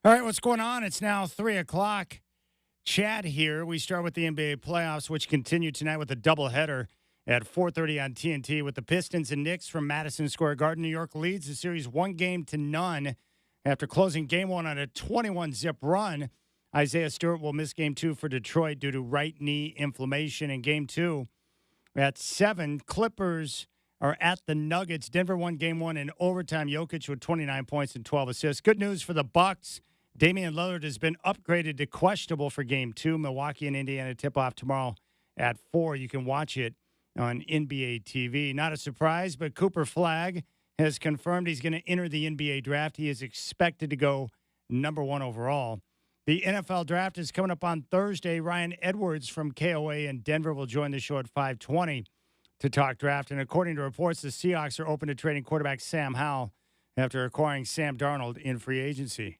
All right, what's going on? It's now 3 o'clock. Chad here. We start with the NBA playoffs, which continue tonight with a doubleheader at 4:30 on TNT with the Pistons and Knicks from Madison Square Garden. New York leads the series 1-0 after closing game one on a 21-zip run. Isaiah Stewart will miss game two for Detroit due to right knee inflammation. In game two at 7, Clippers are at the Nuggets. Denver won game one in overtime. Jokic with 29 points and 12 assists. Good news for the Bucks. Damian Lillard has been upgraded to questionable for game two. Milwaukee and Indiana tip-off tomorrow at 4. You can watch it on NBA TV. Not a surprise, but Cooper Flagg has confirmed he's going to enter the NBA draft. He is expected to go number 1 overall. The NFL draft is coming up on Thursday. Ryan Edwards from KOA in Denver will join the show at 5:20 to talk draft. And according to reports, the Seahawks are open to trading quarterback Sam Howell after acquiring Sam Darnold in free agency.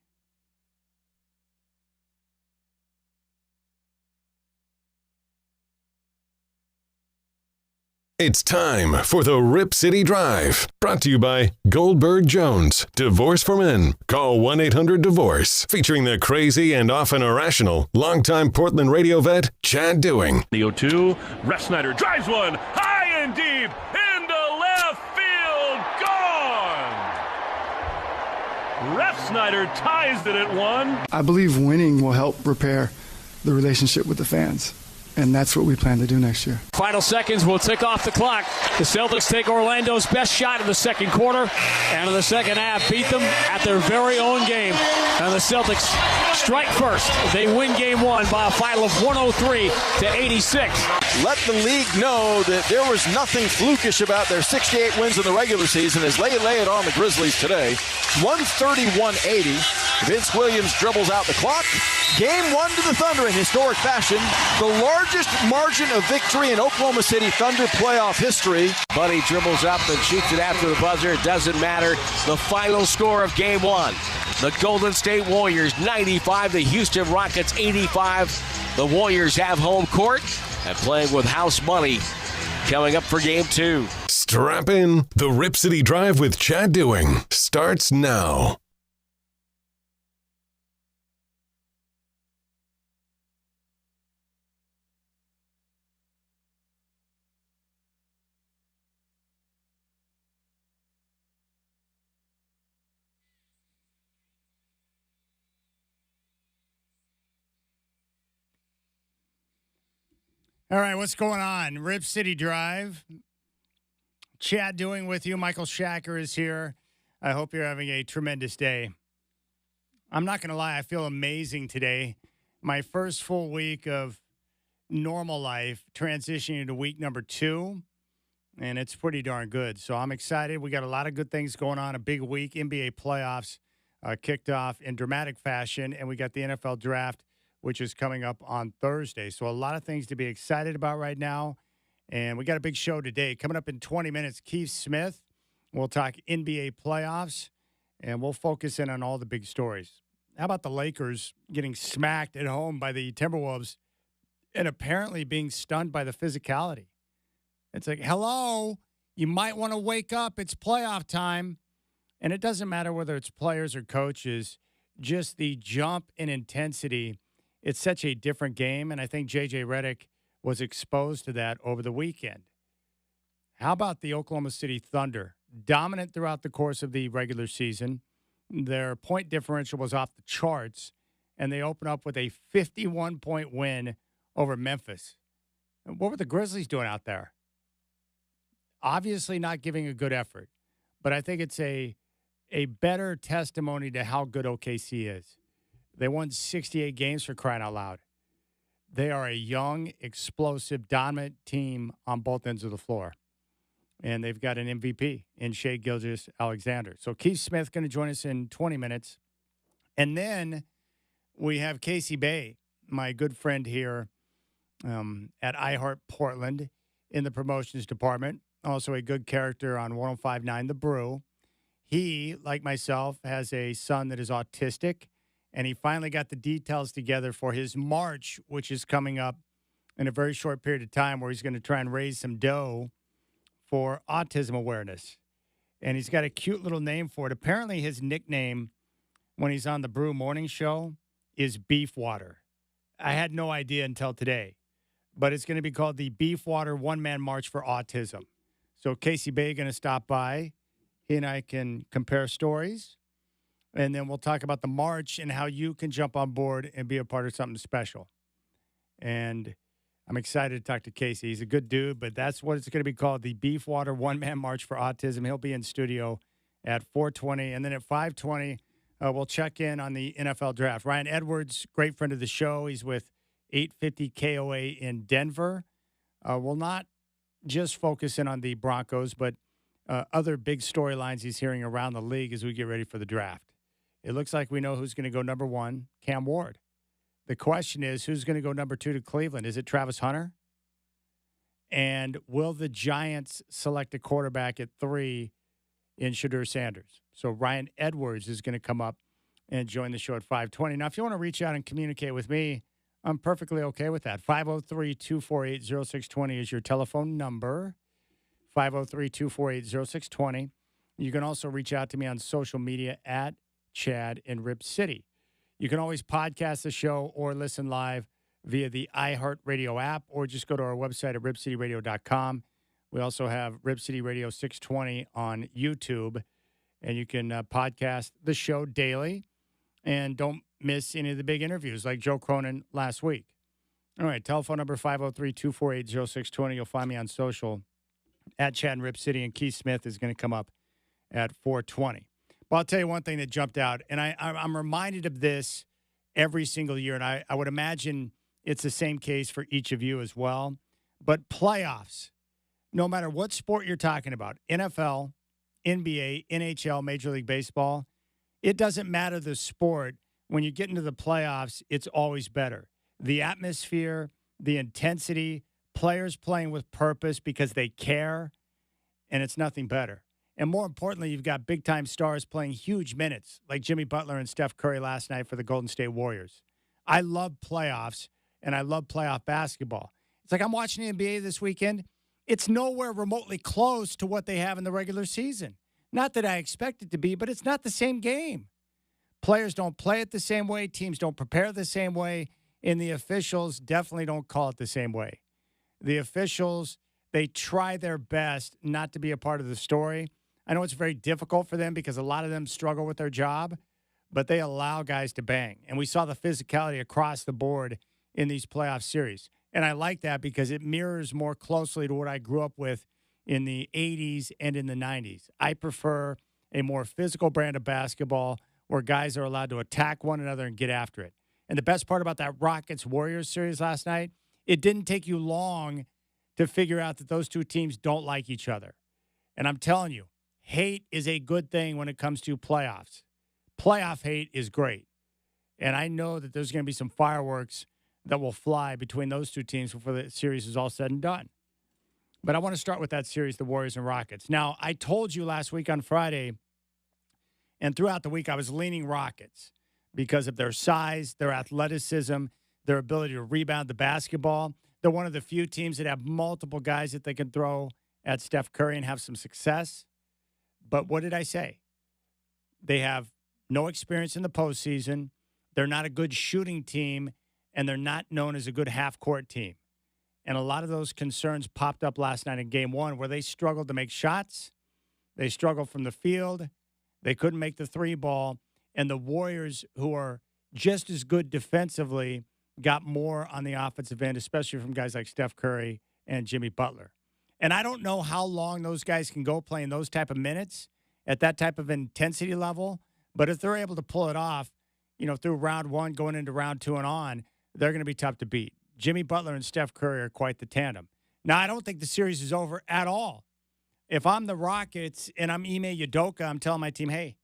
It's time for the Rip City Drive, brought to you by Goldberg Jones. Divorce for Men. Call 1-800-DIVORCE. Featuring the crazy and often irrational longtime Portland radio vet, Chad Dewing. The 0-2, Ref Snyder drives one high and deep into left field. Gone! Ref Snyder ties it at 1. I believe winning will help repair the relationship with the fans. And that's what we plan to do next year. Final seconds will tick off the clock. The Celtics take Orlando's best shot in the second quarter, and in the second half beat them at their very own game. And the Celtics strike first. They win game one by a final of 103-86. Let the league know that there was nothing flukish about their 68 wins in the regular season as they lay it on the Grizzlies today. 131-80. Vince Williams dribbles out the clock. Game one to the Thunder in historic fashion. The largest margin of victory in Oklahoma City Thunder playoff history. Buddy dribbles up and shoots it after the buzzer. It doesn't matter. The final score of game one. The Golden State Warriors 95, the Houston Rockets 85. The Warriors have home court and playing with house money coming up for game two. Strap in. The Rip City Drive with Chad Dewing starts now. All right, what's going on? Rip City Drive. Chad Dewing with you. Michael Shacker is here. I hope you're having a tremendous day. I'm not going to lie, I feel amazing today. My first full week of normal life, transitioning to week number 2, and it's pretty darn good. So I'm excited. We got a lot of good things going on. A big week. NBA playoffs kicked off in dramatic fashion, and we got the NFL draft, which is coming up on Thursday. So a lot of things to be excited about right now. And we got a big show today. Coming up in 20 minutes, Keith Smith. We'll talk NBA playoffs, and we'll focus in on all the big stories. How about the Lakers getting smacked at home by the Timberwolves and apparently being stunned by the physicality? It's like, hello, you might want to wake up. It's playoff time. And it doesn't matter whether it's players or coaches, just the jump in intensity. It's such a different game, and I think J.J. Redick was exposed to that over the weekend. How about the Oklahoma City Thunder? Dominant throughout the course of the regular season. Their point differential was off the charts, and they open up with a 51-point win over Memphis. What were the Grizzlies doing out there? Obviously not giving a good effort, but I think it's a better testimony to how good OKC is. They won 68 games, for crying out loud. They are a young, explosive, dominant team on both ends of the floor. And they've got an MVP in Shai Gilgeous-Alexander. So Keith Smith going to join us in 20 minutes. And then we have Casey Bay, my good friend here at iHeart Portland in the promotions department. Also a good character on 105.9 The Brew. He, like myself, has a son that is autistic. And he finally got the details together for his march, which is coming up in a very short period of time, where he's going to try and raise some dough for autism awareness. And he's got a cute little name for it. Apparently his nickname when he's on the Brew Morning Show is Beefwater. I had no idea until today, but it's going to be called the Beefwater One-Man March for Autism. So Casey Bay going to stop by. He and I can compare stories, and then we'll talk about the march and how you can jump on board and be a part of something special. And I'm excited to talk to Casey. He's a good dude, but that's what it's going to be called, the Beefwater One-Man March for Autism. He'll be in studio at 4:20, and then at 5:20, we'll check in on the NFL draft. Ryan Edwards, great friend of the show. He's with 850 KOA in Denver. We'll not just focus in on the Broncos, but other big storylines he's hearing around the league as we get ready for the draft. It looks like we know who's going to go number 1, Cam Ward. The question is, who's going to go number 2 to Cleveland? Is it Travis Hunter? And will the Giants select a quarterback at 3 in Shadur Sanders? So Ryan Edwards is going to come up and join the show at 5:20. Now, if you want to reach out and communicate with me, I'm perfectly okay with that. 503-248-0620 is your telephone number. 503-248-0620. You can also reach out to me on social media at Chad in Rip City. You can always podcast the show or listen live via the iHeartRadio app, or just go to our website at ripcityradio.com. We also have Rip City Radio 620 on YouTube, and you can podcast the show daily. And don't miss any of the big interviews like Joe Cronin last week. All right, telephone number 503-248-0620. You'll find me on social at Chad and Rip City, and Keith Smith is going to come up at 4:20. But I'll tell you one thing that jumped out, and I'm reminded of this every single year, and I would imagine it's the same case for each of you as well. But playoffs, no matter what sport you're talking about, NFL, NBA, NHL, Major League Baseball, it doesn't matter the sport. When you get into the playoffs, it's always better. The atmosphere, the intensity, players playing with purpose because they care, and it's nothing better. And more importantly, you've got big-time stars playing huge minutes like Jimmy Butler and Steph Curry last night for the Golden State Warriors. I love playoffs, and I love playoff basketball. It's like I'm watching the NBA this weekend. It's nowhere remotely close to what they have in the regular season. Not that I expect it to be, but it's not the same game. Players don't play it the same way. Teams don't prepare the same way. And the officials definitely don't call it the same way. The officials, they try their best not to be a part of the story. I know it's very difficult for them because a lot of them struggle with their job, but they allow guys to bang. And we saw the physicality across the board in these playoff series. And I like that because it mirrors more closely to what I grew up with in the 80s and in the 90s. I prefer a more physical brand of basketball where guys are allowed to attack one another and get after it. And the best part about that Rockets-Warriors series last night, it didn't take you long to figure out that those two teams don't like each other. And I'm telling you, hate is a good thing when it comes to playoffs. Playoff hate is great. And I know that there's going to be some fireworks that will fly between those two teams before the series is all said and done. But I want to start with that series, the Warriors and Rockets. Now, I told you last week on Friday, and throughout the week, I was leaning Rockets because of their size, their athleticism, their ability to rebound the basketball. They're one of the few teams that have multiple guys that they can throw at Steph Curry and have some success. But what did I say? They have no experience in the postseason. They're not a good shooting team, and they're not known as a good half-court team. And a lot of those concerns popped up last night in Game 1 where they struggled to make shots. They struggled from the field. They couldn't make the three ball. And the Warriors, who are just as good defensively, got more on the offensive end, especially from guys like Steph Curry and Jimmy Butler. And I don't know how long those guys can go playing those type of minutes at that type of intensity level. But if they're able to pull it off, through round 1, going into round 2 and on, they're going to be tough to beat. Jimmy Butler and Steph Curry are quite the tandem. Now, I don't think the series is over at all. If I'm the Rockets and I'm Ime Udoka, I'm telling my team, hey,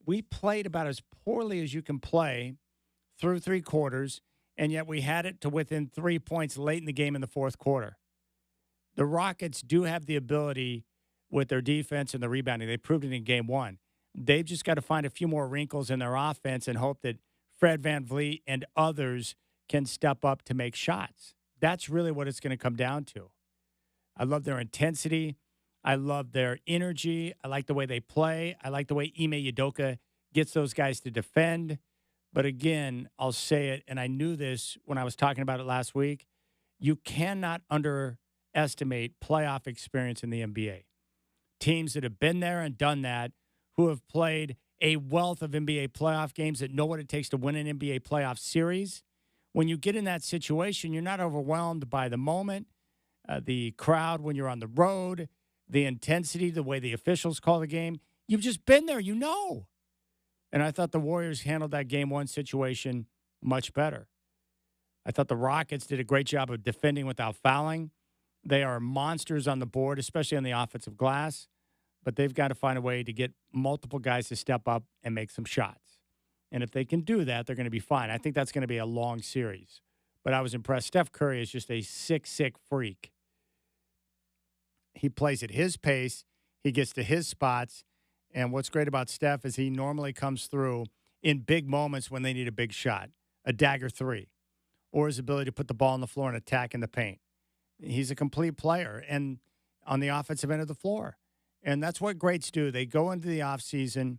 we played about as poorly as you can play through 3 quarters, and yet we had it to within 3 points late in the game in the 4th quarter. The Rockets do have the ability with their defense and the rebounding. They proved it in Game 1. They've just got to find a few more wrinkles in their offense and hope that Fred VanVleet and others can step up to make shots. That's really what it's going to come down to. I love their intensity. I love their energy. I like the way they play. I like the way Ime Udoka gets those guys to defend. But again, I'll say it, and I knew this when I was talking about it last week. You cannot underestimate playoff experience in the NBA. Teams that have been there and done that, who have played a wealth of NBA playoff games, that know what it takes to win an NBA playoff series. When you get in that situation, you're not overwhelmed by the moment, the crowd when you're on the road, the intensity, the way the officials call the game. You've just been there, you know. And I thought the Warriors handled that game one situation much better. I thought the Rockets did a great job of defending without fouling. They are monsters on the board, especially on the offensive glass. But they've got to find a way to get multiple guys to step up and make some shots. And if they can do that, they're going to be fine. I think that's going to be a long series. But I was impressed. Steph Curry is just a sick freak. He plays at his pace. He gets to his spots. And what's great about Steph is he normally comes through in big moments when they need a big shot, a dagger three, or his ability to put the ball on the floor and attack in the paint. He's a complete player and on the offensive end of the floor. And that's what greats do. They go into the offseason,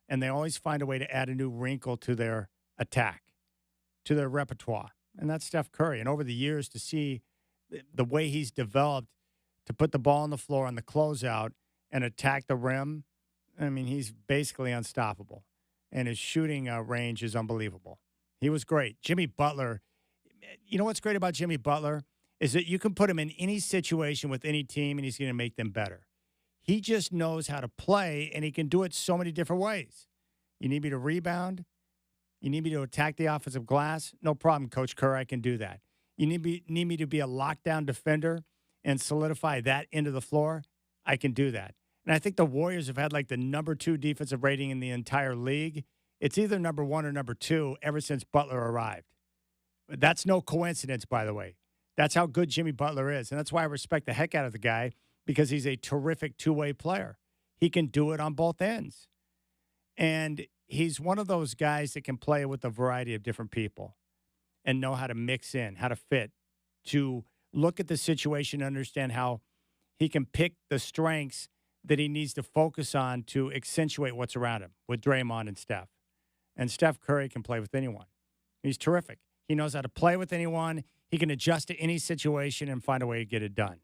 and they always find a way to add a new wrinkle to their attack, to their repertoire. And that's Steph Curry. And over the years, to see the way he's developed to put the ball on the floor on the closeout and attack the rim, I mean, he's basically unstoppable. And his shooting range is unbelievable. He was great. Jimmy Butler, you know what's great about Jimmy Butler is that you can put him in any situation with any team, and he's going to make them better. He just knows how to play, and he can do it so many different ways. You need me to rebound? You need me to attack the offensive glass? No problem, Coach Kerr. I can do that. You need me to be a lockdown defender and solidify that end of the floor? I can do that. And I think the Warriors have had like the number 2 defensive rating in the entire league. It's either number 1 or number 2 ever since Butler arrived. That's no coincidence, by the way. That's how good Jimmy Butler is. And that's why I respect the heck out of the guy, because he's a terrific two-way player. He can do it on both ends. And he's one of those guys that can play with a variety of different people and know how to mix in, how to fit, to look at the situation and understand how he can pick the strengths that he needs to focus on to accentuate what's around him with Draymond and Steph. And Steph Curry can play with anyone. He's terrific. He knows how to play with anyone. He can adjust to any situation and find a way to get it done.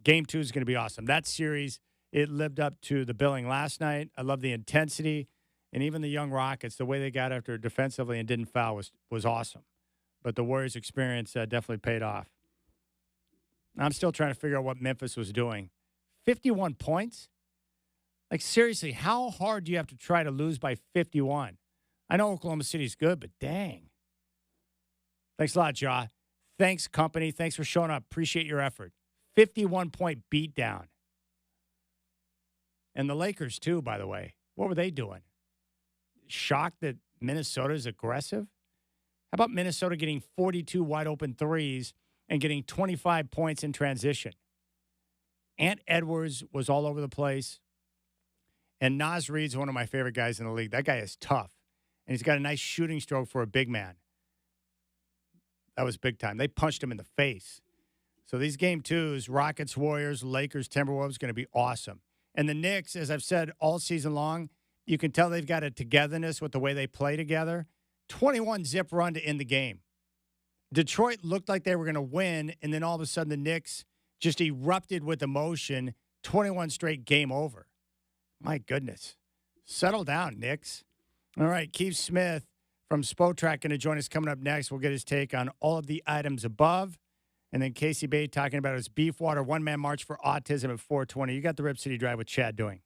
Game 2 is going to be awesome. That series, it lived up to the billing last night. I love the intensity. And even the young Rockets, the way they got after defensively and didn't foul was awesome. But the Warriors' experience definitely paid off. I'm still trying to figure out what Memphis was doing. 51 points? Like, seriously, how hard do you have to try to lose by 51? I know Oklahoma City's good, but dang. Thanks a lot, Ja. Thanks, company. Thanks for showing up. Appreciate your effort. 51-point beatdown. And the Lakers, too, by the way. What were they doing? Shocked that Minnesota is aggressive? How about Minnesota getting 42 wide-open threes and getting 25 points in transition? Ant Edwards was all over the place. And Naz Reid's one of my favorite guys in the league. That guy is tough. And he's got a nice shooting stroke for a big man. That was big time. They punched him in the face. So these game 2s, Rockets, Warriors, Lakers, Timberwolves, going to be awesome. And the Knicks, as I've said all season long, you can tell they've got a togetherness with the way they play together. 21-zip run to end the game. Detroit looked like they were going to win, and then all of a sudden the Knicks just erupted with emotion. 21 straight game over. My goodness. Settle down, Knicks. All right, Keith Smith from Spotrac going to join us coming up next. We'll get his take on all of the items above. And then Casey Bay talking about his Beefwater one-man march for autism at 420. You got the Rip City Drive with Chad doing.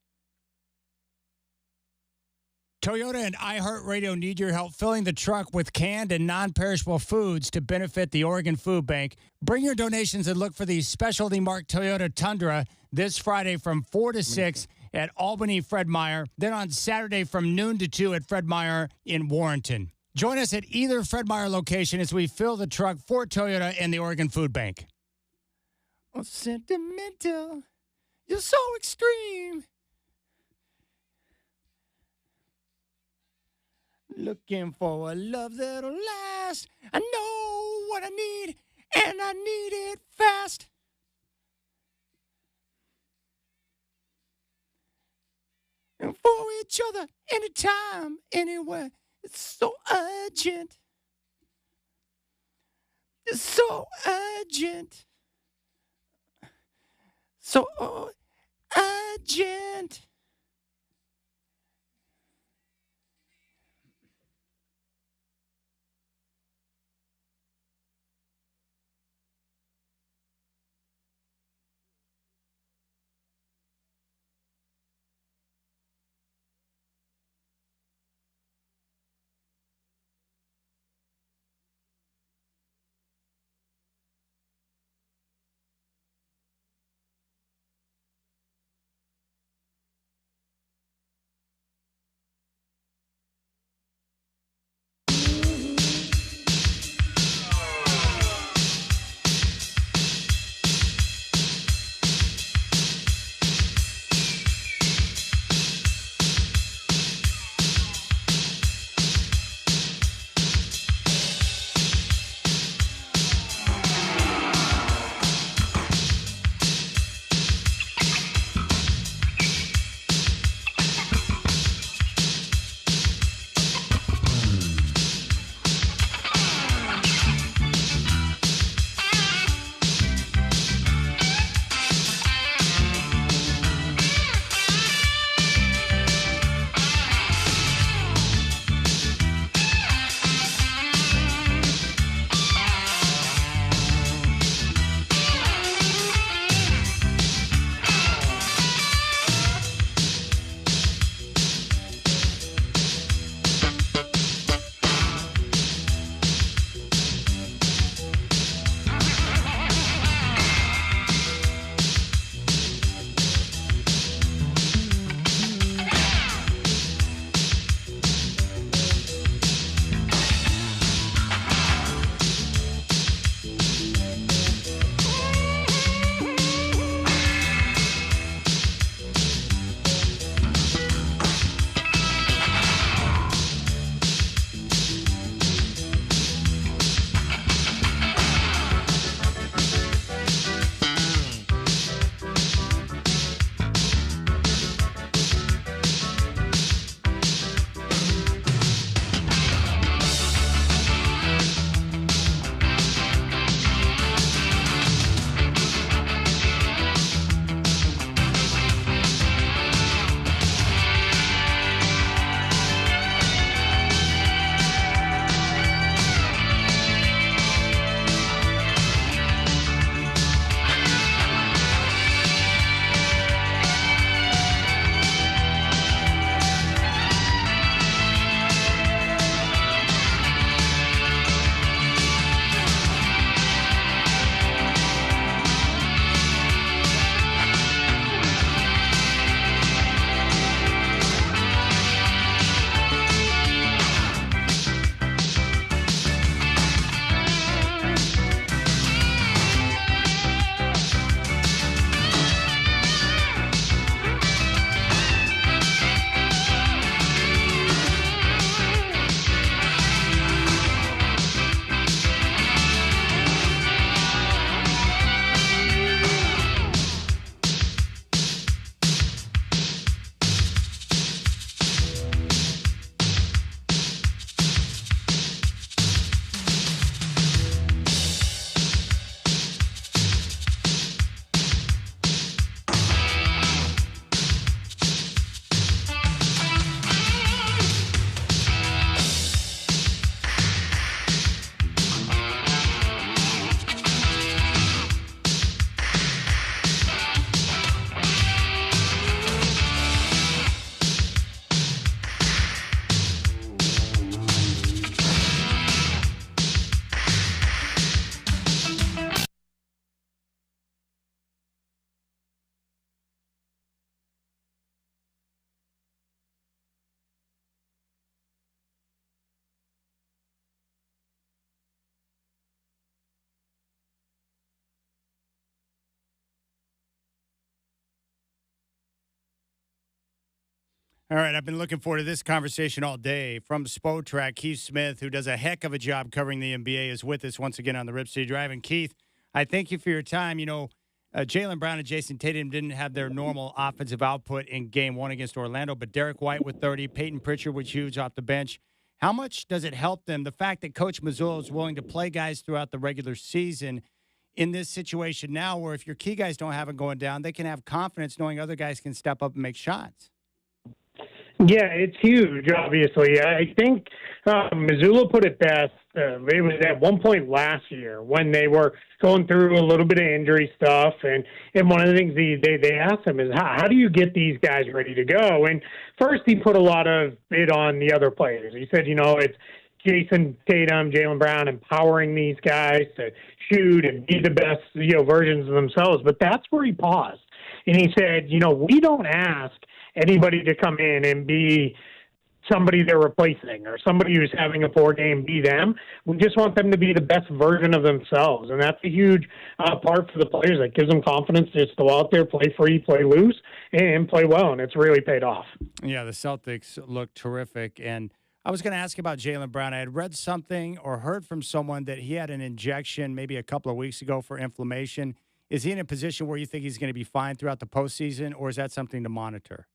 Toyota and iHeartRadio need your help filling the truck with canned and non-perishable foods to benefit the Oregon Food Bank. Bring your donations and look for the specialty marked Toyota Tundra this Friday from 4 to 6 at Albany Fred Meyer, then on Saturday from noon to 2 at Fred Meyer in Warrenton. Join us at either Fred Meyer location as we fill the truck for Toyota and the Oregon Food Bank. Oh, sentimental. You're so extreme. Looking for a love that'll last. I know what I need, and I need it fast. And for know each other anytime, anywhere. It's so urgent. It's so urgent. So urgent. All right, I've been looking forward to this conversation all day. From Spotrac, Keith Smith, who does a heck of a job covering the NBA, is with us once again on the Rip City Drive. And Keith, I thank you for your time. You know, Jaylen Brown and Jason Tatum didn't have their normal offensive output in game one against Orlando, but Derek White with 30, Peyton Pritchard was huge off the bench. How much does it help them, the fact that Coach Mazzulla is willing to play guys throughout the regular season in this situation now where if your key guys don't have it going down, they can have confidence knowing other guys can step up and make shots? Yeah, it's huge, obviously. I think Missoula put it best. It was at one point last year when they were going through a little bit of injury stuff, and one of the things they asked him is, how do you get these guys ready to go? And first he put a lot of it on the other players. He said, it's Jason Tatum, Jaylen Brown, empowering these guys to shoot and be the best, versions of themselves. But that's where he paused. And he said, we don't ask anybody to come in and be somebody they're replacing or somebody who's having a poor game be them. We just want them to be the best version of themselves. And that's a huge part for the players. That gives them confidence to just go out there, play free, play loose, and play well. And it's really paid off. Yeah, the Celtics look terrific. And I was going to ask about Jaylen Brown. I had read something or heard from someone that he had an injection maybe a couple of weeks ago for inflammation. Is he in a position where you think he's going to be fine throughout the postseason, or is that something to monitor?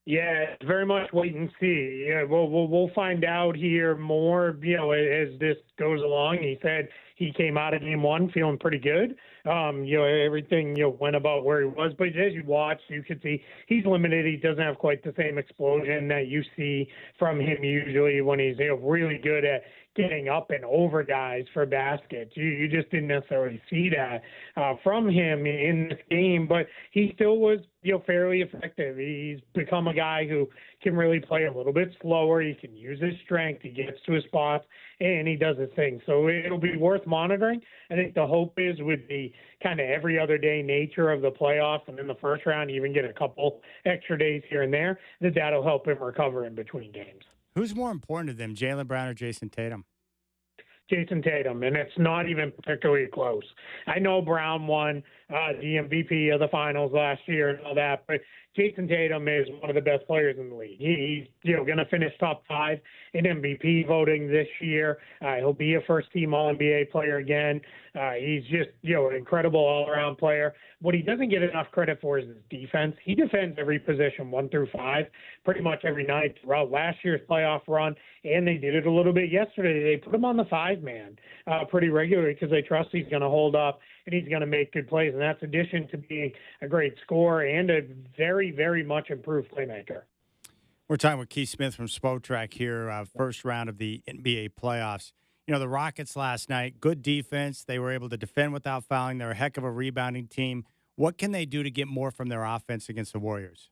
Yeah, it's very much wait and see. Yeah, we'll find out here more, as this goes along. He said he came out of game one feeling pretty good. Everything, went about where he was. But as you watch, you can see he's limited. He doesn't have quite the same explosion that you see from him usually when he's really good at getting up and over guys for baskets. You just didn't necessarily see that from him in this game, but he still was, fairly effective. He's become a guy who can really play a little bit slower. He can use his strength. He gets to his spots, and he does his thing. So it'll be worth monitoring. I think the hope is with the kind of every other day nature of the playoffs and in the first round, even get a couple extra days here and there, that'll help him recover in between games. Who's more important to them, Jaylen Brown or Jason Tatum? Jason Tatum, and it's not even particularly close. I know Brown won the MVP of the finals last year and all that, but Jason Tatum is one of the best players in the league. He's going to finish top 5 in MVP voting this year. He'll be a first-team All-NBA player again. He's just an incredible all-around player. What he doesn't get enough credit for is his defense. He defends every position 1 through 5 pretty much every night throughout last year's playoff run, and they did it a little bit yesterday. They put him on the 5-man pretty regularly because they trust he's going to hold up and he's going to make good plays. And that's addition to being a great scorer and a very, very much improved playmaker. We're talking with Keith Smith from Spotrac here, first round of the NBA playoffs. The Rockets last night, good defense. They were able to defend without fouling. They're a heck of a rebounding team. What can they do to get more from their offense against the Warriors?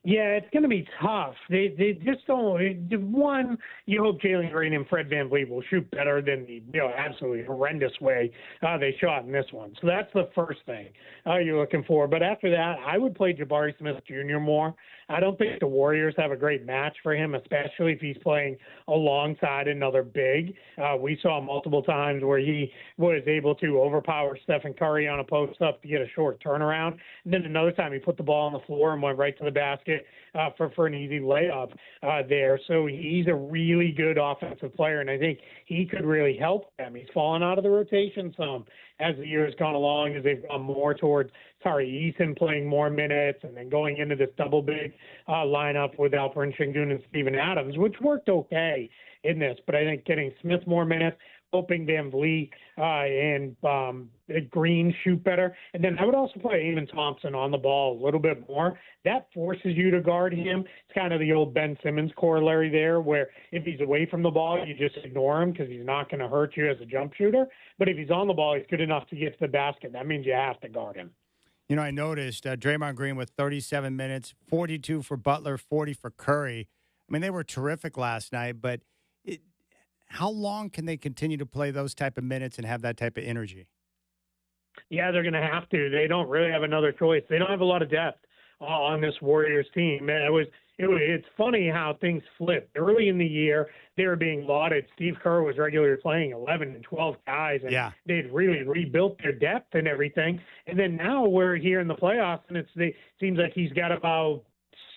Yeah, it's going to be tough. They just don't. One, you hope Jalen Green and Fred VanVleet will shoot better than the absolutely horrendous way they shot in this one. So that's the first thing you're looking for. But after that, I would play Jabari Smith Jr. more. I don't think the Warriors have a great match for him, especially if he's playing alongside another big. We saw multiple times where he was able to overpower Stephen Curry on a post-up to get a short turnaround. And then another time he put the ball on the floor and went right to the basket for an easy layup there. So he's a really good offensive player, and I think he could really help them. He's fallen out of the rotation some as the year has gone along, as they've gone more towards Tari Eason playing more minutes and then going into this double big lineup with Alperen Şengün and Steven Adams, which worked okay in this. But I think getting Smith more minutes, hoping VanVleet and Green shoot better. And then I would also play Eamon Thompson on the ball a little bit more. That forces you to guard him. It's kind of the old Ben Simmons corollary there, where if he's away from the ball, you just ignore him because he's not going to hurt you as a jump shooter. But if he's on the ball, he's good enough to get to the basket. That means you have to guard him. I noticed Draymond Green with 37 minutes, 42 for Butler, 40 for Curry. I mean, they were terrific last night, but how long can they continue to play those type of minutes and have that type of energy? Yeah, they're going to have to. They don't really have another choice. They don't have a lot of depth on this Warriors team. It's funny how things flipped. Early in the year, they were being lauded. Steve Kerr was regularly playing 11 and 12 guys, and they'd really rebuilt their depth and everything. And then now we're here in the playoffs, and it seems like he's got about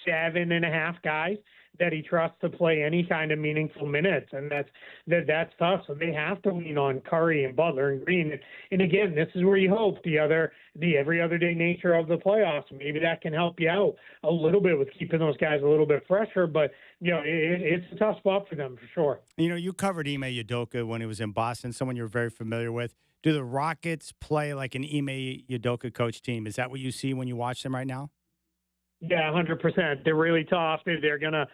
7.5 guys that he trusts to play any kind of meaningful minutes, and that's tough. So they have to lean on Curry and Butler and Green. And again, this is where you hope the every other day nature of the playoffs, maybe that can help you out a little bit with keeping those guys a little bit fresher. But it's a tough spot for them for sure. You covered Ime Udoka when he was in Boston, someone you're very familiar with. Do the Rockets play like an Ime Udoka coach team? Is that what you see when you watch them right now? Yeah, 100%. They're really tough. They're going to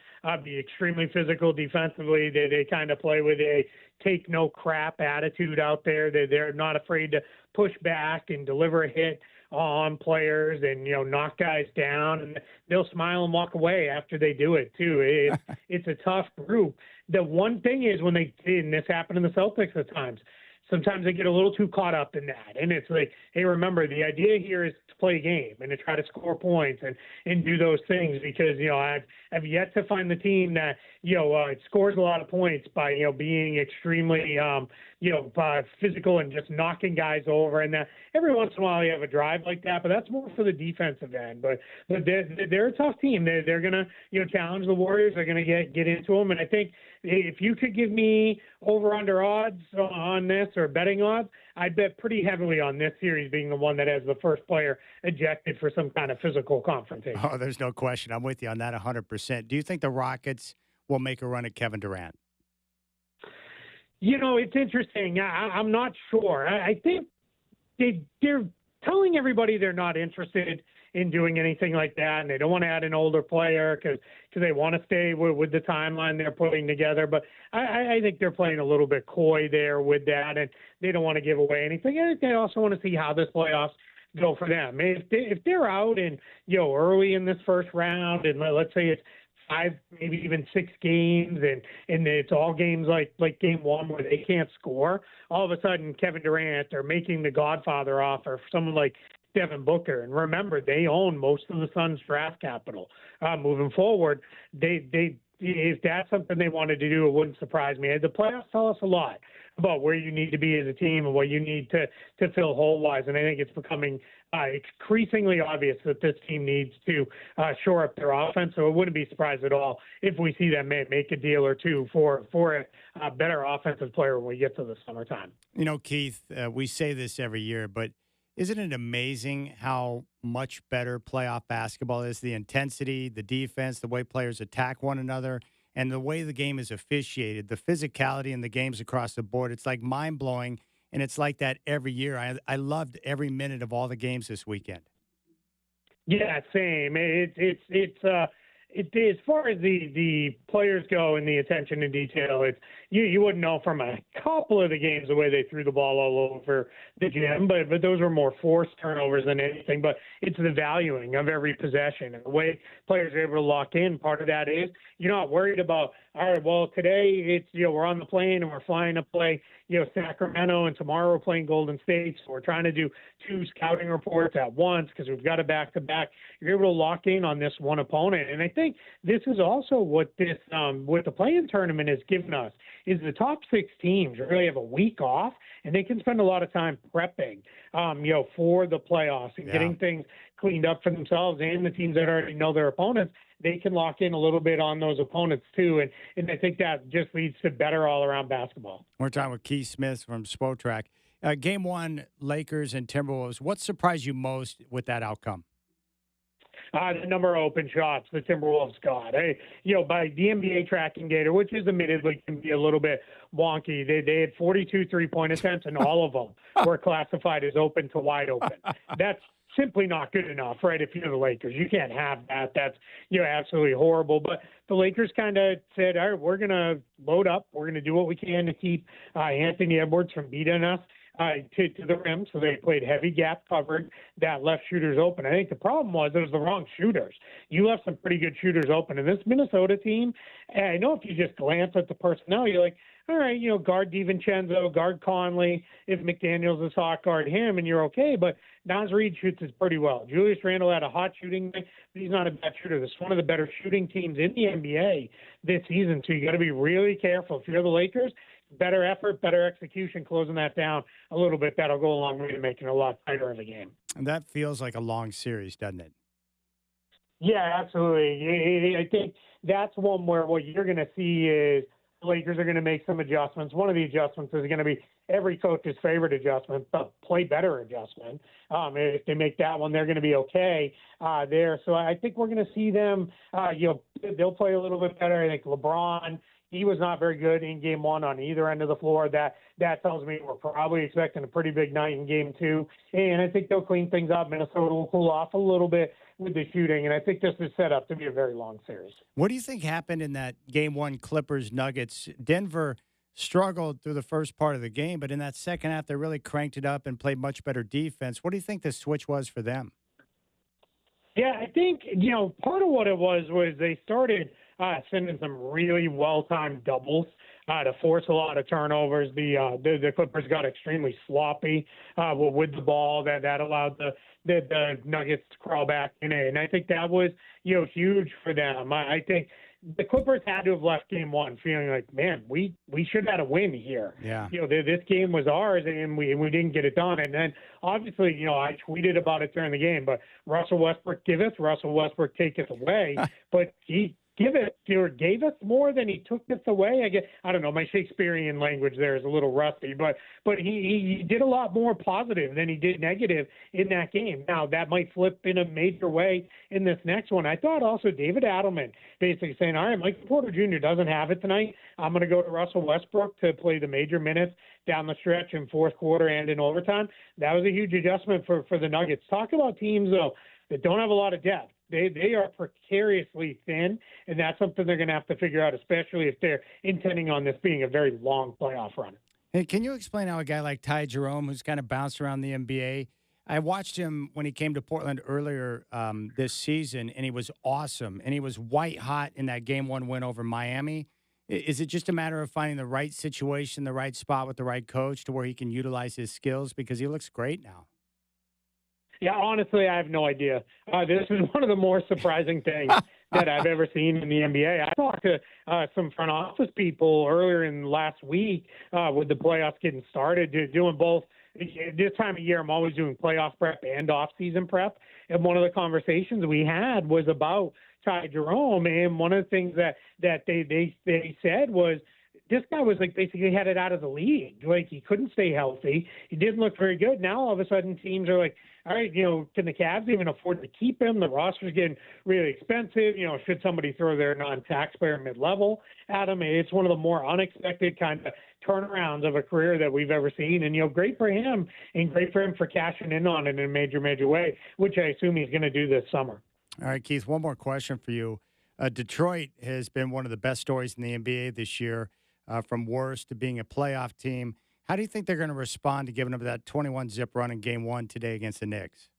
be extremely physical defensively. They kind of play with a take no crap attitude out there. They're not afraid to push back and deliver a hit on players and, knock guys down. And they'll smile and walk away after they do it, too. It's a tough group. The one thing is and this happened in the Celtics at times, sometimes they get a little too caught up in that. And it's like, hey, remember, the idea here is to play a game and to try to score points and do those things because, I've yet to find the team that, it scores a lot of points by, being extremely, physical and just knocking guys over. And every once in a while you have a drive like that, but that's more for the defensive end. But they're a tough team. They're going to, challenge the Warriors. They're going to get into them. And I think if you could give me over-under odds on this or betting odds, I'd bet pretty heavily on this series being the one that has the first player ejected for some kind of physical confrontation. Oh, there's no question. I'm with you on that 100%. Do you think the Rockets will make a run at Kevin Durant? It's interesting. I'm not sure. I think they're telling everybody they're not interested in doing anything like that, and they don't want to add an older player because they want to stay with the timeline they're putting together. But I think they're playing a little bit coy there with that, and they don't want to give away anything. I think they also want to see how this playoffs go for them. If they're out and early in this first round, and let's say it's 5, maybe even 6 games, and it's all games like game 1 where they can't score, all of a sudden Kevin Durant are making the Godfather offer for someone like Devin Booker. And remember, they own most of the Suns' draft capital. Moving forward, if that's something they wanted to do, it wouldn't surprise me. The playoffs tell us a lot about where you need to be as a team and what you need to fill hole-wise. And I think it's becoming increasingly obvious that this team needs to shore up their offense. So it wouldn't be surprised at all if we see them make a deal or two for a better offensive player when we get to the summertime. Keith, we say this every year, but isn't it amazing how much better playoff basketball is? The intensity, the defense, the way players attack one another, and the way the game is officiated, the physicality in the games across the board. It's like mind-blowing, and it's like that every year. I loved every minute of all the games this weekend. Yeah, same. As far as the players go and the attention to detail, you wouldn't know from a couple of the games the way they threw the ball all over the gym, but those were more forced turnovers than anything. But it's the valuing of every possession and the way players are able to lock in. Part of that is you're not worried about, all right, well, today it's we're on the plane and we're flying to play Sacramento, and tomorrow we're playing Golden State. So we're trying to do 2 scouting reports at once because we've got a back-to-back. You're able to lock in on this one opponent. And I think this is also what what the play-in tournament has given us is the top 6 teams really have a week off, and they can spend a lot of time prepping, for the playoffs and getting things cleaned up for themselves and the teams that already know their opponents. They can lock in a little bit on those opponents too, and I think that just leads to better all-around basketball. We're talking with Keith Smith from Spotrac. Game 1, Lakers and Timberwolves. What surprised you most with that outcome? The number of open shots the Timberwolves got. By the NBA tracking data, which is admittedly can be a little bit wonky, they had 42 three-point attempts, and all of them were classified as open to wide open. That's simply not good enough, right? If you're the Lakers, you can't have that. That's absolutely horrible. But the Lakers kind of said, all right, we're going to load up. We're going to do what we can to keep Anthony Edwards from beating us to the rim. So they played heavy gap coverage that left shooters open. I think the problem was it was the wrong shooters. You left some pretty good shooters open. And this Minnesota team, I know if you just glance at the personnel, you're like, all right, guard DiVincenzo, guard Conley. If McDaniels is hot, guard him, and you're okay. But Naz Reid shoots it pretty well. Julius Randle had a hot shooting night, but he's not a bad shooter. This is one of the better shooting teams in the NBA this season, so you got to be really careful. If you're the Lakers, better effort, better execution, closing that down a little bit. That'll go a long way to making it a lot tighter of a game. And that feels like a long series, doesn't it? Yeah, absolutely. I think that's one where what you're going to see is the Lakers are going to make some adjustments. One of the adjustments is going to be every coach's favorite adjustment, the play better adjustment. If they make that one, they're going to be okay there. So I think we're going to see them, they'll play a little bit better. I think LeBron, he was not very good in game one on either end of the floor. That tells me we're probably expecting a pretty big night in game two. And I think they'll clean things up. Minnesota will cool off a little bit with the shooting. And I think this is set up to be a very long series. What do you think happened in that game one Clippers-Nuggets? Denver struggled through the first part of the game, but in that second half, they really cranked it up and played much better defense. What do you think the switch was for them? Yeah, I think, part of what it was they started sending some really well-timed doubles to force a lot of turnovers. The Clippers got extremely sloppy with the ball. That allowed the Nuggets to crawl back in it. And I think that was, huge for them. I think the Clippers had to have left game one feeling like, man, we should have had a win here. Yeah. This game was ours, and we didn't get it done. And then, obviously, I tweeted about it during the game, but Russell Westbrook giveth, Russell Westbrook taketh away. But he gave us more than he took us away. I don't know. My Shakespearean language there is a little rusty, but he did a lot more positive than he did negative in that game. Now that might flip in a major way in this next one. I thought also David Adelman basically saying, all right, Michael Porter Jr. doesn't have it tonight. I'm going to go to Russell Westbrook to play the major minutes down the stretch in fourth quarter and in overtime. That was a huge adjustment for the Nuggets. Talk about teams though that don't have a lot of depth. They are precariously thin, and that's something they're going to have to figure out, especially if they're intending on this being a very long playoff run. Hey, can you explain how a guy like Ty Jerome, who's kind of bounced around the NBA, I watched him when he came to Portland earlier this season, and he was awesome, and he was white hot in that game one win over Miami. Is it just a matter of finding the right situation, the right spot with the right coach to where he can utilize his skills? Because he looks great now. Yeah, honestly, I have no idea. This is one of the more surprising things that I've ever seen in the NBA. I talked to some front office people earlier in last week with the playoffs getting started, doing both. This time of year, I'm always doing playoff prep and off-season prep. And one of the conversations we had was about Ty Jerome. And one of the things that they said was, this guy was like basically headed out of the league. Like he couldn't stay healthy. He didn't look very good. Now all of a sudden teams are like, all right, can the Cavs even afford to keep him? The roster's getting really expensive. Should somebody throw their non-taxpayer mid-level at him? It's one of the more unexpected kind of turnarounds of a career that we've ever seen. And, great for him and great for him for cashing in on it in a major, major way, which I assume he's going to do this summer. All right, Keith, one more question for you. Detroit has been one of the best stories in the NBA this year. From worst to being a playoff team. How do you think they're going to respond to giving up that 21-zip run in game one today against the Knicks?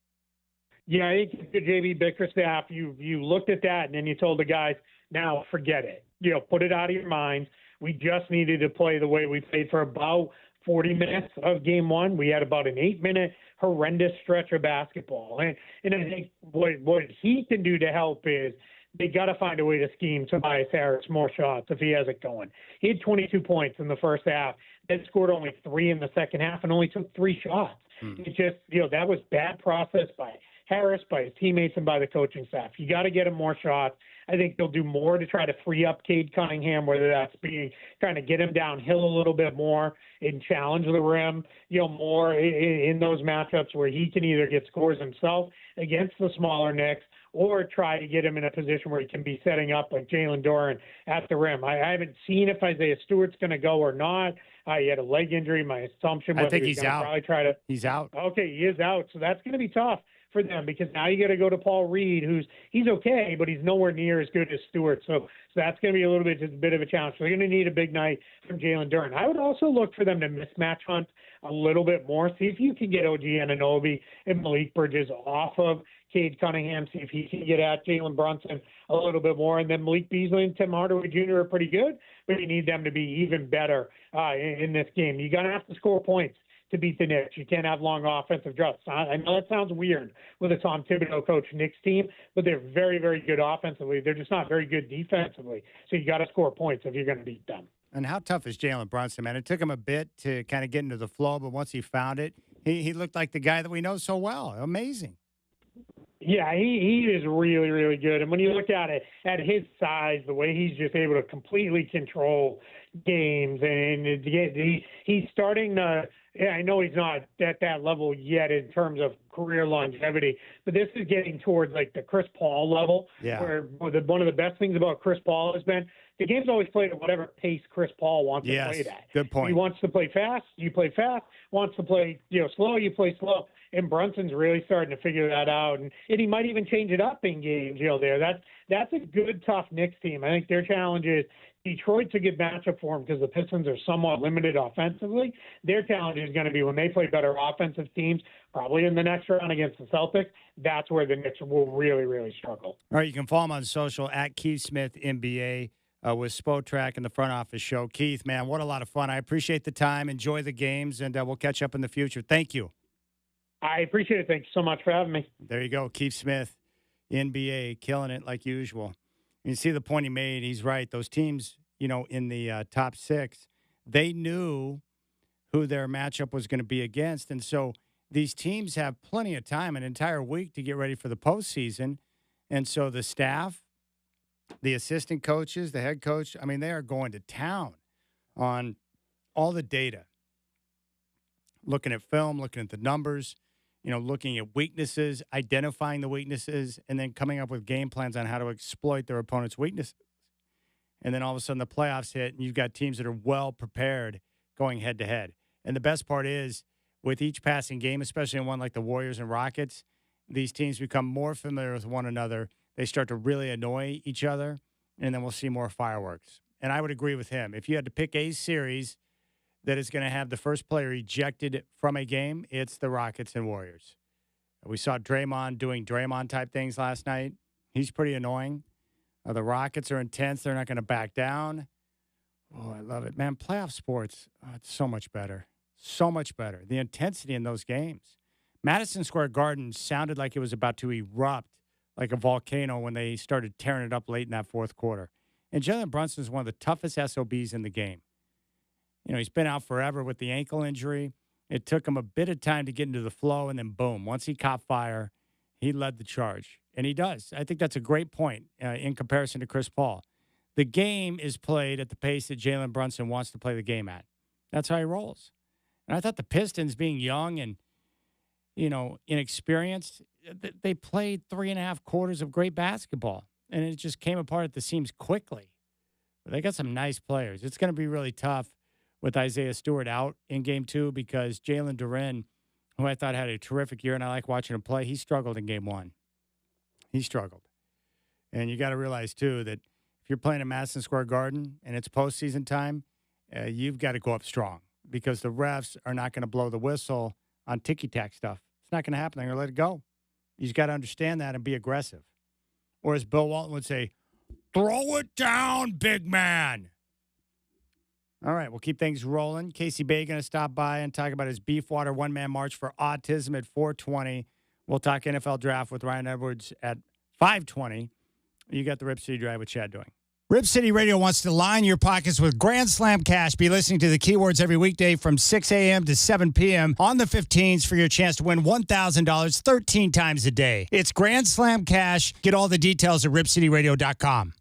Yeah, I think the JB Bickerstaff, you looked at that and then you told the guys, now forget it. Put it out of your minds. We just needed to play the way we played for about 40 minutes of game one. We had about an 8-minute horrendous stretch of basketball. And I think what he can do to help is they got to find a way to scheme Tobias Harris more shots if he has it going. He had 22 points in the first half, then scored only 3 in the second half and only took 3 shots. It just, that was bad process by Harris, by his teammates, and by the coaching staff. You got to get him more shots. I think they'll do more to try to free up Cade Cunningham, whether that's trying to get him downhill a little bit more and challenge the rim, more in those matchups where he can either get scores himself against the smaller Knicks or try to get him in a position where he can be setting up like Jalen Duren at the rim. I haven't seen if Isaiah Stewart's going to go or not. He had a leg injury. My assumption was he's out. He's out. Okay, he is out. So that's going to be tough for them because now you got to go to Paul Reed, he's okay, but he's nowhere near as good as Stewart. So that's going to be a bit of a challenge. So they're going to need a big night from Jalen Duren. I would also look for them to mismatch hunt a little bit more. See if you can get OG Anunoby and Malik Bridges off of Cade Cunningham, see if he can get at Jalen Brunson a little bit more. And then Malik Beasley and Tim Hardaway Jr. are pretty good, but you need them to be even better in this game. You're going to have to score points to beat the Knicks. You can't have long offensive droughts. I know that sounds weird with a Tom Thibodeau coach Knicks team, but they're very, very good offensively. They're just not very good defensively. So you got to score points if you're going to beat them. And how tough is Jalen Brunson, man? It took him a bit to kind of get into the flow, but once he found it, he looked like the guy that we know so well. Amazing. Yeah, he is really, really good. And when you look at it, at his size, the way he's just able to completely control games, and he's starting to. Yeah, I know he's not at that level yet in terms of career longevity, but this is getting towards like the Chris Paul level. Yeah. Where one of the best things about Chris Paul has been the game's always played at whatever pace Chris Paul wants to play it at. Good point. He wants to play fast, you play fast. Wants to play slow, you play slow. And Brunson's really starting to figure that out, and he might even change it up in games. There, that's a good, tough Knicks team. I think their challenge is Detroit's a good matchup for them because the Pistons are somewhat limited offensively. Their challenge is going to be when they play better offensive teams, probably in the next round against the Celtics. That's where the Knicks will really, really struggle. All right, you can follow him on social at Keith Smith NBA with Spotrac and the front office show. Keith, man, what a lot of fun. I appreciate the time. Enjoy the games, and we'll catch up in the future. Thank you. I appreciate it. Thank you so much for having me. There you go. Keith Smith, NBA, killing it like usual. You see the point he made. He's right. Those teams, in the top six, they knew who their matchup was going to be against. And so these teams have plenty of time, an entire week to get ready for the postseason. And so the staff, the assistant coaches, the head coach, they are going to town on all the data, looking at film, looking at the numbers, looking at weaknesses, identifying the weaknesses, and then coming up with game plans on how to exploit their opponent's weaknesses. And then all of a sudden the playoffs hit, and you've got teams that are well prepared going head to head. And the best part is, with each passing game, especially in one like the Warriors and Rockets, these teams become more familiar with one another. They start to really annoy each other, and then we'll see more fireworks. And I would agree with him. If you had to pick a series that is going to have the first player ejected from a game, it's the Rockets and Warriors. We saw Draymond doing Draymond-type things last night. He's pretty annoying. The Rockets are intense. They're not going to back down. Oh, I love it. Man, playoff sports, it's so much better. So much better. The intensity in those games. Madison Square Garden sounded like it was about to erupt like a volcano when they started tearing it up late in that fourth quarter. And Jalen Brunson is one of the toughest SOBs in the game. He's been out forever with the ankle injury. It took him a bit of time to get into the flow, and then boom, once he caught fire, he led the charge. And he does. I think that's a great point in comparison to Chris Paul. The game is played at the pace that Jalen Brunson wants to play the game at. That's how he rolls. And I thought the Pistons, being young and, inexperienced, they played 3.5 quarters of great basketball. And it just came apart at the seams quickly. But they got some nice players. It's going to be really tough with Isaiah Stewart out in game 2 because Jalen Duren, who I thought had a terrific year and I like watching him play, he struggled in game 1. He struggled. And you got to realize, too, that if you're playing at Madison Square Garden and it's postseason time, you've got to go up strong because the refs are not going to blow the whistle on ticky-tack stuff. It's not going to happen. They're going to let it go. You just got to understand that and be aggressive. Or as Bill Walton would say, throw it down, big man. All right, we'll keep things rolling. Casey Bay going to stop by and talk about his Beefwater one-man march for autism at 4:20. We'll talk NFL draft with Ryan Edwards at 5:20. You got the Rip City Drive with Chad doing. Rip City Radio wants to line your pockets with Grand Slam cash. Be listening to the keywords every weekday from 6 a.m. to 7 p.m. on the 15s for your chance to win $1,000 13 times a day. It's Grand Slam cash. Get all the details at ripcityradio.com.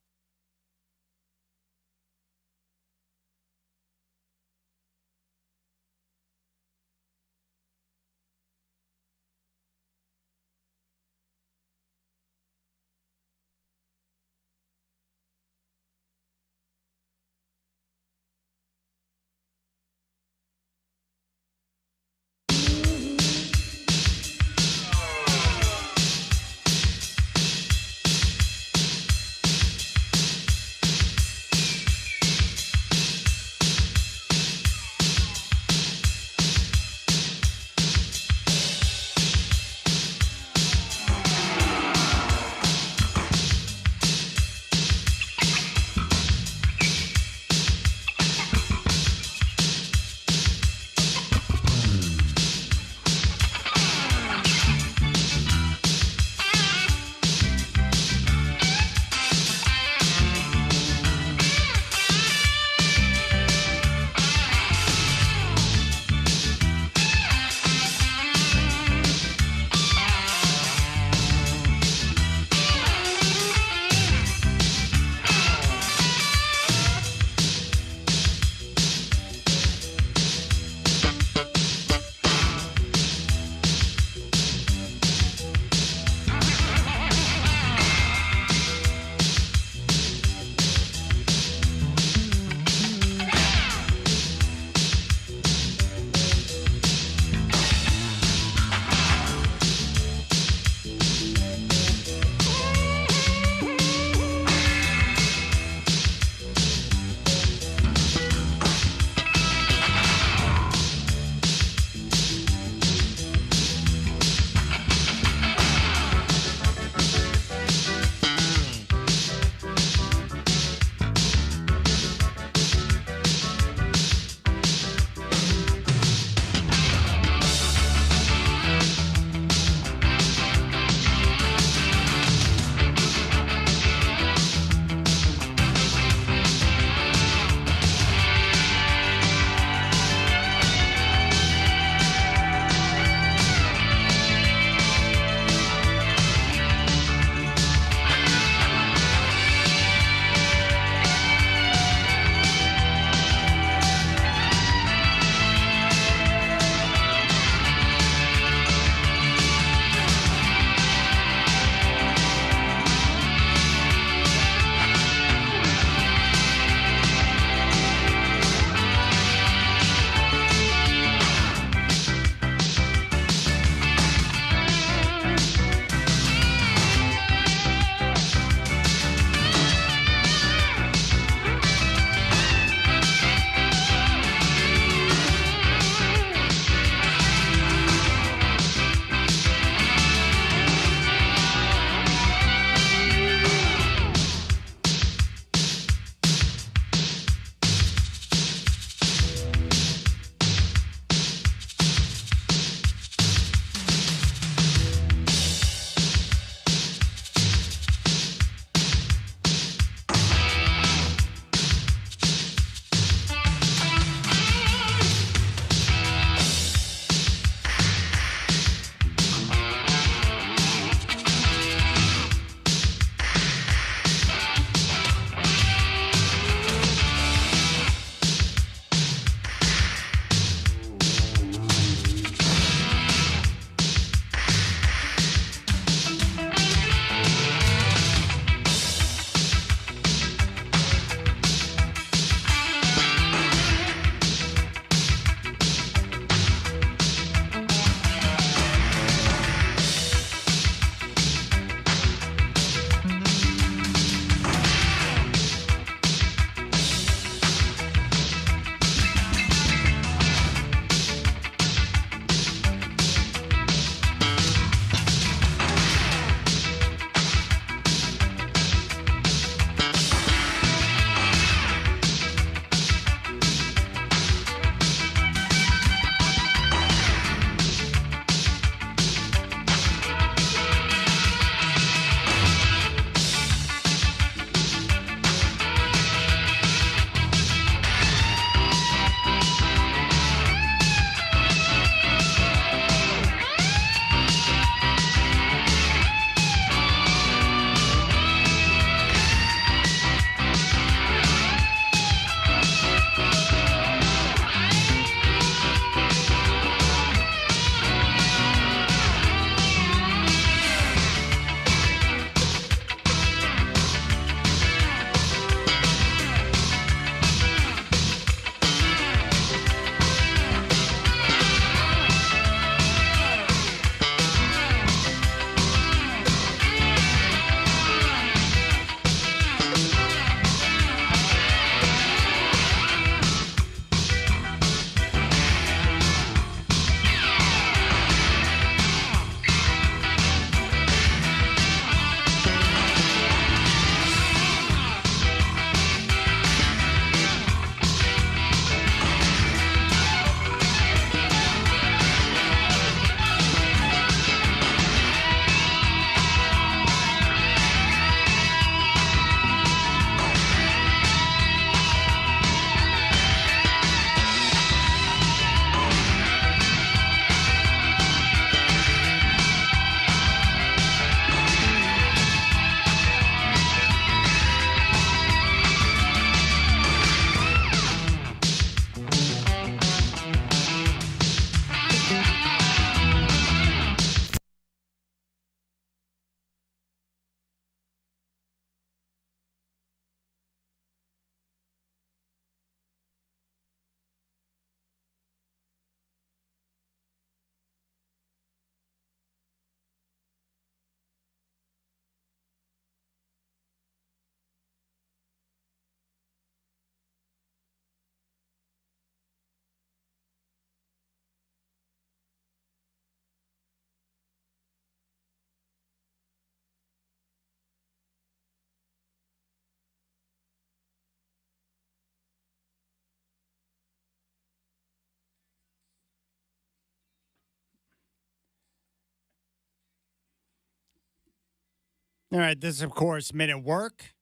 All right, this is, of course, Men at Work.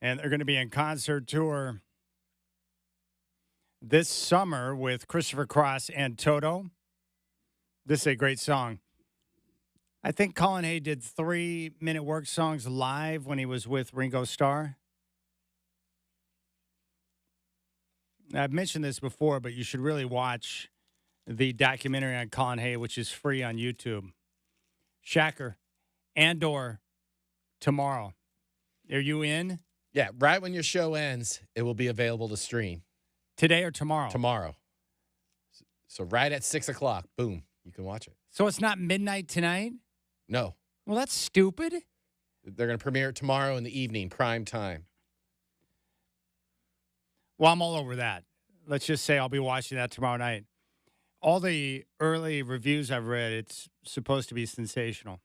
And they're going to be in concert tour this summer with Christopher Cross and Toto. This is a great song. I think Colin Hay did 3 Men at Work songs live when he was with Ringo Starr. I've mentioned this before, but you should really watch the documentary on Colin Hay, which is free on YouTube. Shacker, Andor, tomorrow. Are you in? Yeah, right when your show ends, it will be available to stream. Today or tomorrow? Tomorrow. So right at 6 o'clock, boom, you can watch it. So it's not midnight tonight? No. Well, that's stupid. They're going to premiere it tomorrow in the evening, prime time. Well, I'm all over that. Let's just say I'll be watching that tomorrow night. All the early reviews I've read, it's supposed to be sensational.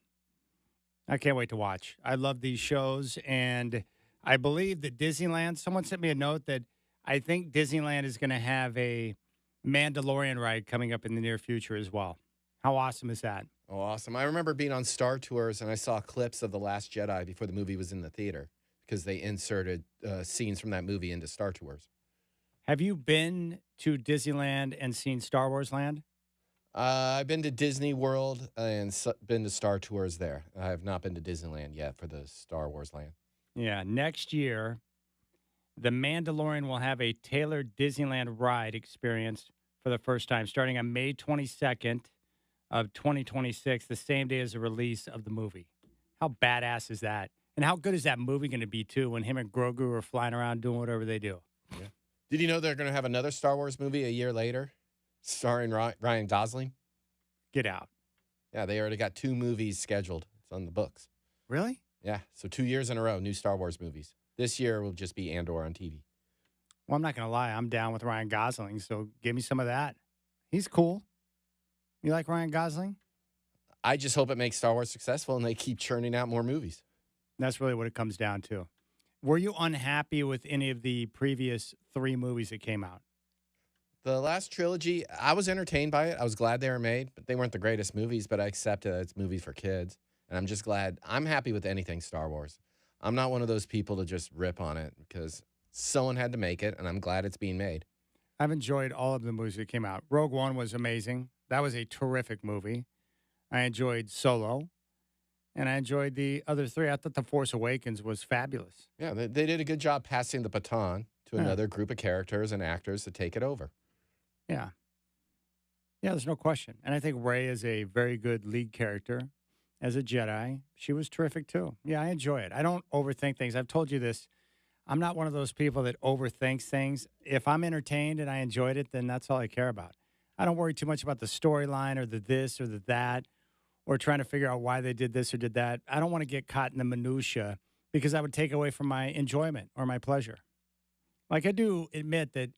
I can't wait to watch. I love these shows, and I believe that Disneyland, someone sent me a note that I think Disneyland is going to have a Mandalorian ride coming up in the near future as well. How awesome is that? Oh, awesome. I remember being on Star Tours, and I saw clips of The Last Jedi before the movie was in the theater because they inserted scenes from that movie into Star Tours. Have you been to Disneyland and seen Star Wars Land? I've been to Disney World and been to Star Tours there. I have not been to Disneyland yet for the Star Wars Land. Yeah, next year, The Mandalorian will have a tailored Disneyland ride experience for the first time, starting on May 22nd of 2026, the same day as the release of the movie. How badass is that? And how good is that movie going to be, too, when him and Grogu are flying around doing whatever they do? Yeah. Did you know they're going to have another Star Wars movie a year later, starring Ryan Gosling? Get out. Yeah, they already got 2 movies scheduled. It's on the books. Really? Yeah, so 2 years in a row, new Star Wars movies. This year will just be Andor on TV. Well, I'm not going to lie. I'm down with Ryan Gosling, so give me some of that. He's cool. You like Ryan Gosling? I just hope it makes Star Wars successful and they keep churning out more movies. That's really what it comes down to. Were you unhappy with any of the previous 3 movies that came out? The last trilogy, I was entertained by it. I was glad they were made, but they weren't the greatest movies, but I accepted that it's movies for kids. And I'm just glad. I'm happy with anything Star Wars. I'm not one of those people to just rip on it because someone had to make it, and I'm glad it's being made. I've enjoyed all of the movies that came out. Rogue One was amazing. That was a terrific movie. I enjoyed Solo, and I enjoyed the other 3. I thought The Force Awakens was fabulous. Yeah, they did a good job passing the baton to another group of characters and actors to take it over. Yeah. Yeah, there's no question. And I think Rey is a very good lead character as a Jedi. She was terrific, too. Yeah, I enjoy it. I don't overthink things. I've told you this. I'm not one of those people that overthinks things. If I'm entertained and I enjoyed it, then that's all I care about. I don't worry too much about the storyline or the this or the that or trying to figure out why they did this or did that. I don't want to get caught in the minutia because that would take away from my enjoyment or my pleasure. Like, I do admit that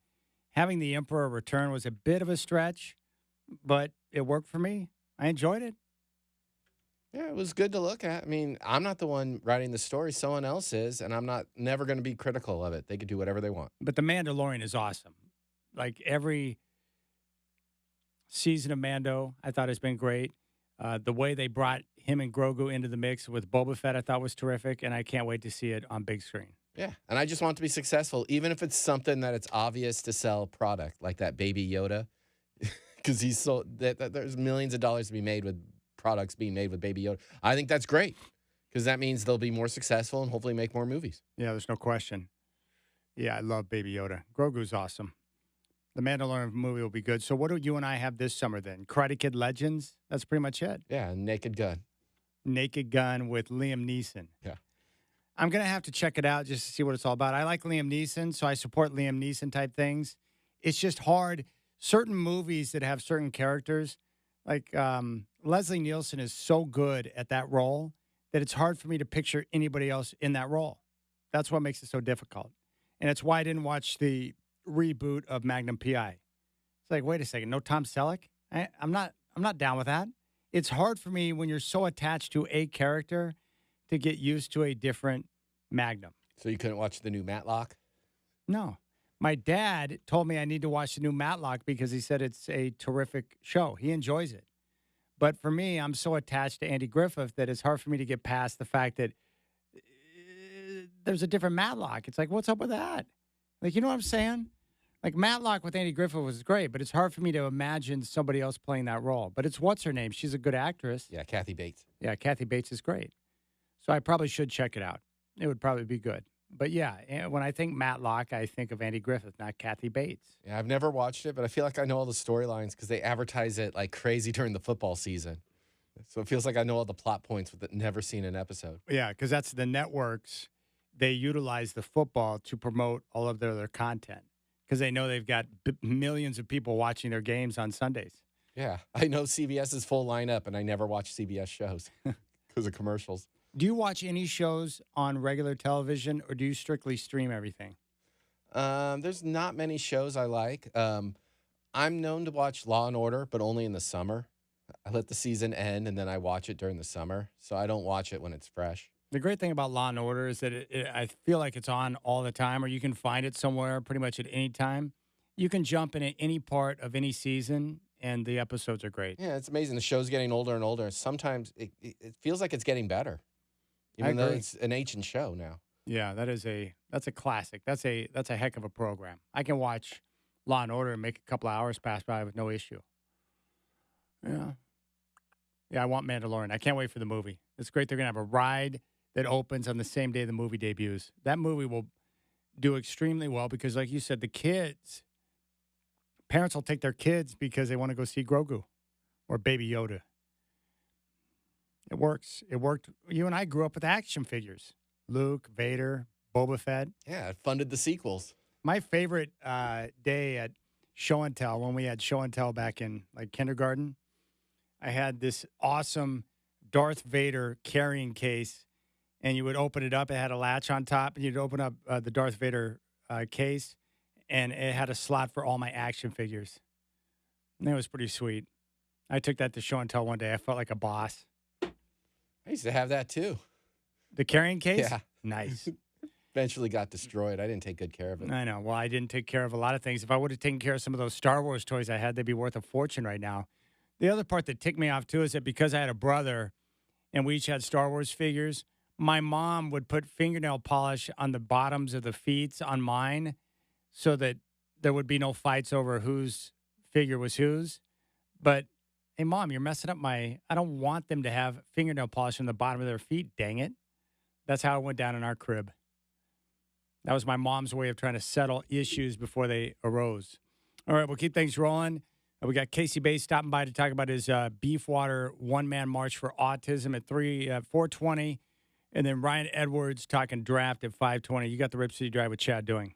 having the Emperor return was a bit of a stretch, but it worked for me. I enjoyed it. Yeah, it was good to look at. I mean, I'm not the one writing the story. Someone else is, and I'm never going to be critical of it. They could do whatever they want. But The Mandalorian is awesome. Like, every season of Mando, I thought has been great. The way they brought him and Grogu into the mix with Boba Fett, I thought was terrific, and I can't wait to see it on big screen. Yeah, and I just want it to be successful, even if it's something that it's obvious to sell product, like that Baby Yoda, because he's so that there's millions of dollars to be made with products being made with Baby Yoda. I think that's great because that means they'll be more successful and hopefully make more movies. Yeah, there's no question. Yeah, I love Baby Yoda. Grogu's awesome. The Mandalorian movie will be good. So what do you and I have this summer then? Karate Kid Legends? That's pretty much it. Yeah, Naked Gun. Naked Gun with Liam Neeson. Yeah. I'm going to have to check it out just to see what it's all about. I like Liam Neeson, so I support Liam Neeson type things. It's just hard. Certain movies that have certain characters, like Leslie Nielsen is so good at that role that it's hard for me to picture anybody else in that role. That's what makes it so difficult. And it's why I didn't watch the reboot of Magnum P.I. It's like, wait a second, no Tom Selleck? I'm not down with that. It's hard for me when you're so attached to a character to get used to a different Magnum. So you couldn't watch the new Matlock? No. My dad told me I need to watch the new Matlock because he said it's a terrific show. He enjoys it. But for me, I'm so attached to Andy Griffith that it's hard for me to get past the fact that there's a different Matlock. It's like, what's up with that? Like, you know what I'm saying? Like, Matlock with Andy Griffith was great, but it's hard for me to imagine somebody else playing that role. But it's what's her name? She's a good actress. Yeah, Kathy Bates. Yeah, Kathy Bates is great. So I probably should check it out. It would probably be good. But yeah, when I think Matlock, I think of Andy Griffith, not Kathy Bates. Yeah, I've never watched it, but I feel like I know all the storylines because they advertise it like crazy during the football season. So it feels like I know all the plot points with it, never seen an episode. Yeah, because that's the networks. They utilize the football to promote all of their content because they know they've got millions of people watching their games on Sundays. Yeah, I know CBS's full lineup, and I never watch CBS shows because of commercials. Do you watch any shows on regular television, or do you strictly stream everything? There's not many shows I like. I'm known to watch Law and Order, but only in the summer. I let the season end, and then I watch it during the summer, so I don't watch it when it's fresh. The great thing about Law and Order is that I feel like it's on all the time, or you can find it somewhere pretty much at any time. You can jump in at any part of any season, and the episodes are great. Yeah, it's amazing. The show's getting older and older. Sometimes it feels like it's getting better, even though it's an ancient show now. Yeah, that's a classic. That's a heck of a program. I can watch Law and Order and make a couple of hours pass by with no issue. Yeah, I want Mandalorian. I can't wait for the movie. It's great. They're going to have a ride that opens on the same day the movie debuts. That movie will do extremely well because, like you said, parents will take their kids because they want to go see Grogu or Baby Yoda. It works. It worked. You and I grew up with action figures. Luke, Vader, Boba Fett. Yeah, it funded the sequels. My favorite day at Show and Tell, when we had Show and Tell back in like kindergarten, I had this awesome Darth Vader carrying case, and you would open it up. It had a latch on top, and you'd open up the Darth Vader case, and it had a slot for all my action figures. And it was pretty sweet. I took that to Show and Tell one day. I felt like a boss. I used to have that too. The carrying case? Yeah. Nice. Eventually got destroyed. I didn't take good care of it. I know. Well, I didn't take care of a lot of things. If I would have taken care of some of those Star Wars toys I had, they'd be worth a fortune right now. The other part that ticked me off, too, is that because I had a brother and we each had Star Wars figures, my mom would put fingernail polish on the bottoms of the feet on mine so that there would be no fights over whose figure was whose. But, hey, Mom, you're messing up I don't want them to have fingernail polish on the bottom of their feet, dang it. That's how it went down in our crib. That was my mom's way of trying to settle issues before they arose. All right, we'll keep things rolling. We got Casey Bates stopping by to talk about his Beefwater one-man march for autism at 4:20. And then Ryan Edwards talking draft at 5:20. You got the Rip City Drive with Chad doing.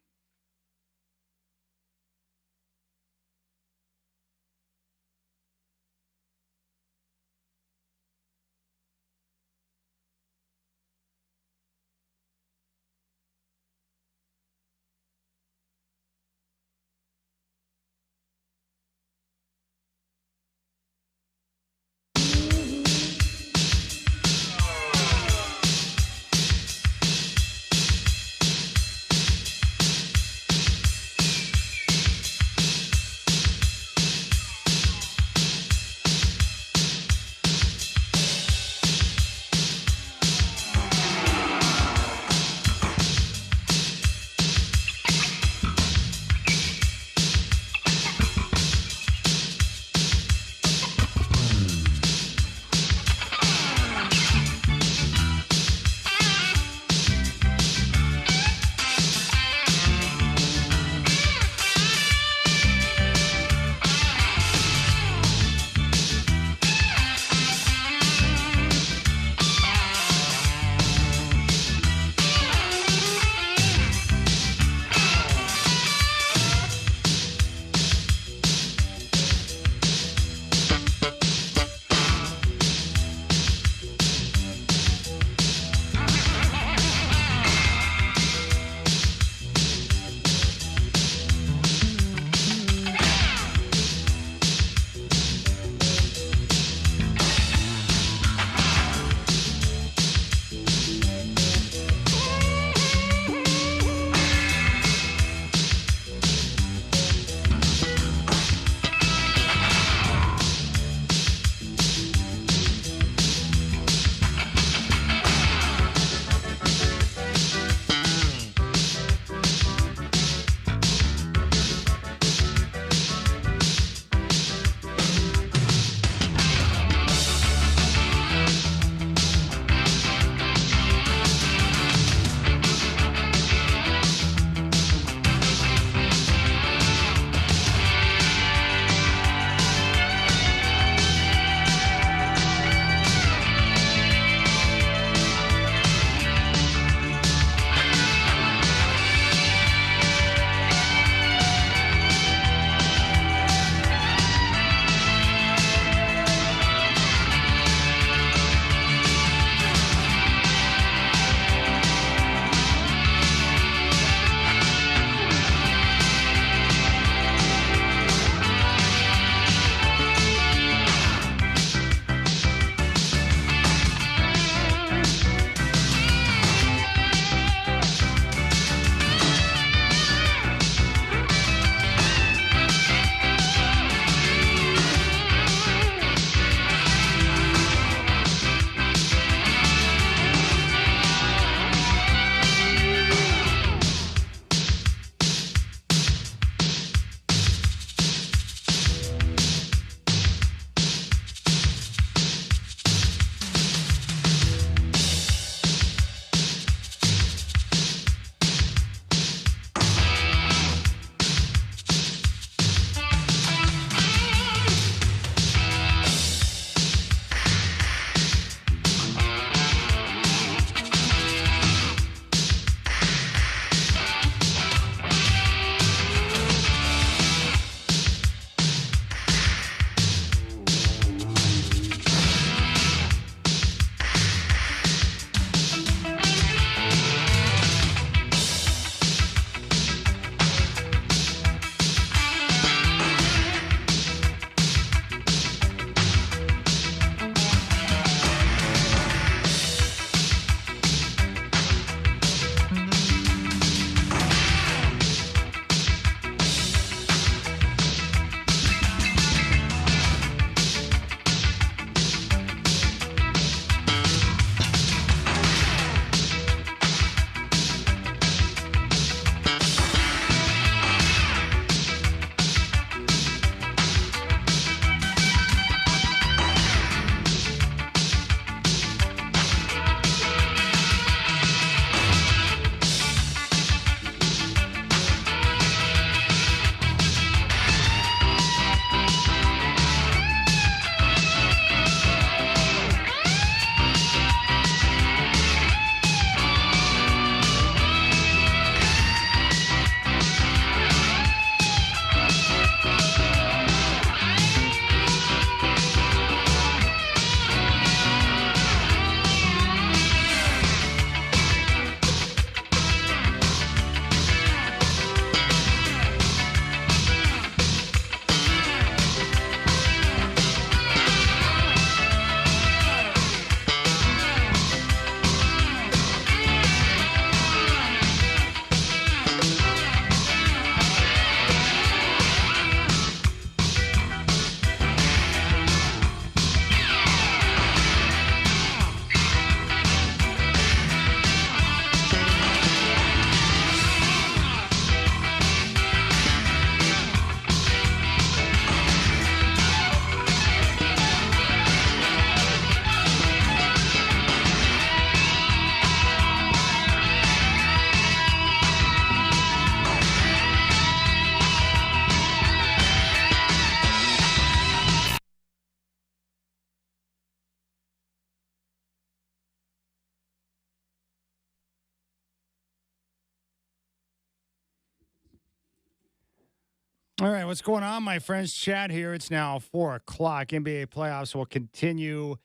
All right, what's going on, my friends? Chat here. It's now 4 o'clock. NBA playoffs will continue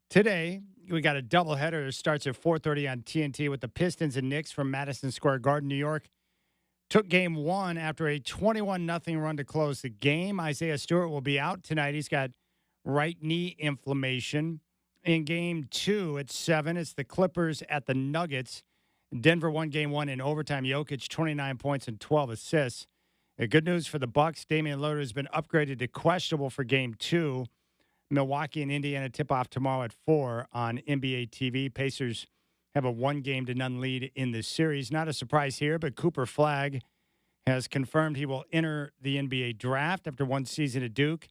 today. We got a doubleheader. It starts at 4:30 on TNT with the Pistons and Knicks from Madison Square Garden, New York. Took game one after a 21-0 run to close the game. Isaiah Stewart will be out tonight. He's got right knee inflammation. In game two at 7, it's the Clippers at the Nuggets. Denver won game one in overtime. Jokic, 29 points and 12 assists. Good news for the Bucks. Damian Lillard has been upgraded to questionable for game two. Milwaukee and Indiana tip off tomorrow at 4 on NBA TV. Pacers have a 1-0 lead in this series. Not a surprise here, but Cooper Flagg has confirmed he will enter the NBA draft after one season at Duke.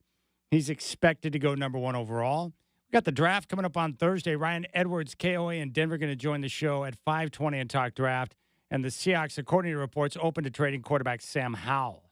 He's expected to go number 1 overall. We got the draft coming up on Thursday. Ryan Edwards, KOA, and Denver going to join the show at 5:20 and talk draft. And the Seahawks, according to reports, open to trading quarterback Sam Howell.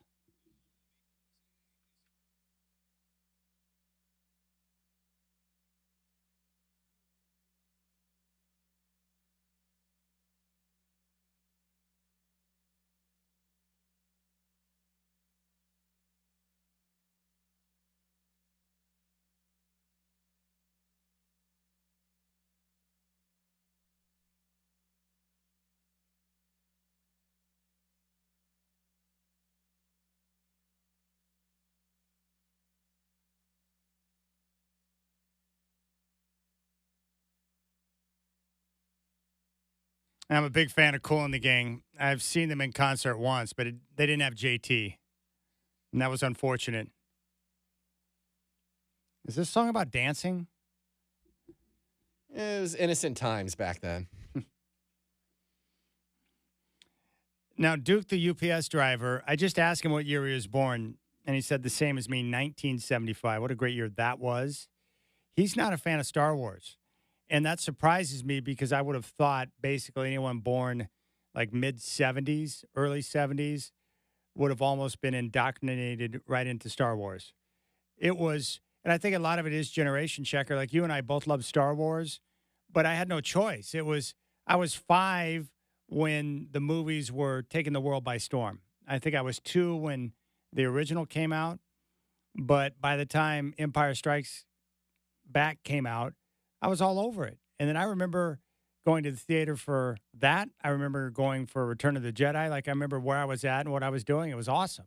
I'm a big fan of Kool and the Gang. I've seen them in concert once, but they didn't have JT, and that was unfortunate. Is this song about dancing? It was innocent times back then. Now, Duke, the UPS driver, I just asked him what year he was born, and he said the same as me, 1975. What a great year that was. He's not a fan of Star Wars. And that surprises me because I would have thought basically anyone born like mid-70s, early 70s would have almost been indoctrinated right into Star Wars. It was, and I think a lot of it is generation checker. Like you and I both love Star Wars, but I had no choice. I was 5 when the movies were taking the world by storm. I think I was 2 when the original came out. But by the time Empire Strikes Back came out, I was all over it. And then I remember going to the theater for that. I remember going for Return of the Jedi. Like I remember where I was at and what I was doing. It was awesome.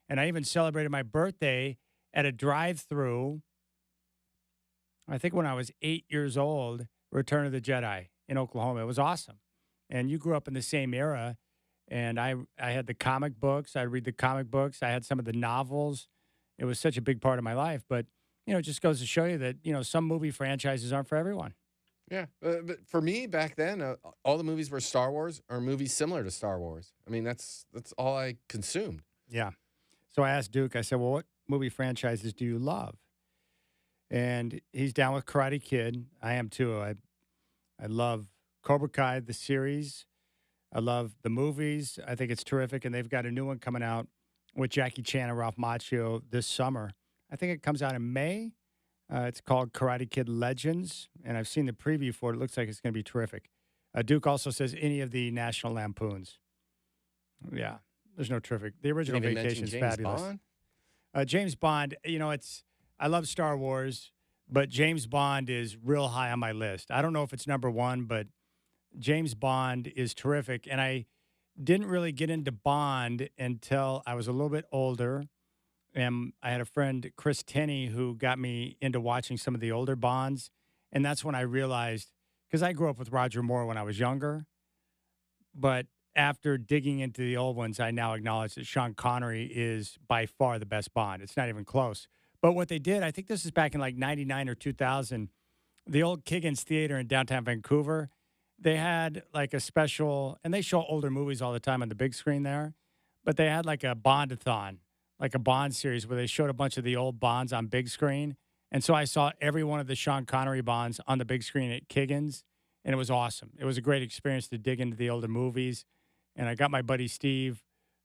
And I even celebrated my birthday at a drive-through, I think when I was 8 years old, Return of the Jedi in Oklahoma. It was awesome. And you grew up in the same era. And I had the comic books. I'd read the comic books. I had some of the novels. It was such a big part of my life. But it just goes to show you that, some movie franchises aren't for everyone. Yeah. But for me back then, all the movies were Star Wars or movies similar to Star Wars. I mean, that's all I consumed. Yeah. So I asked Duke, I said, well, what movie franchises do you love? And he's down with Karate Kid. I am too. I love Cobra Kai, the series. I love the movies. I think it's terrific. And they've got a new one coming out with Jackie Chan and Ralph Macchio this summer. I think it comes out in May. It's called Karate Kid Legends, and I've seen the preview for it. It looks like it's going to be terrific. Duke also says any of the National Lampoons. Yeah, there's no terrific. The original Vacation is fabulous. Bond? James Bond, I love Star Wars, but James Bond is real high on my list. I don't know if it's number 1, but James Bond is terrific, and I didn't really get into Bond until I was a little bit older. And I had a friend, Chris Tenney, who got me into watching some of the older Bonds. And that's when I realized, because I grew up with Roger Moore when I was younger. But after digging into the old ones, I now acknowledge that Sean Connery is by far the best Bond. It's not even close. But what they did, I think this is back in like 99 or 2000, the old Kiggins Theater in downtown Vancouver, they had like a special, and they show older movies all the time on the big screen there, but they had like a Bondathon, like a Bond series where they showed a bunch of the old Bonds on big screen. And so I saw every one of the Sean Connery Bonds on the big screen at Kiggins, and it was awesome. It was a great experience to dig into the older movies. And I got my buddy Steve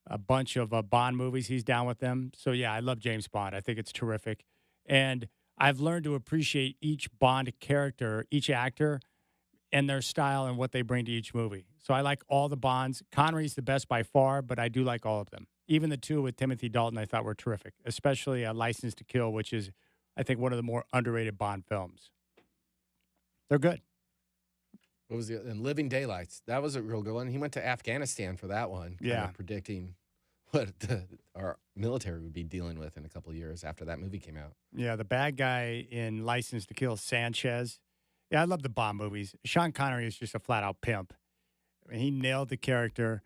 a bunch of Bond movies. He's down with them. So, yeah, I love James Bond. I think it's terrific. And I've learned to appreciate each Bond character, each actor, and their style and what they bring to each movie. So I like all the Bonds. Connery's the best by far, but I do like all of them. Even the two with Timothy Dalton I thought were terrific, especially License to Kill, which is, I think, one of the more underrated Bond films. They're good. What was and Living Daylights? That was a real good one. He went to Afghanistan for that one. Yeah. Kind of predicting what our military would be dealing with in a couple of years after that movie came out. Yeah, the bad guy in License to Kill, Sanchez. Yeah, I love the Bond movies. Sean Connery is just a flat-out pimp. I mean, he nailed the character,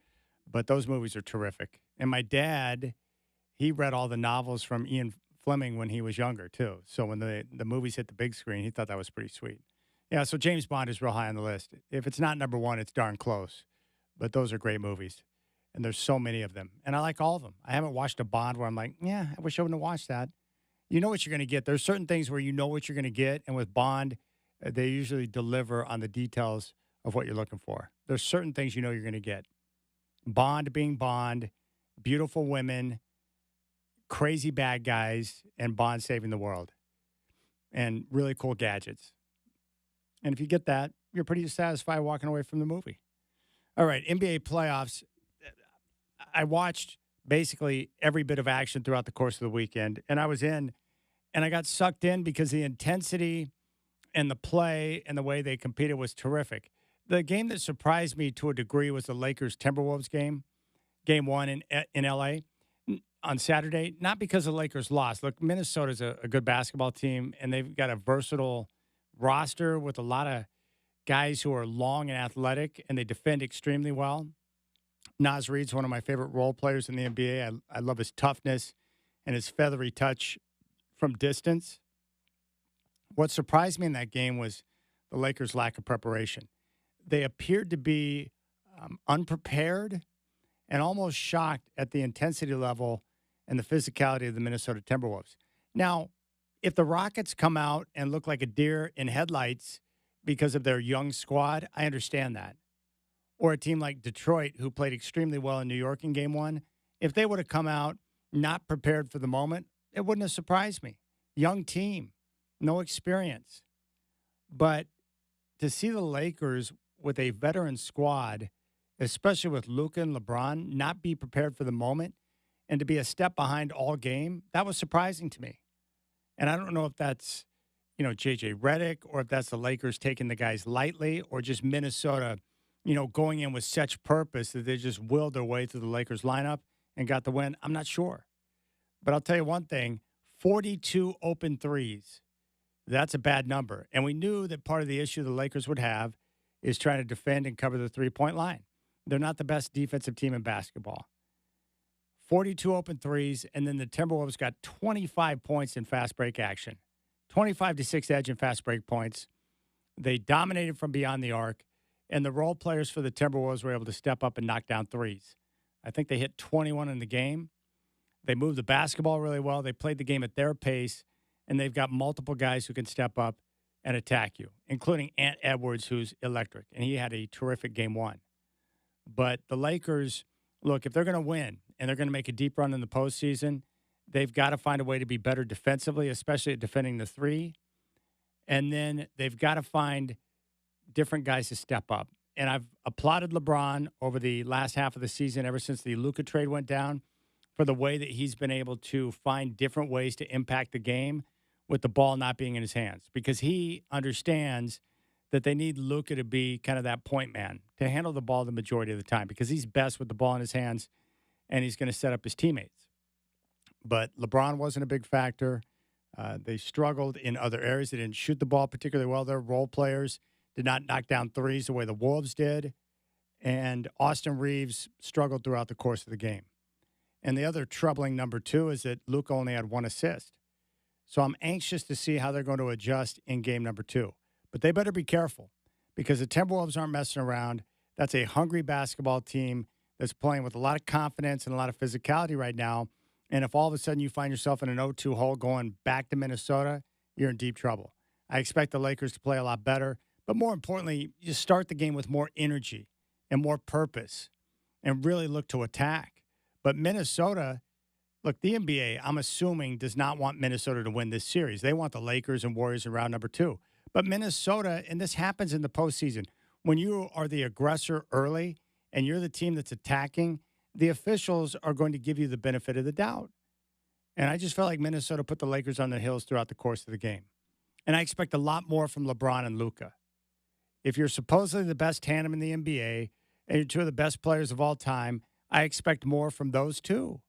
but those movies are terrific. And my dad, he read all the novels from Ian Fleming when he was younger, too. So when the movies hit the big screen, he thought that was pretty sweet. Yeah, so James Bond is real high on the list. If it's not number one, it's darn close. But those are great movies. And there's so many of them. And I like all of them. I haven't watched a Bond where I'm like, yeah, I wish I wouldn't have watched that. You know what you're going to get. There's certain things where you know what you're going to get. And with Bond, they usually deliver on the details of what you're looking for. There's certain things you know you're going to get. Bond being Bond, beautiful women, crazy bad guys, and Bond saving the world. And really cool gadgets. And if you get that, you're pretty satisfied walking away from the movie. All right, NBA playoffs. I watched basically every bit of action throughout the course of the weekend, and I was in, and I got sucked in because the intensity and the play and the way they competed was terrific. The game that surprised me to a degree was the Lakers-Timberwolves game, game one in L.A. on Saturday, not because the Lakers lost. Look, Minnesota's a good basketball team, and they've got a versatile roster with a lot of guys who are long and athletic, and they defend extremely well. Naz Reid's one of my favorite role players in the NBA. I love his toughness and his feathery touch from distance. What surprised me in that game was the Lakers' lack of preparation. They appeared to be unprepared and almost shocked at the intensity level and the physicality of the Minnesota Timberwolves. Now, if the Rockets come out and look like a deer in headlights because of their young squad, I understand that. Or a team like Detroit, who played extremely well in New York in game one, if they would have come out not prepared for the moment, it wouldn't have surprised me. Young team, no experience. But to see the Lakers with a veteran squad, especially with Luka and LeBron, not be prepared for the moment and to be a step behind all game, that was surprising to me. And I don't know if that's, J.J. Redick or if that's the Lakers taking the guys lightly or just Minnesota, going in with such purpose that they just willed their way through the Lakers lineup and got the win. I'm not sure. But I'll tell you one thing, 42 open threes. That's a bad number. And we knew that part of the issue the Lakers would have is trying to defend and cover the three-point line. They're not the best defensive team in basketball. 42 open threes, and then the Timberwolves got 25 points in fast break action. 25-6 edge in fast break points. They dominated from beyond the arc, and the role players for the Timberwolves were able to step up and knock down threes. I think they hit 21 in the game. They moved the basketball really well. They played the game at their pace, and they've got multiple guys who can step up and attack you, including Ant Edwards, who's electric, and he had a terrific game one. But the Lakers, look, if they're going to win and they're going to make a deep run in the postseason, they've got to find a way to be better defensively, especially at defending the three. And then they've got to find different guys to step up. And I've applauded LeBron over the last half of the season, ever since the Luka trade went down, for the way that he's been able to find different ways to impact the game with the ball not being in his hands, because he understands that they need Luka to be kind of that point man, to handle the ball the majority of the time, because he's best with the ball in his hands and he's going to set up his teammates. But LeBron wasn't a big factor. They struggled in other areas. They didn't shoot the ball particularly well. Their role players did not knock down threes the way the Wolves did. And Austin Reeves struggled throughout the course of the game. And the other troubling number two is that Luka only had one assist. So I'm anxious to see how they're going to adjust in game number two. But they better be careful, because the Timberwolves aren't messing around. That's a hungry basketball team that's playing with a lot of confidence and a lot of physicality right now. And if all of a sudden you find yourself in an 0-2 hole going back to Minnesota, you're in deep trouble. I expect the Lakers to play a lot better. But more importantly, you start the game with more energy and more purpose and really look to attack. But Minnesota, look, the NBA, I'm assuming, does not want Minnesota to win this series. They want the Lakers and Warriors in round number two. But Minnesota, and this happens in the postseason, when you are the aggressor early and you're the team that's attacking, the officials are going to give you the benefit of the doubt. And I just felt like Minnesota put the Lakers on their heels throughout the course of the game. And I expect a lot more from LeBron and Luka. If you're supposedly the best tandem in the NBA and you're two of the best players of all time, I expect more from those two.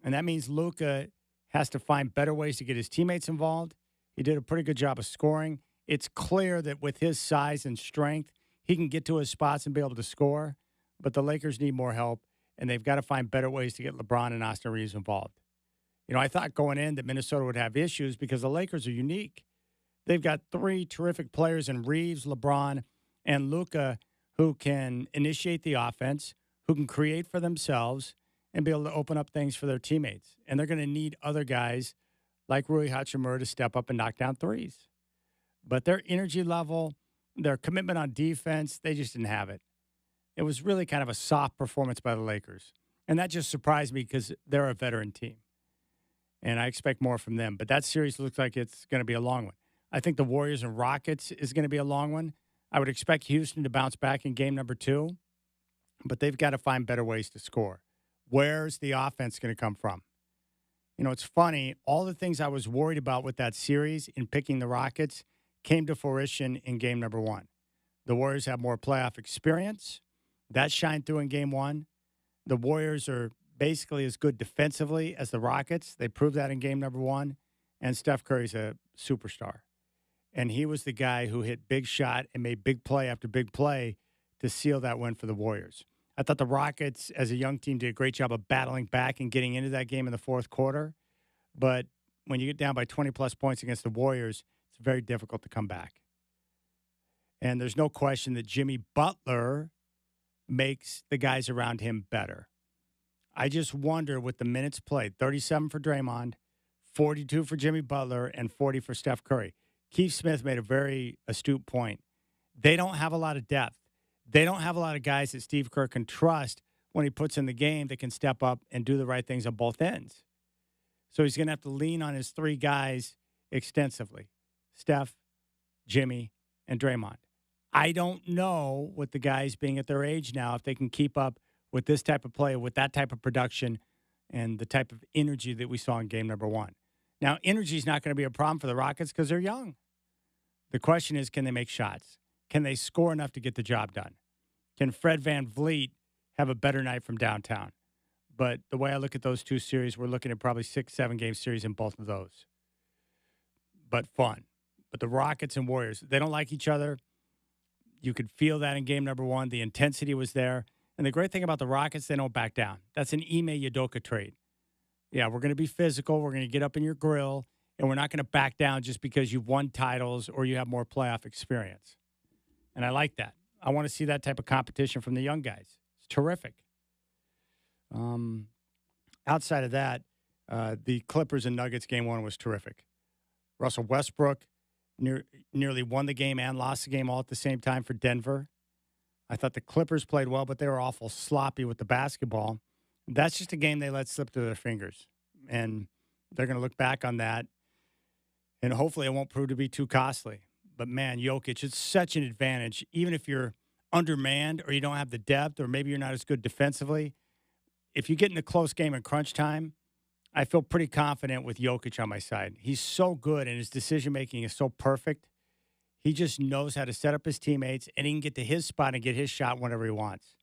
And that means Luka has to find better ways to get his teammates involved. He did a pretty good job of scoring. It's clear that with his size and strength, he can get to his spots and be able to score. But the Lakers need more help, and they've got to find better ways to get LeBron and Austin Reeves involved. You know, I thought going in that Minnesota would have issues because the Lakers are unique. They've got three terrific players in Reeves, LeBron, and Luka who can initiate the offense, who can create for themselves, and be able to open up things for their teammates. And they're going to need other guys like Rui Hachimura to step up and knock down threes. But their energy level, their commitment on defense, they just didn't have it. It was really kind of a soft performance by the Lakers. And that just surprised me because they're a veteran team. And I expect more from them. But that series looks like it's going to be a long one. I think the Warriors and Rockets is going to be a long one. I would expect Houston to bounce back in game number 2. But they've got to find better ways to score. Where's the offense going to come from? You know, it's funny. All the things I was worried about with that series in picking the Rockets came to fruition in game number 1. The Warriors have more playoff experience. That shined through in game 1. The Warriors are basically as good defensively as the Rockets. They proved that in game number 1. And Steph Curry's a superstar. And he was the guy who hit big shot and made big play after big play to seal that win for the Warriors. I thought the Rockets, as a young team, did a great job of battling back and getting into that game in the fourth quarter. But when you get down by 20-plus points against the Warriors, it's very difficult to come back. And there's no question that Jimmy Butler makes the guys around him better. I just wonder with the minutes played, 37 for Draymond, 42 for Jimmy Butler, and 40 for Steph Curry. Keith Smith made a very astute point. They don't have a lot of depth. They don't have a lot of guys that Steve Kerr can trust when he puts in the game that can step up and do the right things on both ends. So he's going to have to lean on his 3 guys extensively, Steph, Jimmy, and Draymond. I don't know, with the guys being at their age now, if they can keep up with this type of play, with that type of production, and the type of energy that we saw in game number 1. Now, energy is not going to be a problem for the Rockets because they're young. The question is, can they make shots? Can they score enough to get the job done? Can Fred VanVleet have a better night from downtown? But the way I look at those two series, we're looking at probably 6-7 game series in both of those. But fun. But the Rockets and Warriors, they don't like each other. You could feel that in game number 1. The intensity was there. And the great thing about the Rockets, they don't back down. That's an Ime Udoka trade. Yeah, we're going to be physical. We're going to get up in your grill. And we're not going to back down just because you've won titles or you have more playoff experience. And I like that. I want to see that type of competition from the young guys. It's terrific. Outside of that, the Clippers and Nuggets game 1 was terrific. Russell Westbrook nearly won the game and lost the game all at the same time for Denver. I thought the Clippers played well, but they were awful sloppy with the basketball. That's just a game they let slip through their fingers. And they're going to look back on that, and hopefully it won't prove to be too costly. But, man, Jokic, it's such an advantage, even if you're undermanned or you don't have the depth or maybe you're not as good defensively. If you get in a close game in crunch time, I feel pretty confident with Jokic on my side. He's so good, and his decision-making is so perfect. He just knows how to set up his teammates, and he can get to his spot and get his shot whenever he wants.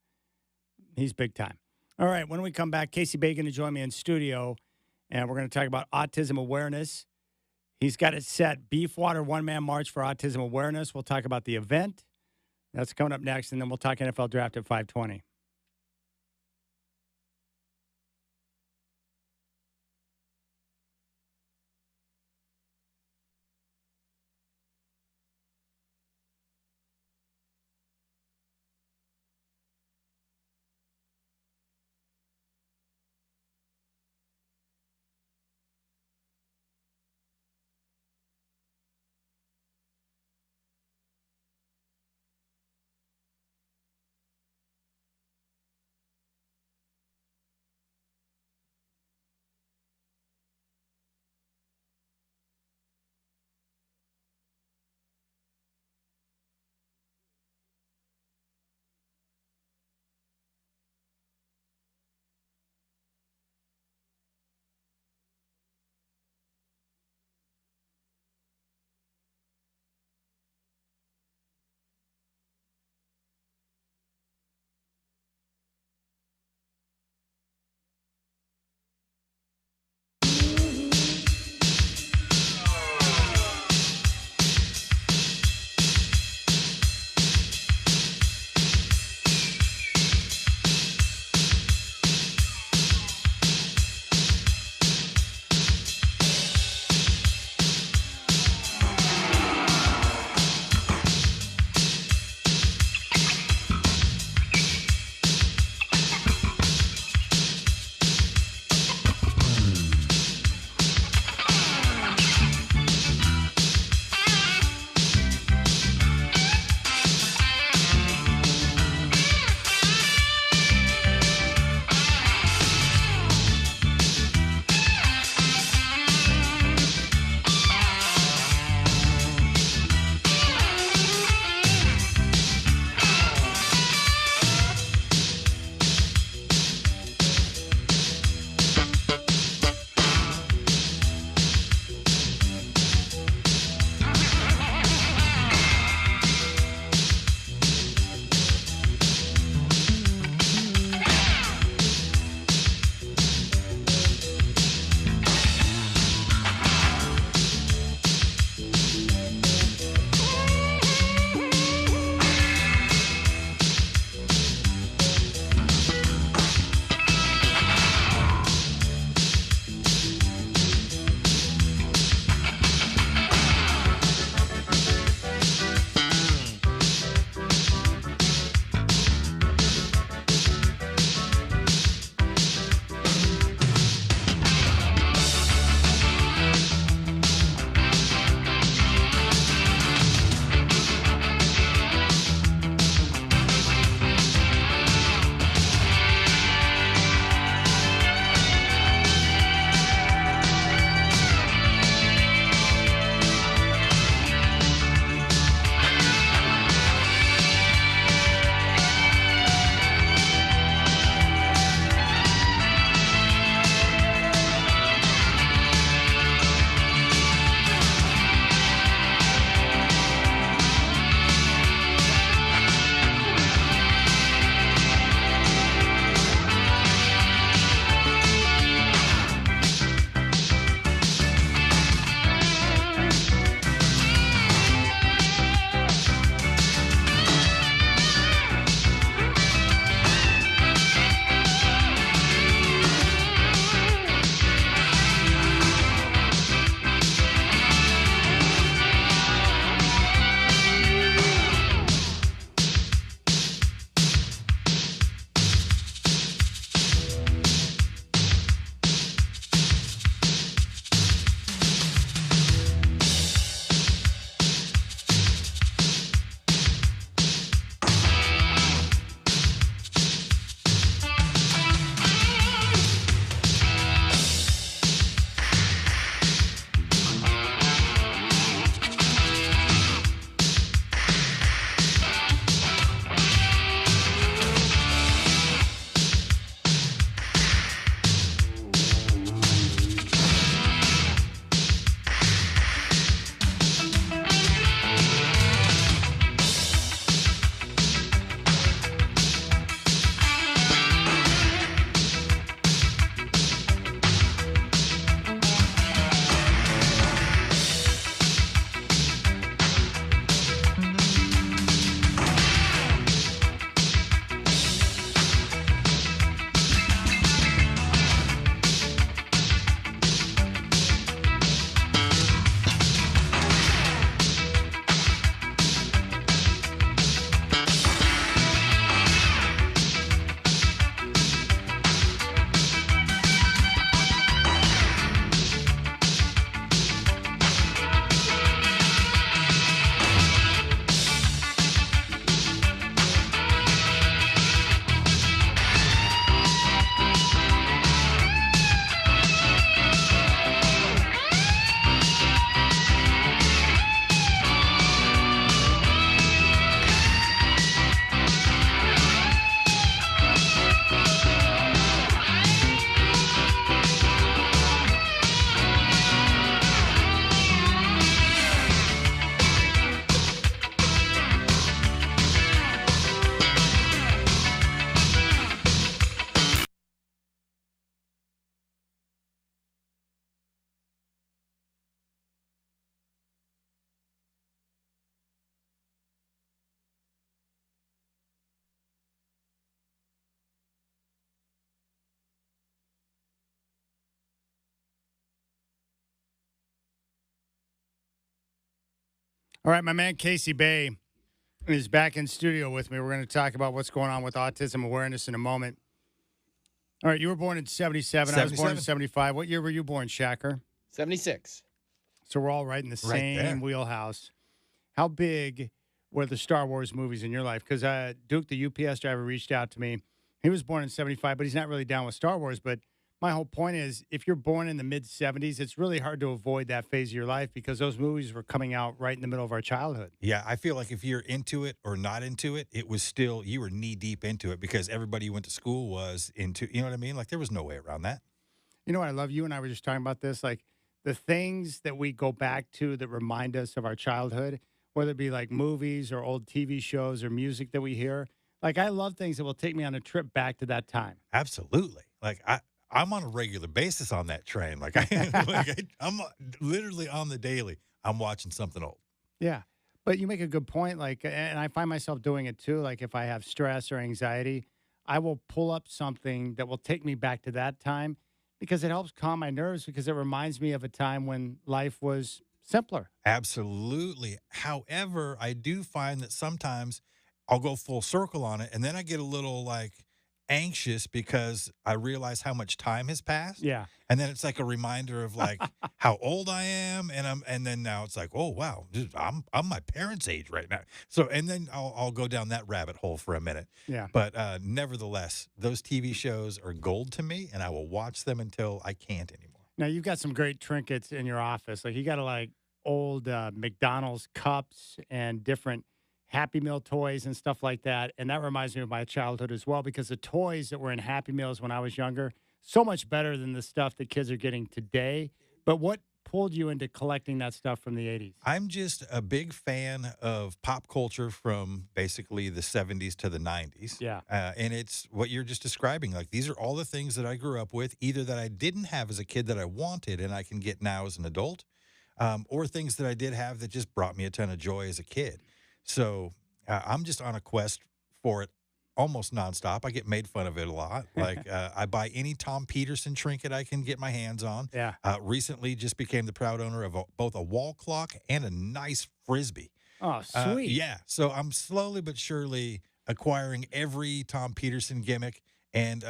He's big time. All right, when we come back, Casey Bagan to join me in studio, and we're going to talk about autism awareness. He's got it set, Beefwater one-man march for autism awareness. We'll talk about the event. That's coming up next, and then we'll talk NFL draft at 5:20. All right, my man Casey Bay is back in studio with me. We're going to talk about what's going on with autism awareness in a moment. All right, you were born in 77. I was born in 75. What year were you born, Shacker? 76. So we're all right in the same wheelhouse. How big were the Star Wars movies in your life? Because Duke, the UPS driver, reached out to me. He was born in 75, but he's not really down with Star Wars. But my whole point is, if you're born in the mid-70s, it's really hard to avoid that phase of your life because those movies were coming out right in the middle of our childhood. Yeah, I feel like if you're into it or not into it, it was still, you were knee-deep into it because everybody you went to school was into, you know what I mean? Like, there was no way around that. You know what I love? You and I were just talking about this. Like, the things that we go back to that remind us of our childhood, whether it be like movies or old TV shows or music that we hear. Like, I love things that will take me on a trip back to that time. Absolutely. Like, I'm on a regular basis on that train. Like, I'm literally on the daily. I'm watching something old. Yeah. But you make a good point. Like, and I find myself doing it too. Like, if I have stress or anxiety, I will pull up something that will take me back to that time because it helps calm my nerves because it reminds me of a time when life was simpler. Absolutely. However, I do find that sometimes I'll go full circle on it and then I get a little like anxious because I realize how much time has passed. Yeah. And then it's like a reminder of like how old I am. And then now it's like, oh, wow, dude, I'm my parents' age right now. So, and then I'll go down that rabbit hole for a minute. Yeah. But nevertheless, those TV shows are gold to me and I will watch them until I can't anymore. Now, you've got some great trinkets in your office. Like, you got like old McDonald's cups and different Happy Meal toys and stuff like that. And that reminds me of my childhood as well, because the toys that were in Happy Meals when I was younger, so much better than the stuff that kids are getting today. But what pulled you into collecting that stuff from the 80s? I'm just a big fan of pop culture from basically the 70s to the 90s. Yeah. And it's what you're just describing. Like, these are all the things that I grew up with, either that I didn't have as a kid that I wanted and I can get now as an adult, or things that I did have that just brought me a ton of joy as a kid. So I'm just on a quest for it almost nonstop. I get made fun of it a lot. Like, I buy any Tom Peterson trinket I can get my hands on. Yeah. Recently just became the proud owner of both a wall clock and a nice Frisbee. Oh, sweet. Yeah. So I'm slowly but surely acquiring every Tom Peterson gimmick. And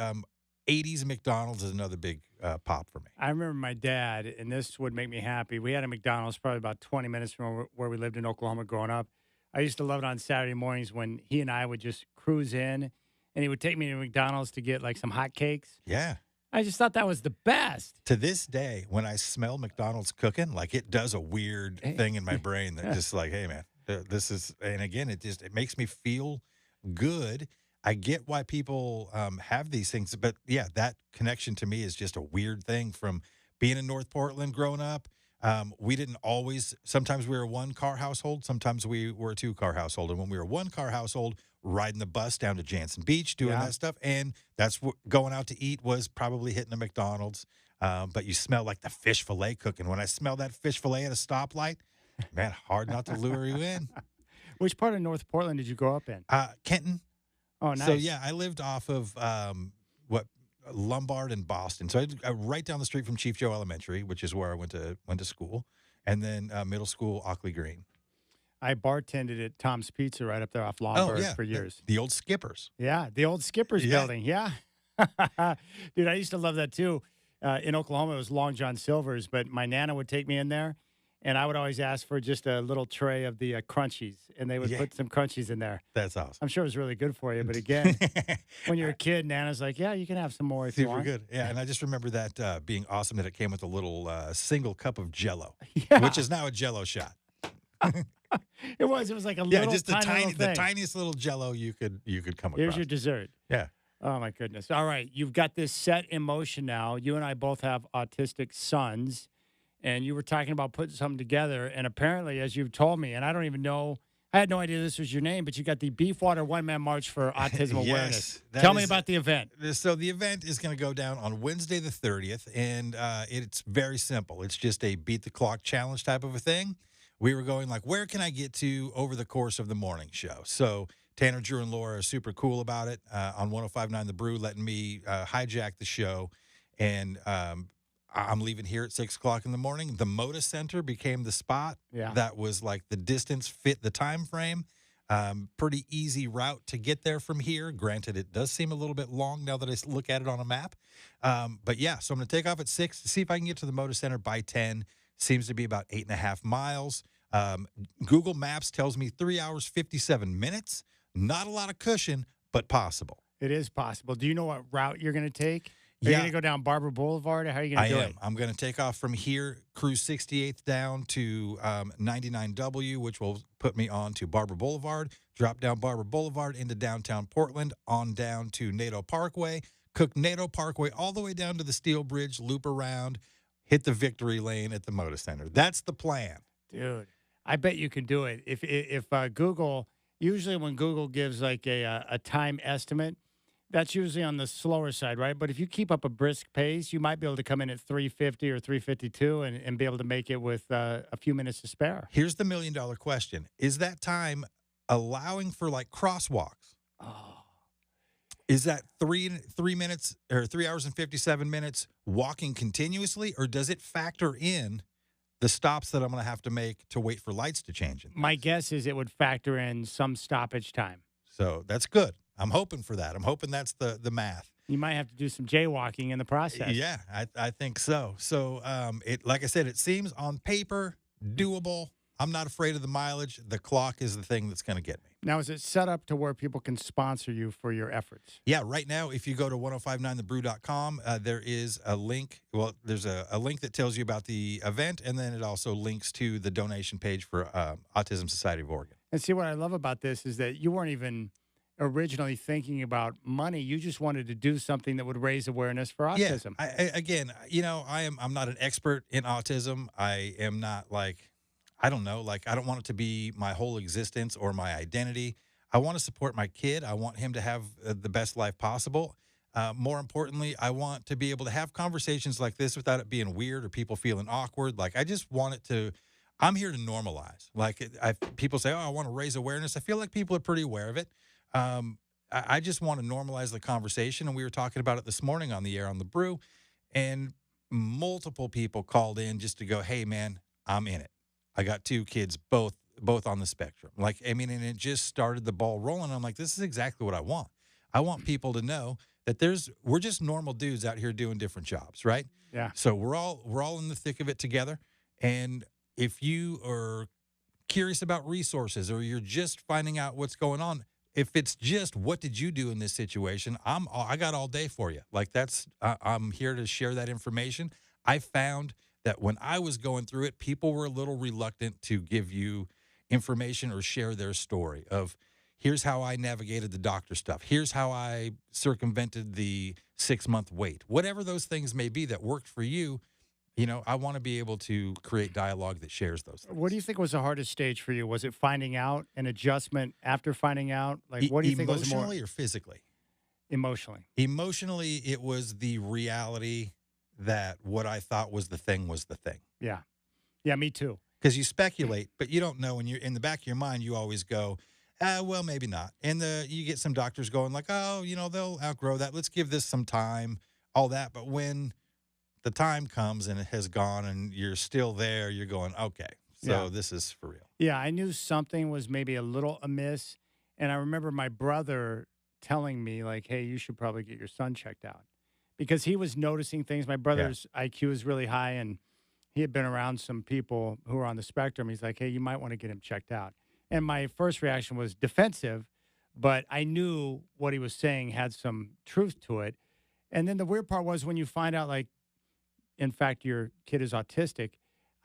80s McDonald's is another big pop for me. I remember my dad, and this would make me happy. We had a McDonald's probably about 20 minutes from where we lived in Oklahoma growing up. I used to love it on Saturday mornings when he and I would just cruise in, and he would take me to McDonald's to get like some hot cakes. Yeah. I just thought that was the best. To this day, when I smell McDonald's cooking, like, it does a weird thing in my brain that just like, hey, man, this is, and again, it makes me feel good. I get why people have these things, but yeah, that connection to me is just a weird thing from being in North Portland growing up. We didn't always, sometimes we were a one-car household, sometimes we were a two-car household. And when we were a one-car household, riding the bus down to Jansen Beach, doing that stuff. And that's what going out to eat was probably hitting a McDonald's. But you smell like the fish fillet cooking. When I smell that fish fillet at a stoplight, man, hard not to lure you in. Which part of North Portland did you grow up in? Kenton. Oh, nice. So, yeah, I lived off of Lombard and Boston. So I right down the street from Chief Joe Elementary, which is where I went to school, and then middle school, Ockley Green. I bartended at Tom's Pizza right up there off Lombard for years. The old Skippers. Yeah, the old Skippers building. Yeah. Dude, I used to love that too. In Oklahoma, it was Long John Silver's, but my Nana would take me in there, and I would always ask for just a little tray of the crunchies, and they would put some crunchies in there. That's awesome. I'm sure it was really good for you, but again, when you're a kid, Nana's like, yeah, you can have some more if you want. Super good. Yeah, and I just remember that being awesome that it came with a little single cup of Jell-O, Yeah. which is now a Jell-O shot. It was like a little just the tiniest little Jell-O you could come across. Here's your dessert. Yeah. Oh, my goodness. All right. You've got this set in motion now. You and I both have autistic sons, and you were talking about putting something together. And apparently, as you've told me, and I don't even know, I had no idea this was your name, but you got the Beefwater One-Man March for Autism Awareness. Tell me about the event. So the event is going to go down on Wednesday the 30th, and it's very simple. It's just a beat the clock challenge type of a thing. We were going like, where can I get to over the course of the morning show? So Tanner, Drew, and Laura are super cool about it on 105.9 The Brew, letting me hijack the show. And I'm leaving here at 6 o'clock in the morning. The Moda Center became the spot that was like the distance fit the time frame. Pretty easy route to get there from here. Granted, it does seem a little bit long now that I look at it on a map. But yeah, so I'm going to take off at 6 to see if I can get to the Moda Center by 10. Seems to be about 8.5 miles. Google Maps tells me 3 hours, 57 minutes. Not a lot of cushion, but possible. It is possible. Do you know what route you're going to take? Are you going to go down Barber Boulevard, or how are you going to do it? I'm going to take off from here, cruise 68th down to 99W, which will put me on to Barber Boulevard, drop down Barber Boulevard into downtown Portland, on down to NATO Parkway, cook NATO Parkway all the way down to the Steel Bridge, loop around, hit the Victory Lane at the Moda Center. That's the plan. Dude, I bet you can do it. If Google, usually when Google gives like a time estimate, that's usually on the slower side, right? But if you keep up a brisk pace, you might be able to come in at 350 or 352 and be able to make it with a few minutes to spare. Here's the $1 million question. Is that time allowing for like crosswalks? Oh. Is that 3 minutes or 3 hours and 57 minutes walking continuously, or does it factor in the stops that I'm going to have to make to wait for lights to change? My guess is it would factor in some stoppage time. So that's good. I'm hoping for that. I'm hoping that's the math. You might have to do some jaywalking in the process. Yeah, I think so. So, like I said, it seems on paper doable. I'm not afraid of the mileage. The clock is the thing that's going to get me. Now, is it set up to where people can sponsor you for your efforts? Yeah, right now, if you go to 1059thebrew.com, there is a link. Well, there's a link that tells you about the event, and then it also links to the donation page for Autism Society of Oregon. And see, what I love about this is that you weren't even originally thinking about money. You just wanted to do something that would raise awareness for autism. Yeah, I'm not an expert in autism. I am not like, I don't know, like I don't want it to be my whole existence or my identity. I want to support my kid. I want him to have the best life possible. More importantly, I want to be able to have conversations like this without it being weird or people feeling awkward. Like I just want it to, I'm here to normalize. Like people say, oh, I want to raise awareness. I feel like people are pretty aware of it. I just want to normalize the conversation. And we were talking about it this morning on the air on the Brew, and multiple people called in just to go, hey, man, I'm in it. I got 2 kids, both on the spectrum. Like, I mean, and it just started the ball rolling. I'm like, this is exactly what I want. I want people to know that we're just normal dudes out here doing different jobs, right? Yeah. So we're all in the thick of it together. And if you are curious about resources or you're just finding out what's going on, if it's just what did you do in this situation, I got all day for you. Like I'm here to share that information. I found that when I was going through it, people were a little reluctant to give you information or share their story of here's how I navigated the doctor stuff. Here's how I circumvented the 6-month wait. Whatever those things may be that worked for you, I want to be able to create dialogue that shares those things. What do you think was the hardest stage for you? Was it finding out, an adjustment after finding out? Like, what do you think was more? Emotionally or physically? Emotionally. Emotionally, it was the reality that what I thought was the thing was the thing. Yeah. Yeah, me too. Because you speculate, but you don't know. When you're in the back of your mind, you always go, well, maybe not. And you get some doctors going like, oh, they'll outgrow that. Let's give this some time, all that. But when the time comes and it has gone and you're still there, you're going, okay, so this is for real. Yeah, I knew something was maybe a little amiss. And I remember my brother telling me, like, hey, you should probably get your son checked out. Because he was noticing things. My brother's IQ is really high, and he had been around some people who were on the spectrum. He's like, hey, you might want to get him checked out. And my first reaction was defensive, but I knew what he was saying had some truth to it. And then the weird part was when you find out, like, in fact, your kid is autistic,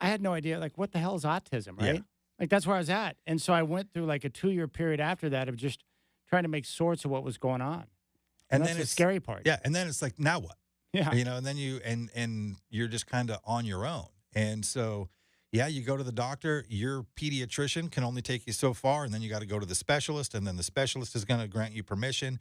I had no idea, like, what the hell is autism, right? Yeah. Like, that's where I was at. And so I went through, like, a 2-year period after that of just trying to make sorts of what was going on. And that's the scary part. Yeah, and then it's like, now what? Yeah. And then and you're just kind of on your own. And so, yeah, you go to the doctor. Your pediatrician can only take you so far, and then you got to go to the specialist, and then the specialist is going to grant you permission.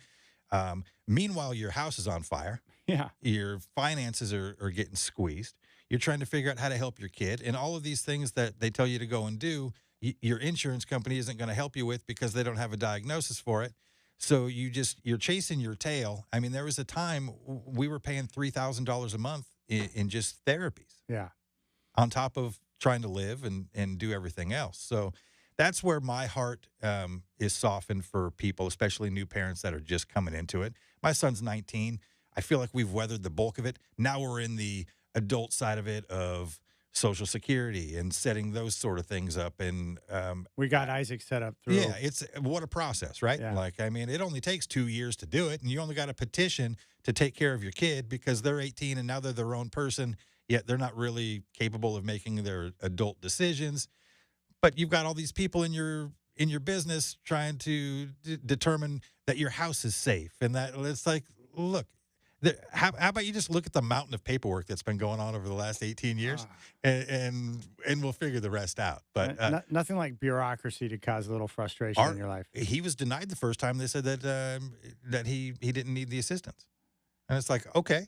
Meanwhile, your house is on fire. Yeah. Your finances are getting squeezed. You're trying to figure out how to help your kid. And all of these things that they tell you to go and do, your insurance company isn't going to help you with because they don't have a diagnosis for it. So you're chasing your tail. I mean, there was a time we were paying $3,000 a month in just therapies. Yeah. On top of trying to live and do everything else. So that's where my heart is softened for people, especially new parents that are just coming into it. My son's 19. I feel like we've weathered the bulk of it. Now we're in the adult side of it of Social Security and setting those sort of things up. And we got Isaac set up through. Yeah, it's what a process, right? Yeah. Like, I mean, it only takes 2 years to do it, and you only got a petition to take care of your kid because they're 18 and now they're their own person, yet they're not really capable of making their adult decisions. But you've got all these people in your business trying to determine that your house is safe, and that it's like, look, how about you just look at the mountain of paperwork that's been going on over the last 18 years, and we'll figure the rest out. But nothing like bureaucracy to cause a little frustration in your life. He was denied the first time. They said that he didn't need the assistance, and it's like, okay,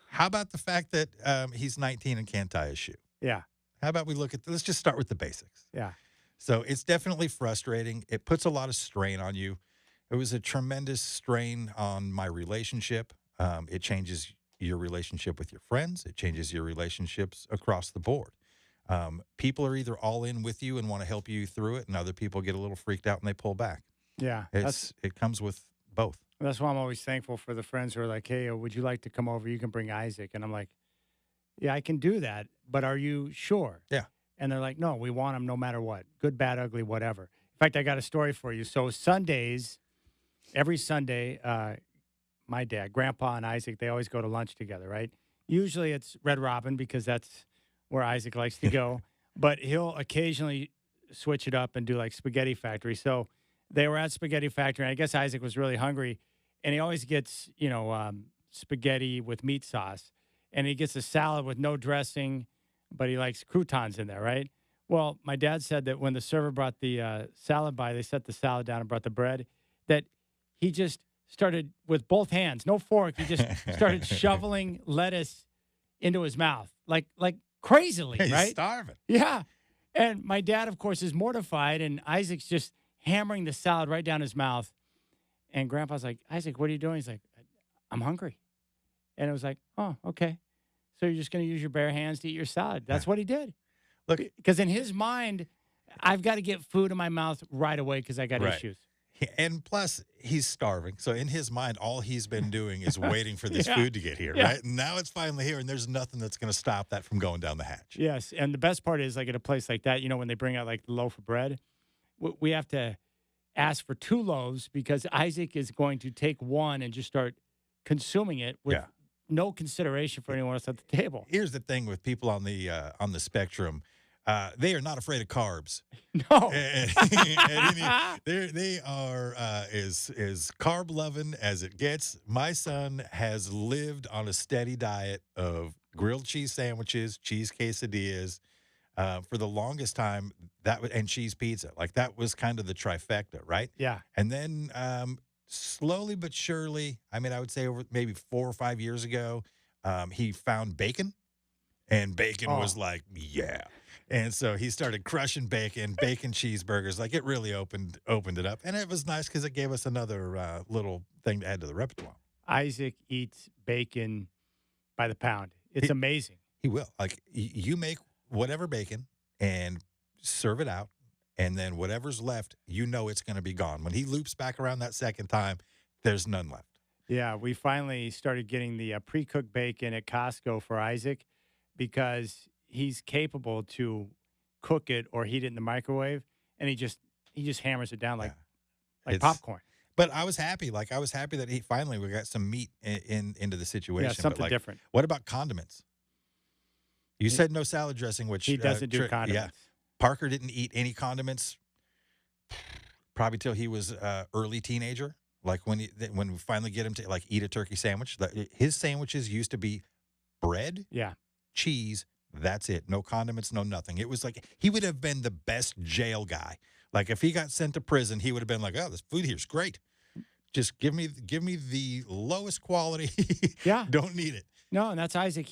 how about the fact that he's 19 and can't tie his shoe? Yeah. How about we let's just start with the basics. Yeah. So it's definitely frustrating. It puts a lot of strain on you. It was a tremendous strain on my relationship. It changes your relationship with your friends. It changes your relationships across the board. People are either all in with you and want to help you through it, and other people get a little freaked out and they pull back. Yeah. It comes with both. That's why I'm always thankful for the friends who are like, hey, would you like to come over? You can bring Isaac. And I'm like, yeah, I can do that, but are you sure? Yeah. And they're like, no, we want him no matter what. Good, bad, ugly, whatever. In fact, I got a story for you. So Sundays, every Sunday, my dad, Grandpa, and Isaac, they always go to lunch together, right? Usually it's Red Robin because that's where Isaac likes to go. But he'll occasionally switch it up and do like Spaghetti Factory. So they were at Spaghetti Factory, and I guess Isaac was really hungry. And he always gets, spaghetti with meat sauce. And he gets a salad with no dressing, but he likes croutons in there, right? Well, my dad said that when the server brought the salad by, they set the salad down and brought the bread, that he just started with both hands, no fork. He just started shoveling lettuce into his mouth like crazily, He's right? starving. Yeah. And my dad, of course, is mortified, and Isaac's just hammering the salad right down his mouth. And Grandpa's like, Isaac, what are you doing? He's like, I'm hungry. And it was like, oh, okay. So you're just going to use your bare hands to eat your salad. That's what he did. Look, because in his mind, I've got to get food in my mouth right away because I got Right. issues. And plus, he's starving. So in his mind, all he's been doing is waiting for this food to get here, Yeah. right? And now it's finally here, and there's nothing that's going to stop that from going down the hatch. Yes. And the best part is, like, at a place like that, when they bring out, like, the loaf of bread, we have to ask for 2 loaves because Isaac is going to take one and just start consuming it with no consideration for anyone else at the table. Here's the thing with people on the spectrum. They are not afraid of carbs. No. They are as carb loving as it gets. My son has lived on a steady diet of grilled cheese sandwiches, cheese quesadillas for the longest time. And cheese pizza. Like, that was kind of the trifecta, right? Yeah. And then slowly but surely, I mean, I would say over maybe 4 or 5 years ago, he found bacon, and bacon was like, yeah. And so he started crushing bacon cheeseburgers. Like, it really opened it up. And it was nice because it gave us another little thing to add to the repertoire. Isaac eats bacon by the pound. It's amazing. He will. Like, you make whatever bacon and serve it out, and then whatever's left, it's going to be gone. When he loops back around that second time, there's none left. Yeah, we finally started getting the pre-cooked bacon at Costco for Isaac because he's capable to cook it or heat it in the microwave, and he just hammers it down like popcorn. But I was happy. Like, I was happy that we got some meat into the situation. Yeah, something but, like, different. What about condiments? You said no salad dressing, which he doesn't do condiments. Yeah. Parker didn't eat any condiments probably till he was early teenager. Like, when we finally get him to, like, eat a turkey sandwich, his sandwiches used to be bread, cheese. That's it. No condiments, no nothing. It was like he would have been the best jail guy. Like, if he got sent to prison, he would have been like, oh, this food here is great. Just give me the lowest quality. Yeah. Don't need it. No, and that's Isaac.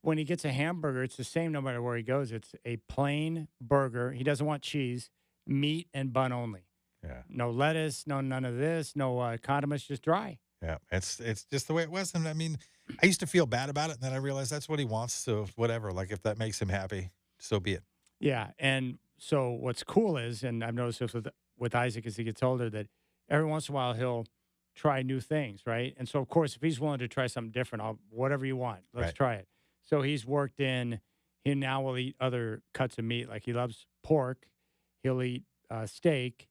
When he gets a hamburger, it's the same no matter where he goes. It's a plain burger. He doesn't want cheese, meat, and bun only. Yeah. No lettuce, none of this, no condiments, just dry. Yeah, it's just the way it was. And I mean, I used to feel bad about it, and then I realized that's what he wants. So whatever, like if that makes him happy, so be it. Yeah, and so what's cool is, and I've noticed this with Isaac as he gets older, that every once in a while he'll try new things, right? And so of course, if he's willing to try something different, whatever you want, let's Right. try it. So he's worked in. He now will eat other cuts of meat, like he loves pork. He'll eat steak,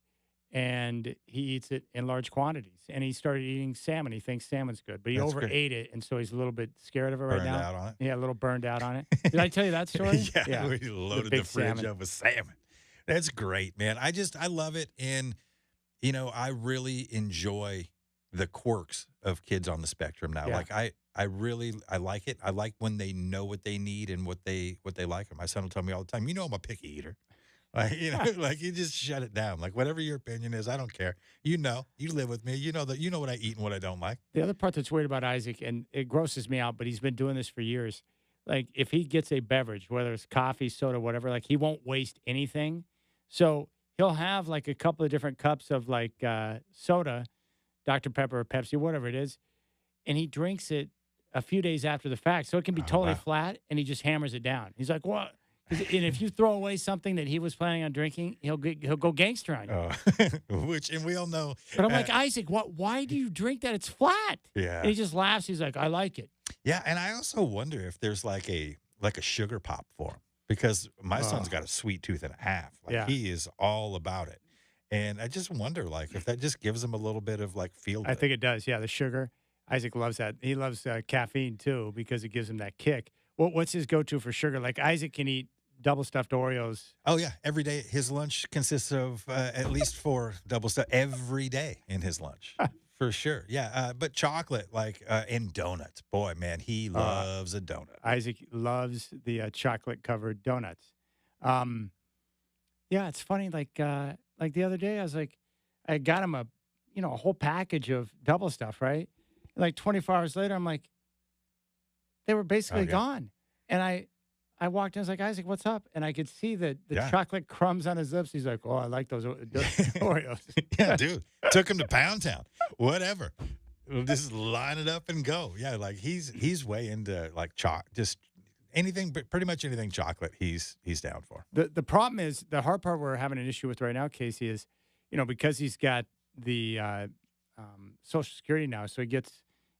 and he eats it in large quantities. And he started eating salmon. He thinks salmon's good, but he That's overate it, and so he's a little bit scared of it right Burned now. out on it. Yeah, a little burned out on it. Did I tell you that story? Yeah, we loaded the big fridge salmon. up with salmon. That's great, man. I love it. And, I really enjoy the quirks of kids on the spectrum now. Yeah. Like I like it. I like when they know what they need and what they like. And my son will tell me all the time, I'm a picky eater. Like, like you just shut it down. Like whatever your opinion is, I don't care. You live with me. You know what I eat and what I don't like. The other part that's weird about Isaac, and it grosses me out, but he's been doing this for years. Like if he gets a beverage, whether it's coffee, soda, whatever, like he won't waste anything. So he'll have like a couple of different cups of like soda, Dr. Pepper or Pepsi, whatever it is, and he drinks it a few days after the fact. So it can be totally flat, and he just hammers it down. He's like, "What?" And if you throw away something that he was planning on drinking, he'll go gangster on you. And we all know. But I'm like, Isaac, why do you drink that? It's flat. Yeah. And he just laughs. He's like, I like it. Yeah, and I also wonder if there's like a sugar pop for him, because my son's got a sweet tooth and a half. Like he is all about it. And I just wonder, like, if that just gives him a little bit of like feel. I think it does. Yeah, the sugar. Isaac loves that. He loves caffeine too because it gives him that kick. What's his go-to for sugar? Like Isaac can eat double stuffed Oreos. Oh yeah, every day. His lunch consists of at least 4 double stuff every day in his lunch. For sure. Yeah. But chocolate, like, and donuts. Boy, man, he loves a donut. Isaac loves the chocolate-covered donuts. Yeah, it's funny. Like the other day, I got him a whole package of double stuff, right? Like 24 hours later, I'm like, they were basically gone. And I walked in, I was like, Isaac, what's up? And I could see the chocolate crumbs on his lips. He's like, oh, I like those Oreos. Yeah, dude. Took him to Pound Town. Whatever. We'll just line it up and go. Yeah, like he's way into like just anything, but pretty much anything chocolate he's down for. The problem is, the hard part we're having an issue with right now, Casey, is, because he's got the Social Security now, so he gets,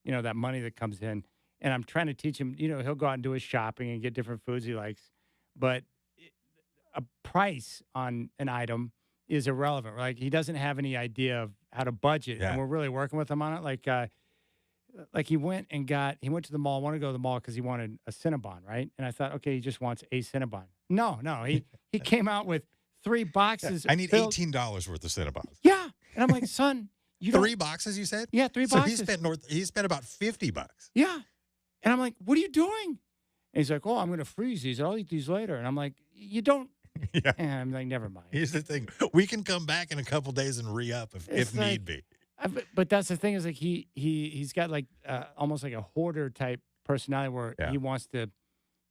that money that comes in. And I'm trying to teach him, he'll go out and do his shopping and get different foods he likes. But a price on an item is irrelevant. Like, he doesn't have any idea of how to budget. Yeah. And we're really working with him on it. Like he went to the mall, wanted to go to the mall because he wanted a Cinnabon, right? And I thought, okay, he just wants a Cinnabon. No, he came out with 3 boxes. I need filled. $18 worth of Cinnabons. Yeah. And I'm like, son, you 3 boxes, you said? Yeah, 3 so boxes. he spent about $50. Yeah. And I'm like, what are you doing? And he's like, oh, I'm going to freeze these. I'll eat these later. And I'm like, you don't. Yeah. And I'm like, never mind. Here's the thing. We can come back in a couple days and re-up if need be. But that's the thing, is like he's got like almost like a hoarder type personality where he wants to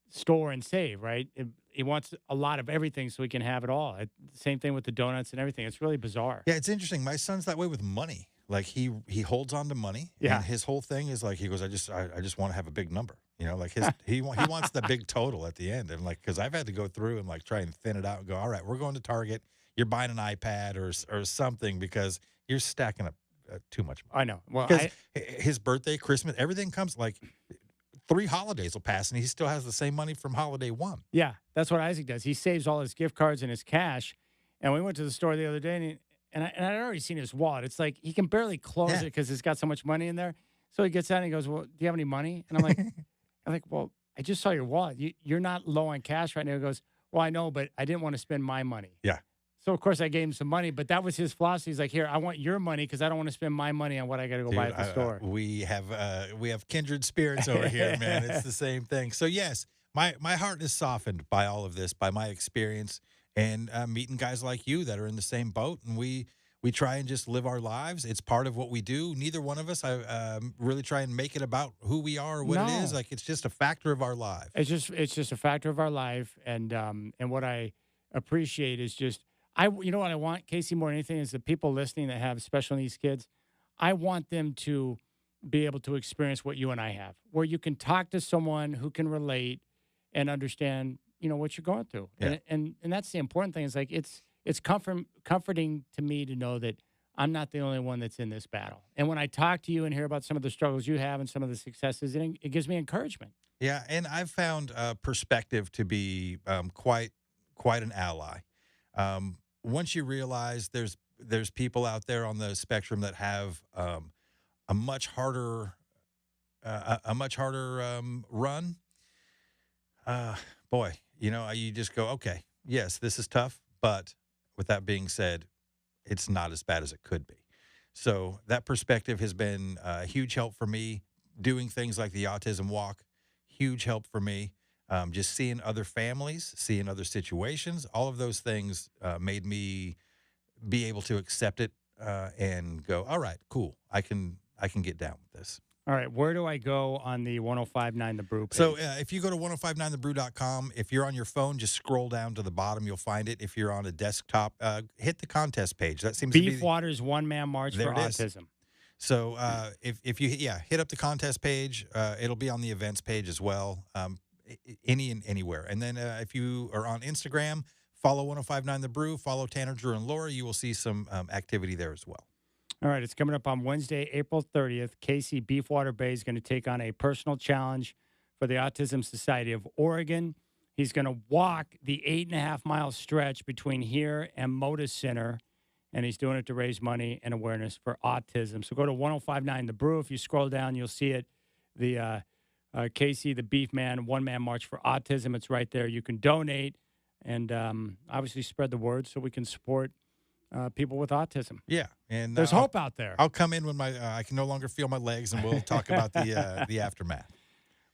store and save, right? He wants a lot of everything so he can have it all. Same thing with the donuts and everything. It's really bizarre. Yeah, it's interesting. My son's that way with money. Like he holds on to money. Yeah. And his whole thing is like, he goes, I just want to have a big number. Like he wants the big total at the end. And like, because I've had to go through and like try and thin it out and go, all right, we're going to Target. You're buying an iPad or something because you're stacking up too much money. I know. Well, his birthday, Christmas, everything comes like 3 holidays will pass and he still has the same money from holiday 1. Yeah, that's what Isaac does. He saves all his gift cards and his cash. And we went to the store the other day and I'd already seen his wallet. It's like he can barely close it because it's got so much money in there. So he gets out and he goes, well, do you have any money? And I'm like, well, I just saw your wallet. You're not low on cash right now. He goes, well, I know, but I didn't want to spend my money. Yeah. So, of course, I gave him some money, but that was his philosophy. He's like, here, I want your money because I don't want to spend my money on what I got to go buy at the store. We have kindred spirits over here, man. It's the same thing. So, yes, my heart is softened by all of this, by my experience and meeting guys like you that are in the same boat. And we try and just live our lives. It's part of what we do. Neither one of us really try and make it about who we are or what it is. Like, it's just a factor of our life. It's just a factor of our life. And what I appreciate is just, you know what I want, Casey, more than anything, is the people listening that have special needs kids. I want them to be able to experience what you and I have, where you can talk to someone who can relate and understand, what you're going through. Yeah. And that's the important thing. Is like it's comforting to me to know that I'm not the only one that's in this battle. And when I talk to you and hear about some of the struggles you have and some of the successes, it gives me encouragement. Yeah, and I've found perspective to be quite an ally. Once you realize there's people out there on the spectrum that have a much harder run. Boy, you just go, okay, yes, this is tough, but with that being said, it's not as bad as it could be. So that perspective has been a huge help for me. Doing things like the autism walk, huge help for me. Just seeing other families, seeing other situations, all of those things made me be able to accept it and go, all right, cool. I can get down with this. All right, where do I go on the 1059 The Brew page? So if you go to 1059thebrew.com, if you're on your phone, just scroll down to the bottom. You'll find it. If you're on a desktop, hit the contest page. That seems to be Beefwater's one-man march for autism. So if you hit up the contest page, it'll be on the events page as well, anywhere. And then if you are on Instagram, follow 1059 The Brew, follow Tanner, Drew, and Laura. You will see some activity there as well. All right, it's coming up on Wednesday, April 30th. Casey Beefwater Bay is going to take on a personal challenge for the Autism Society of Oregon. He's going to walk the 8.5-mile stretch between here and Moda Center, and he's doing it to raise money and awareness for autism. So go to 1059 The Brew. If you scroll down, you'll see it. The Casey, the Beef Man, one-man march for autism. It's right there. You can donate and obviously spread the word so we can support people with autism. Yeah, and there's hope out there. I'll come in when I can no longer feel my legs, and we'll talk about the aftermath.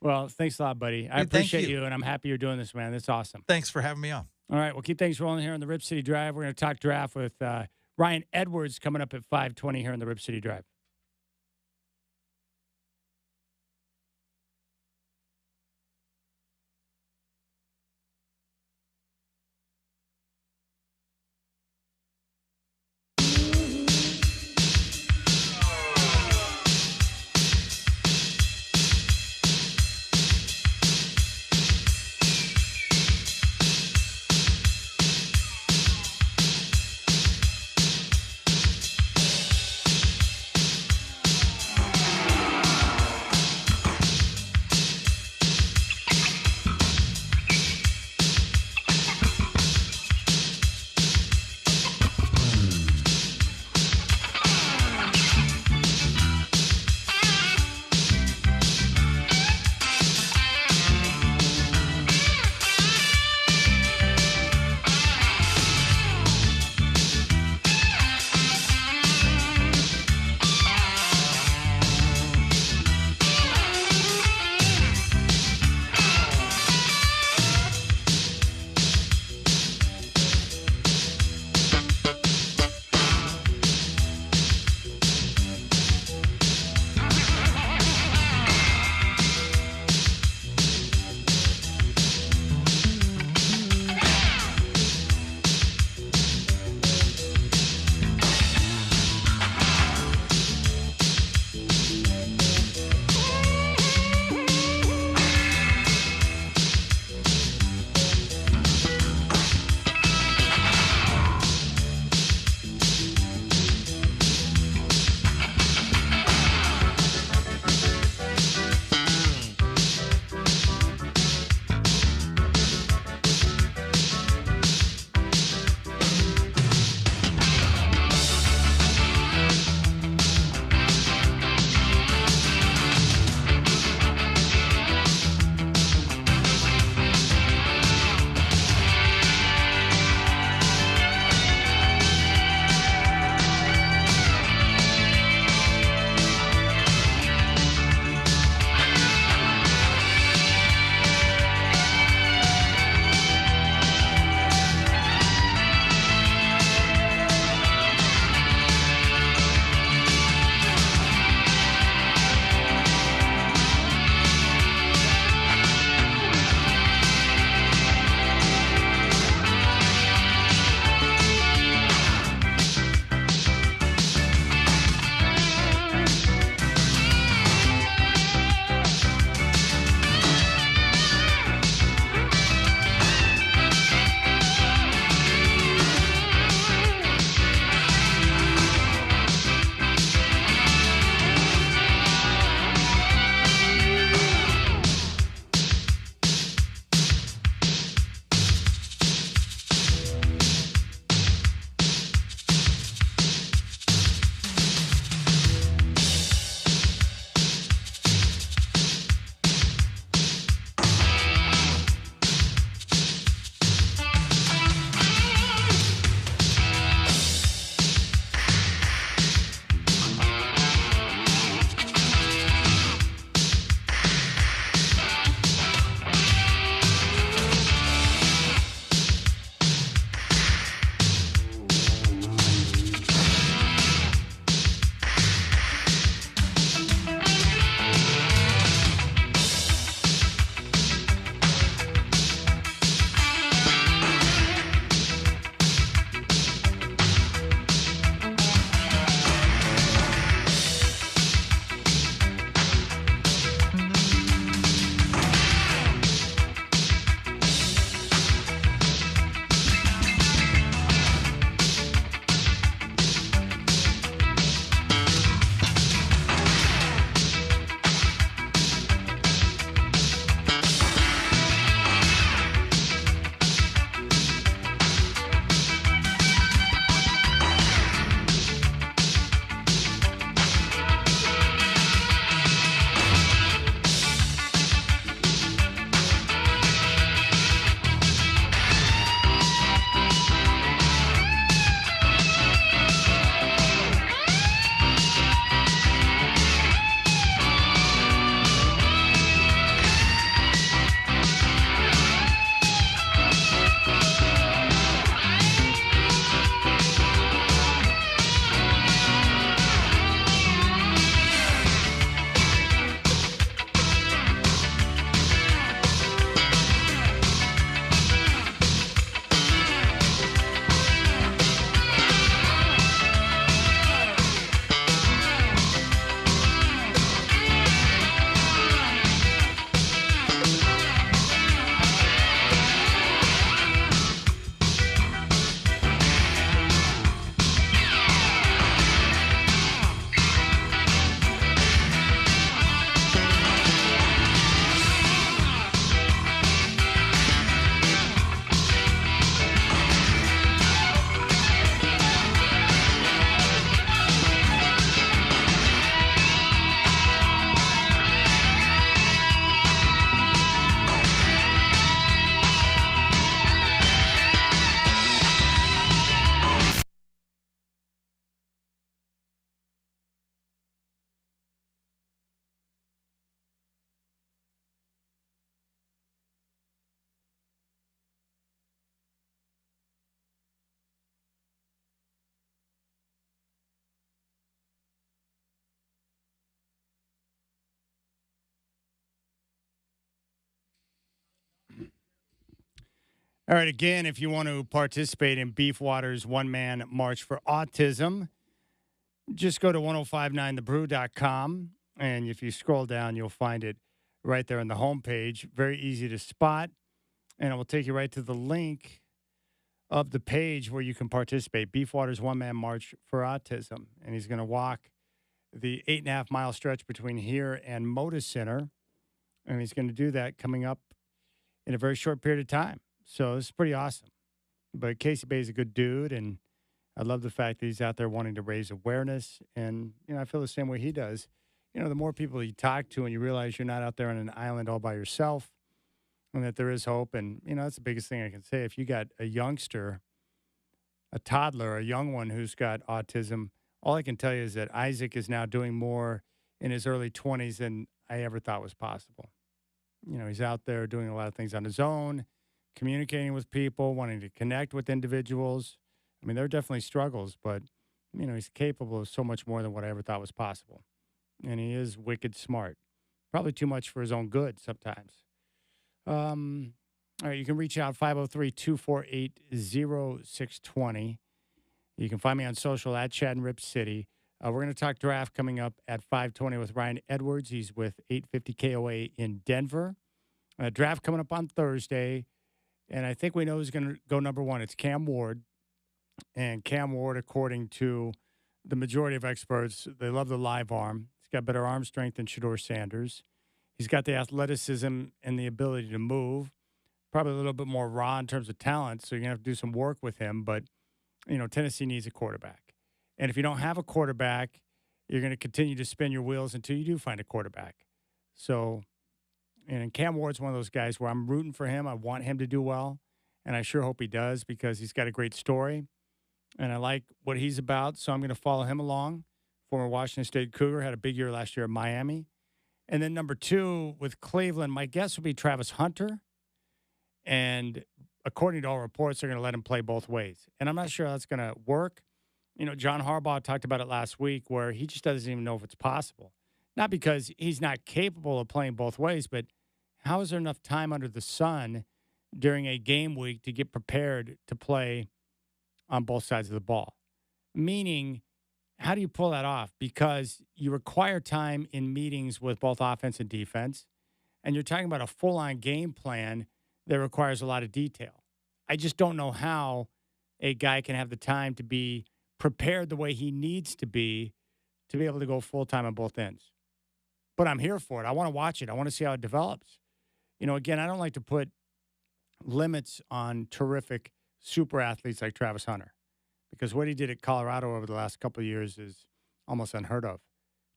Well, thanks a lot, buddy. I appreciate you, and I'm happy you're doing this, man. That's awesome. Thanks for having me on. All right, we'll keep things rolling here on the Rip City Drive. We're going to talk draft with Ryan Edwards coming up at 5:20 here on the Rip City Drive. All right, again, if you want to participate in Beefwater's one-man march for autism, just go to 1059thebrew.com, and if you scroll down, you'll find it right there on the homepage. Very easy to spot, and it will take you right to the link of the page where you can participate. Beefwater's one-man march for autism, and he's going to walk the 8.5-mile stretch between here and Moda Center, and he's going to do that coming up in a very short period of time. So it's pretty awesome. But Casey Bay is a good dude, and I love the fact that he's out there wanting to raise awareness. And, I feel the same way he does. The more people you talk to and you realize you're not out there on an island all by yourself and that there is hope. And, that's the biggest thing I can say. If you got a youngster, a toddler, a young one who's got autism, all I can tell you is that Isaac is now doing more in his early 20s than I ever thought was possible. He's out there doing a lot of things on his own, communicating with people, wanting to connect with individuals. I mean, there are definitely struggles, but, he's capable of so much more than what I ever thought was possible. And he is wicked smart. Probably too much for his own good sometimes. All right, you can reach out 503-248-0620. You can find me on social at Chad and Rip City. We're going to talk draft coming up at 5:20 with Ryan Edwards. He's with 850 KOA in Denver. Draft coming up on Thursday. And I think we know who's going to go number one. It's Cam Ward. And Cam Ward, according to the majority of experts, they love the live arm. He's got better arm strength than Shedeur Sanders. He's got the athleticism and the ability to move. Probably a little bit more raw in terms of talent, so you're going to have to do some work with him. But, Tennessee needs a quarterback. And if you don't have a quarterback, you're going to continue to spin your wheels until you do find a quarterback. So, and Cam Ward's one of those guys where I'm rooting for him. I want him to do well, and I sure hope he does because he's got a great story, and I like what he's about, so I'm going to follow him along. Former Washington State Cougar, had a big year last year at Miami. And then number two with Cleveland, my guess would be Travis Hunter, and according to all reports, they're going to let him play both ways. And I'm not sure that's going to work. John Harbaugh talked about it last week where he just doesn't even know if it's possible. Not because he's not capable of playing both ways, but how is there enough time under the sun during a game week to get prepared to play on both sides of the ball? Meaning, how do you pull that off? Because you require time in meetings with both offense and defense, and you're talking about a full-on game plan that requires a lot of detail. I just don't know how a guy can have the time to be prepared the way he needs to be able to go full-time on both ends. But I'm here for it. I want to watch it. I want to see how it develops. Again, I don't like to put limits on terrific super athletes like Travis Hunter because what he did at Colorado over the last couple of years is almost unheard of,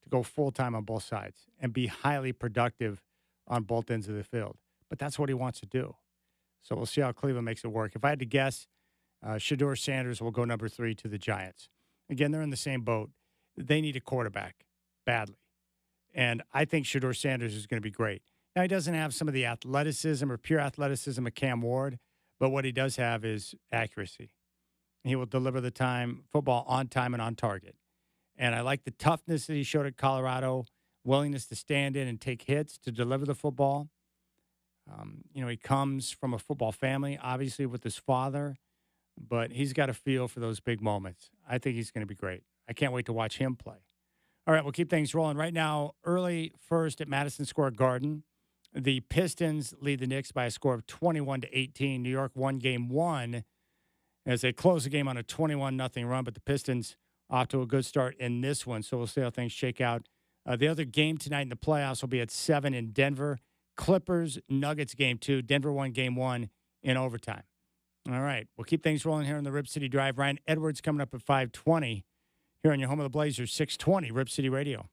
to go full-time on both sides and be highly productive on both ends of the field. But that's what he wants to do. So we'll see how Cleveland makes it work. If I had to guess, Shedeur Sanders will go number 3 to the Giants. Again, they're in the same boat. They need a quarterback badly. And I think Shedeur Sanders is going to be great. Now, he doesn't have some of the athleticism or pure athleticism of Cam Ward, but what he does have is accuracy. He will deliver the football on time and on target. And I like the toughness that he showed at Colorado, willingness to stand in and take hits to deliver the football. He comes from a football family, obviously, with his father, but he's got a feel for those big moments. I think he's going to be great. I can't wait to watch him play. All right, we'll keep things rolling. Right now, early first at Madison Square Garden, the Pistons lead the Knicks by a score of 21-18. New York won game one as they close the game on a 21-0 run, but the Pistons off to a good start in this one, so we'll see how things shake out. The other game tonight in the playoffs will be at 7 in Denver. Clippers-Nuggets game 2. Denver won game 1 in overtime. All right, we'll keep things rolling here on the Rip City Drive. Ryan Edwards coming up at 5:20 here on your home of the Blazers, 620 Rip City Radio.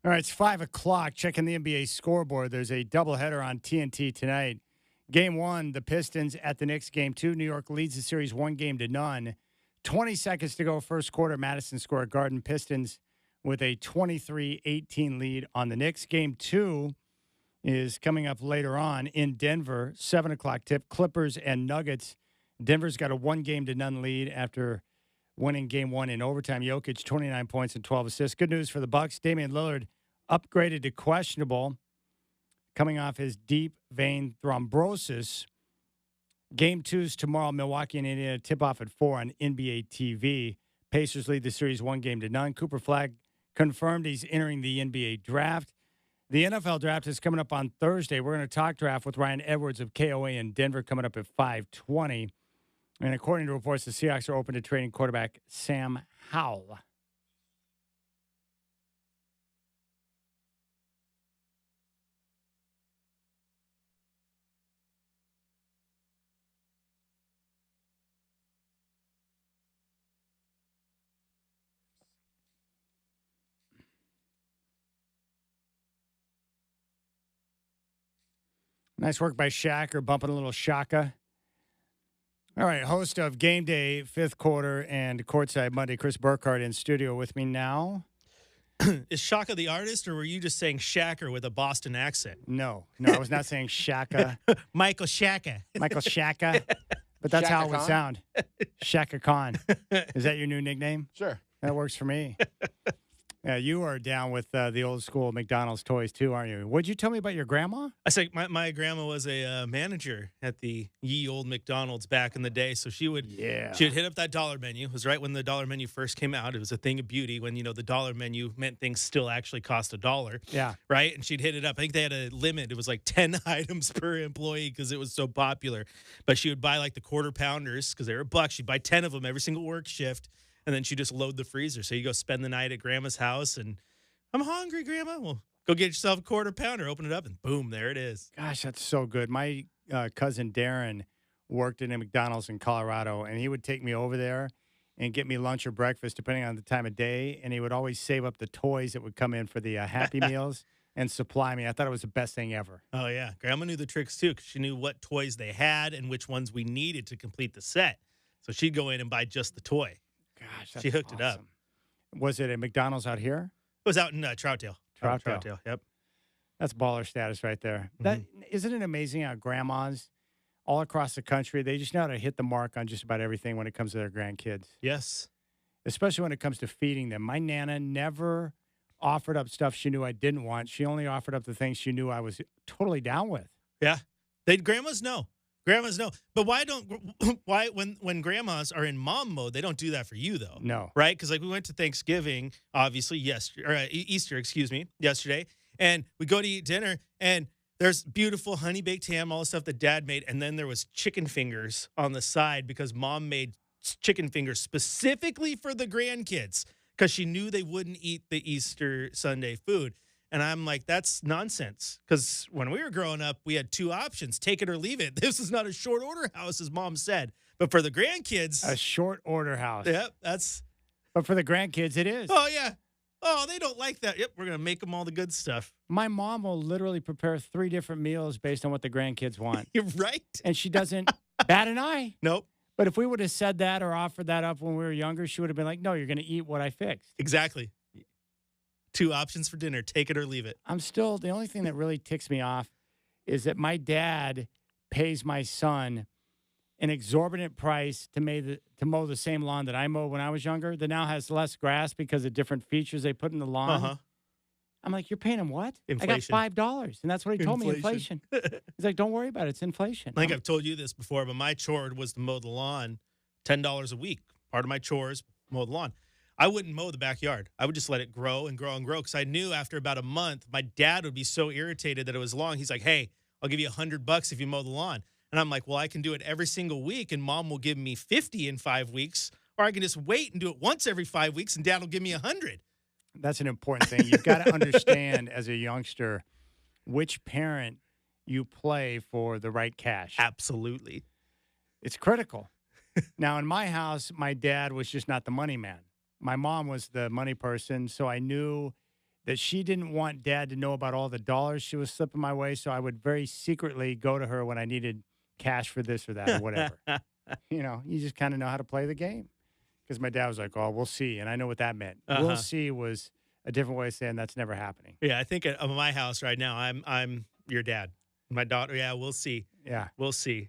All right, it's 5 o'clock. Checking the NBA scoreboard. There's a doubleheader on TNT tonight. Game 1, the Pistons at the Knicks. Game 2, New York leads the series 1-0. 20 seconds to go, first quarter. Madison Square Garden. Pistons with a 23-18 lead on the Knicks. Game 2 is coming up later on in Denver. 7 o'clock tip. Clippers and Nuggets. Denver's got a 1-0 lead after winning Game 1 in overtime. Jokic, 29 points and 12 assists. Good news for the Bucks. Damian Lillard upgraded to questionable, coming off his deep vein thrombosis. Game 2's tomorrow. Milwaukee and Indiana tip off at 4 on NBA TV. Pacers lead the series 1-0. Cooper Flagg confirmed he's entering the NBA draft. The NFL draft is coming up on Thursday. We're going to talk draft with Ryan Edwards of KOA in Denver coming up at 5:20. And according to reports, the Seahawks are open to trading quarterback Sam Howell. Nice work by Shacker, bumping a little Shaka. All right, host of Game Day, Fifth Quarter, and Courtside Monday, Chris Burkhardt in studio with me now. Is Shaka the artist, or were you just saying Shacker with a Boston accent? No, I was not saying Shaka. Michael Shaka. Michael Shaka. But that's Shaka how it would Khan? sound. Shaka Khan. Is that your new nickname? Sure. That works for me. Yeah, you are down with the old school McDonald's toys too, aren't you? What'd you tell me about your grandma? I say my grandma was a manager at the ye old McDonald's back in the day, so she would hit up that dollar menu. It was right when the dollar menu first came out. It was a thing of beauty when the dollar menu meant things still actually cost $1. Yeah, right. And she'd hit it up. I think they had a limit. It was like 10 items per employee because it was so popular. But she would buy like the quarter pounders because they were $1. She'd buy 10 of them every single work shift. And then she just load the freezer. So you go spend the night at Grandma's house, and I'm hungry, Grandma. Well, go get yourself a quarter pounder, open it up, and boom, there it is. Gosh, that's so good. My cousin Darren worked in a McDonald's in Colorado, and he would take me over there and get me lunch or breakfast, depending on the time of day. And he would always save up the toys that would come in for the Happy Meals and supply me. I thought it was the best thing ever. Oh, yeah. Grandma knew the tricks, too, because she knew what toys they had and which ones we needed to complete the set. So she'd go in and buy just the toy. Gosh, that's she hooked it up. Was it a McDonald's out here? It was out in Troutdale. Troutdale. Yep. That's baller status right there. That isn't it amazing how grandmas all across the country, they just know how to hit the mark on just about everything when it comes to their grandkids. Yes. Especially when it comes to feeding them. My Nana never offered up stuff she knew I didn't want. She only offered up the things she knew I was totally down with. Yeah. Grandmas know. But why when grandmas are in mom mode, they don't do that for you though. No. Right? Because like we went to Thanksgiving, obviously Easter, yesterday, and we go to eat dinner, and there's beautiful honey baked ham, all the stuff that Dad made, and then there was chicken fingers on the side because Mom made chicken fingers specifically for the grandkids because she knew they wouldn't eat the Easter Sunday food. And I'm like, that's nonsense. Because when we were growing up, we had two options, take it or leave it. This is not a short order house, as Mom said. But for the grandkids. A short order house. Yep, that's. But for the grandkids, it is. Oh, yeah. Oh, they don't like that. Yep, we're going to make them all the good stuff. My mom will literally prepare 3 different meals based on what the grandkids want. You're right. And she doesn't bat an eye. Nope. But if we would have said that or offered that up when we were younger, she would have been like, no, you're going to eat what I fixed. Exactly. 2 options for dinner, take it or leave it. The only thing that really ticks me off is that my dad pays my son an exorbitant price to mow the same lawn that I mowed when I was younger that now has less grass because of different features they put in the lawn. Uh-huh. I'm like, you're paying him what? Inflation. I got $5. And that's what he told me, inflation. He's like, don't worry about it. It's inflation. I think I've told you this before, but my chore was to mow the lawn $10 a week. Part of my chores, mow the lawn. I wouldn't mow the backyard. I would just let it grow and grow and grow because I knew after about a month, my dad would be so irritated that it was long. He's like, hey, I'll give you $100 if you mow the lawn. And I'm like, well, I can do it every single week, and Mom will give me $50 in 5 weeks, or I can just wait and do it once every 5 weeks, and Dad will give me $100. That's an important thing. You've got to understand as a youngster which parent you play for the right cash. Absolutely. It's critical. Now, in my house, my dad was just not the money man. My mom was the money person, so I knew that she didn't want Dad to know about all the dollars she was slipping my way, so I would very secretly go to her when I needed cash for this or that or whatever. You just kind of know how to play the game. Because my dad was like, "Oh, we'll see," and I know what that meant. We'll see was a different way of saying that's never happening. Yeah, I think at my house right now, I'm your dad. My daughter, yeah, we'll see. Yeah, we'll see.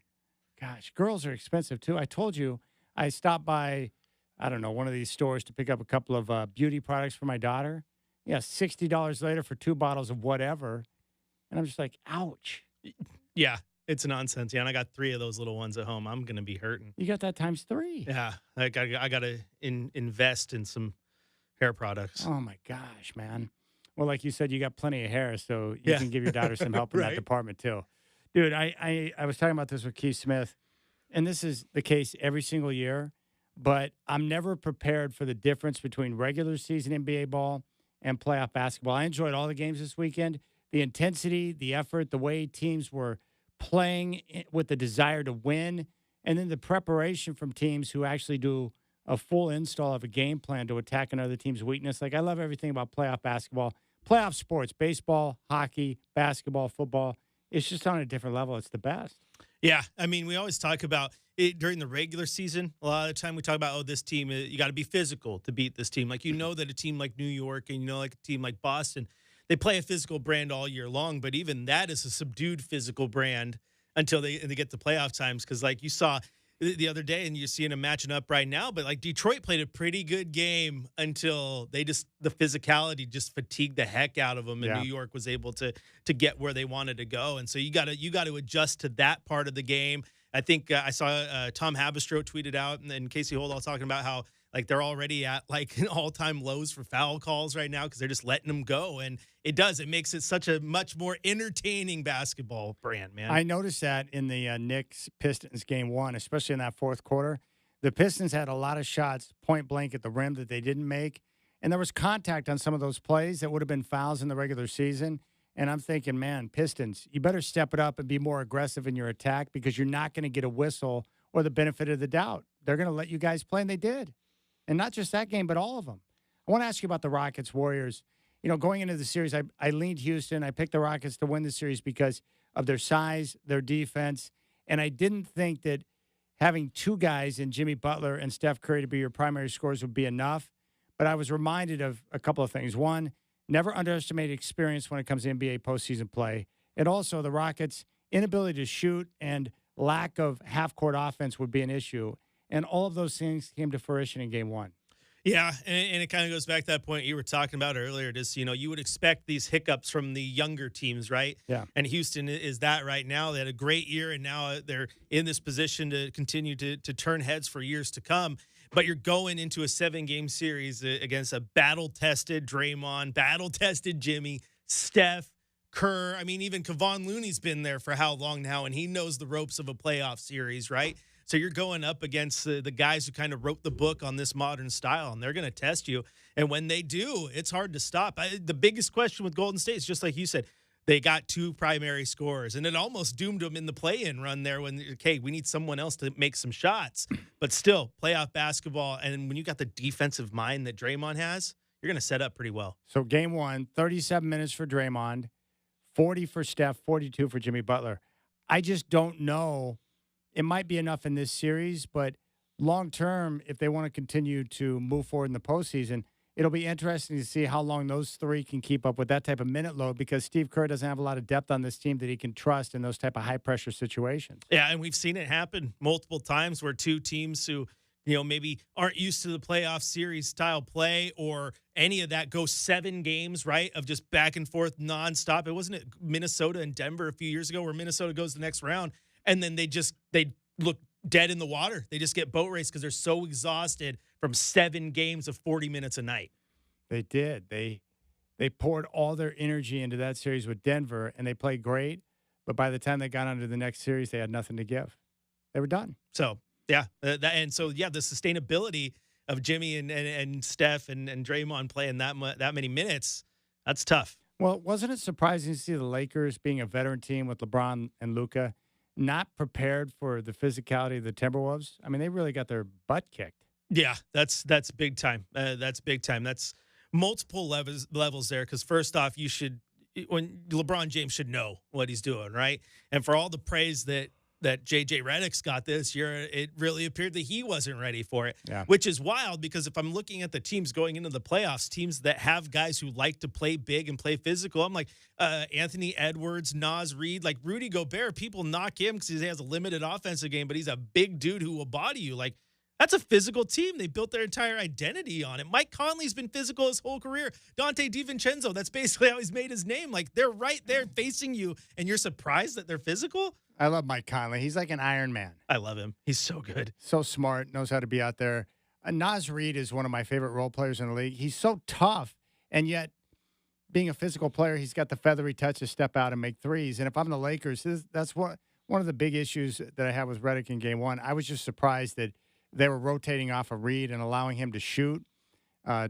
Gosh, girls are expensive too. I told you I stopped by, I don't know, one of these stores to pick up a couple of beauty products for my daughter. Yeah, $60 later for 2 bottles of whatever, and I'm just like, ouch. Yeah. It's nonsense. Yeah, and I got 3 of those little ones at home. I'm going to be hurting. You got that times 3. Yeah, I got to invest in some hair products. Oh, my gosh, man. Well, like you said, you got plenty of hair, so you can give your daughter some help in that department, too. Dude, I was talking about this with Keith Smith, and this is the case every single year, but I'm never prepared for the difference between regular season NBA ball and playoff basketball. I enjoyed all the games this weekend. The intensity, the effort, the way teams were playing with the desire to win, and then the preparation from teams who actually do a full install of a game plan to attack another team's weakness. Like, I love everything about playoff basketball, playoff sports, baseball, hockey, basketball, football. It's just on a different level. It's the best. Yeah, I mean, we always talk about it during the regular season. A lot of the time we talk about, this team, you got to be physical to beat this team. Like, that a team like New York and, like a team like Boston, they play a physical brand all year long, but even that is a subdued physical brand until they get to playoff times. Because, like, you saw the other day, and you're seeing them matching up right now, but, like, Detroit played a pretty good game until the physicality just fatigued the heck out of them, and New York was able to get where they wanted to go. And so you got to adjust to that part of the game. I think I saw Tom Haberstroh tweeted out, and Casey Holdall talking about how, like, they're already at, like, all-time lows for foul calls right now because they're just letting them go. And it makes it such a much more entertaining basketball brand, man. I noticed that in the Knicks-Pistons game 1, especially in that fourth quarter. The Pistons had a lot of shots point blank at the rim that they didn't make. And there was contact on some of those plays that would have been fouls in the regular season. And I'm thinking, man, Pistons, you better step it up and be more aggressive in your attack because you're not going to get a whistle or the benefit of the doubt. They're going to let you guys play, and they did. And not just that game, but all of them. I want to ask you about the Rockets Warriors. Going into the series, I leaned Houston. I picked the Rockets to win the series because of their size, their defense. And I didn't think that having 2 guys in Jimmy Butler and Steph Curry to be your primary scorers would be enough. But I was reminded of a couple of things. One, never underestimate experience when it comes to NBA postseason play. And also the Rockets' inability to shoot and lack of half-court offense would be an issue. And all of those things came to fruition in game 1. Yeah, and it kind of goes back to that point you were talking about earlier. Just, you would expect these hiccups from the younger teams, right? Yeah. And Houston is that right now. They had a great year, and now they're in this position to continue to turn heads for years to come. But you're going into a 7-game series against a battle-tested Draymond, battle-tested Jimmy, Steph, Kerr. I mean, even Kevon Looney's been there for how long now, and he knows the ropes of a playoff series, right? So you're going up against the guys who kind of wrote the book on this modern style, and they're going to test you. And when they do, it's hard to stop. The biggest question with Golden State is just like you said, they got 2 primary scorers, and it almost doomed them in the play-in run there when, okay, we need someone else to make some shots. But still, playoff basketball, and when you got the defensive mind that Draymond has, you're going to set up pretty well. So game 1, 37 minutes for Draymond, 40 for Steph, 42 for Jimmy Butler. I just don't know. It might be enough in this series, but long-term, if they want to continue to move forward in the postseason, it'll be interesting to see how long those 3 can keep up with that type of minute load because Steve Kerr doesn't have a lot of depth on this team that he can trust in those type of high-pressure situations. Yeah, and we've seen it happen multiple times where 2 teams who, maybe aren't used to the playoff series style play or any of that go 7 games, right, of just back and forth nonstop. It wasn't it Minnesota and Denver a few years ago where Minnesota goes the next round, and then they look dead in the water. They just get boat raced because they're so exhausted from 7 games of 40 minutes a night. They did. They poured all their energy into that series with Denver, and they played great. But by the time they got onto the next series, they had nothing to give. They were done. So, yeah. The sustainability of Jimmy and Steph and Draymond playing that many minutes, that's tough. Well, wasn't it surprising to see the Lakers being a veteran team with LeBron and Luka not prepared for the physicality of the Timberwolves? I mean, they really got their butt kicked. Yeah, that's big time. That's big time. That's multiple levels there. Because first off, when LeBron James should know what he's doing, right? And for all the praise that JJ Redick's got this year, it really appeared that he wasn't ready for it, which is wild because if I'm looking at the teams going into the playoffs, teams that have guys who like to play big and play physical, I'm like Anthony Edwards, Naz Reid, like Rudy Gobert, people knock him because he has a limited offensive game, but he's a big dude who will body you. Like, that's a physical team. They built their entire identity on it. Mike Conley's been physical his whole career. Dante DiVincenzo, that's basically how he's made his name. Like, they're right there facing you, and you're surprised that they're physical? I love Mike Conley. He's like an Iron Man. I love him. He's so good. So smart, knows how to be out there. Naz Reid is one of my favorite role players in the league. He's so tough, and yet being a physical player, he's got the feathery touch to step out and make threes. And if I'm the Lakers, that's one of the big issues that I had with Redick in Game 1. I was just surprised that they were rotating off of Reid and allowing him to shoot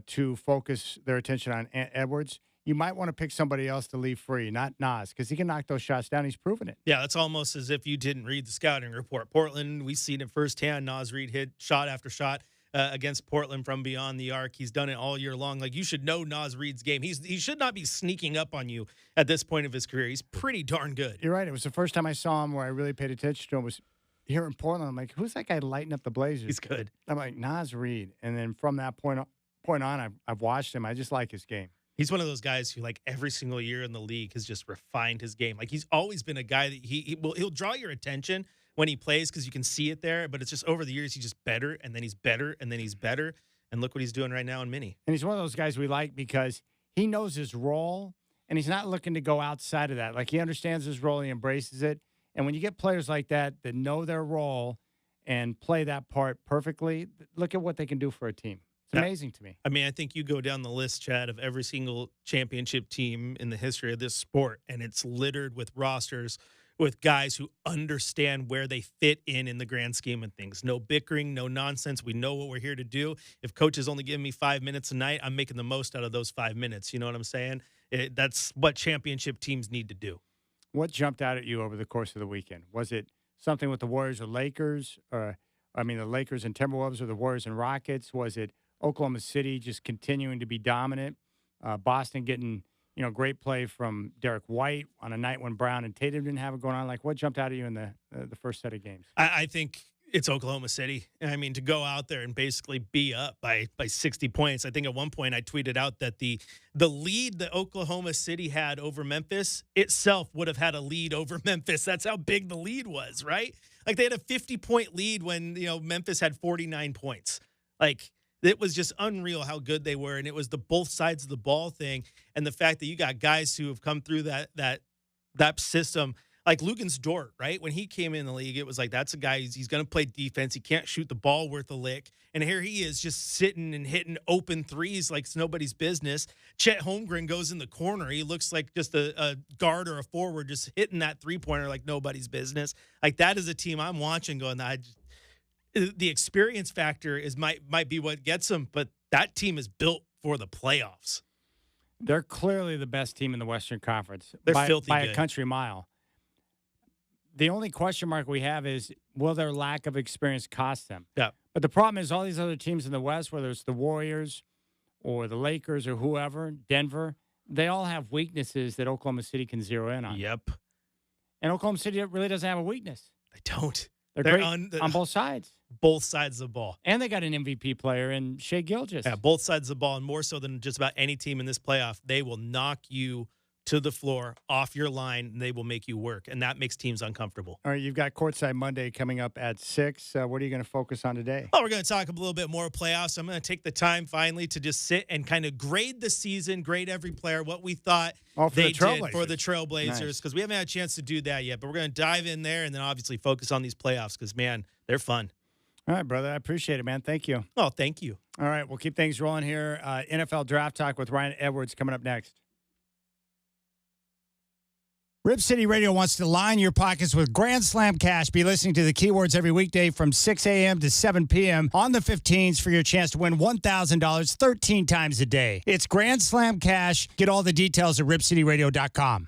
to focus their attention on Edwards. You might want to pick somebody else to leave free, not Naz, because he can knock those shots down. He's proven it. Yeah, that's almost as if you didn't read the scouting report. Portland, we've seen it firsthand. Naz Reid hit shot after shot against Portland from beyond the arc. He's done it all year long. Like, you should know Naz Reid's game. He should not be sneaking up on you at this point of his career. He's pretty darn good. You're right. It was the first time I saw him where I really paid attention to him was here in Portland. I'm like, who's that guy lighting up the Blazers? He's good. I'm like, Naz Reid. And then from that point on, I've watched him. I just like his game. He's one of those guys who, like, every single year in the league has just refined his game. Like, he's always been a guy that he'll draw your attention when he plays because you can see it there. But it's just over the years, he's just better, and then he's better, and then he's better. And look what he's doing right now in Mini. And he's one of those guys we like because he knows his role, and he's not looking to go outside of that. Like, he understands his role, he embraces it. And when you get players like that know their role and play that part perfectly, look at what they can do for a team. It's amazing to me. I mean, I think you go down the list, Chad, of every single championship team in the history of this sport, and it's littered with rosters with guys who understand where they fit in the grand scheme of things. No bickering, no nonsense. We know what we're here to do. If coach is only giving me 5 minutes a night, I'm making the most out of those 5 minutes. You know what I'm saying? That's what championship teams need to do. What jumped out at you over the course of the weekend? Was it something with the Warriors or Lakers? The Lakers and Timberwolves or the Warriors and Rockets? Was it Oklahoma City just continuing to be dominant? Boston getting, great play from Derek White on a night when Brown and Tatum didn't have it going on. Like, what jumped out at you in the first set of games? I think it's Oklahoma City. I mean, to go out there and basically be up by 60 points. I think at one point I tweeted out that the lead that Oklahoma City had over Memphis itself would have had a lead over Memphis. That's how big the lead was, right? Like, they had a 50-point lead when, Memphis had 49 points. Like, it was just unreal how good they were, and it was the both sides of the ball thing, and the fact that you got guys who have come through that system, like Lugens Dort, right? When he came in the league, it was like, that's a guy, he's going to play defense. He can't shoot the ball worth a lick, and here he is just sitting and hitting open threes like it's nobody's business. Chet Holmgren goes in the corner. He looks like just a guard or a forward just hitting that three-pointer like nobody's business. Like, that is a team I'm watching going, the experience factor might be what gets them, but that team is built for the playoffs. They're clearly the best team in the Western Conference. They're filthy by good. A country mile. The only question mark we have is, will their lack of experience cost them? Yeah. But the problem is all these other teams in the West, whether it's the Warriors or the Lakers or whoever, Denver, they all have weaknesses that Oklahoma City can zero in on. Yep. And Oklahoma City really doesn't have a weakness. They don't. They're great on both sides. Both sides of the ball. And they got an MVP player in Shai Gilgeous. Yeah, both sides of the ball, and more so than just about any team in this playoff. They will knock you to the floor, off your line, and they will make you work, and that makes teams uncomfortable. All right, you've got Courtside Monday coming up at 6. What are you going to focus on today? Oh, we're going to talk a little bit more playoffs. I'm going to take the time finally to just sit and kind of grade the season, grade every player, what we thought they did for the Trailblazers, because we haven't had a chance to do that yet. But we're going to dive in there and then obviously focus on these playoffs because, man, they're fun. All right, brother. I appreciate it, man. Thank you. Oh, thank you. All right, we'll keep things rolling here. NFL Draft Talk with Ryan Edwards coming up next. Rip City Radio wants to line your pockets with Grand Slam cash. Be listening to the keywords every weekday from 6 a.m. to 7 p.m. on the 15s for your chance to win $1,000 13 times a day. It's Grand Slam cash. Get all the details at ripcityradio.com.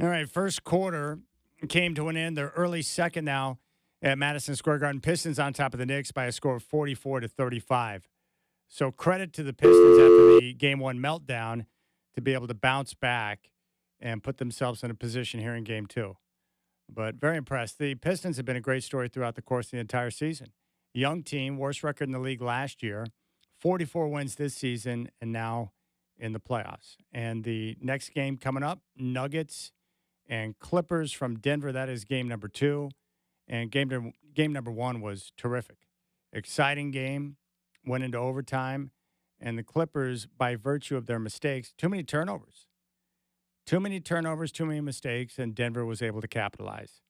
All right, first quarter came to an end. They're early second now at Madison Square Garden. Pistons on top of the Knicks by a score of 44-35. So credit to the Pistons after the game one meltdown to be able to bounce back and put themselves in a position here in game two. But very impressed. The Pistons have been a great story throughout the course of the entire season. Young team, worst record in the league last year, 44 wins this season, and now in the playoffs. And the next game coming up, Nuggets and Clippers from Denver. That is game number 2. And game number 1 was terrific. Exciting game, went into overtime. And the Clippers, by virtue of their mistakes, too many turnovers. Too many turnovers, too many mistakes, and Denver was able to capitalize.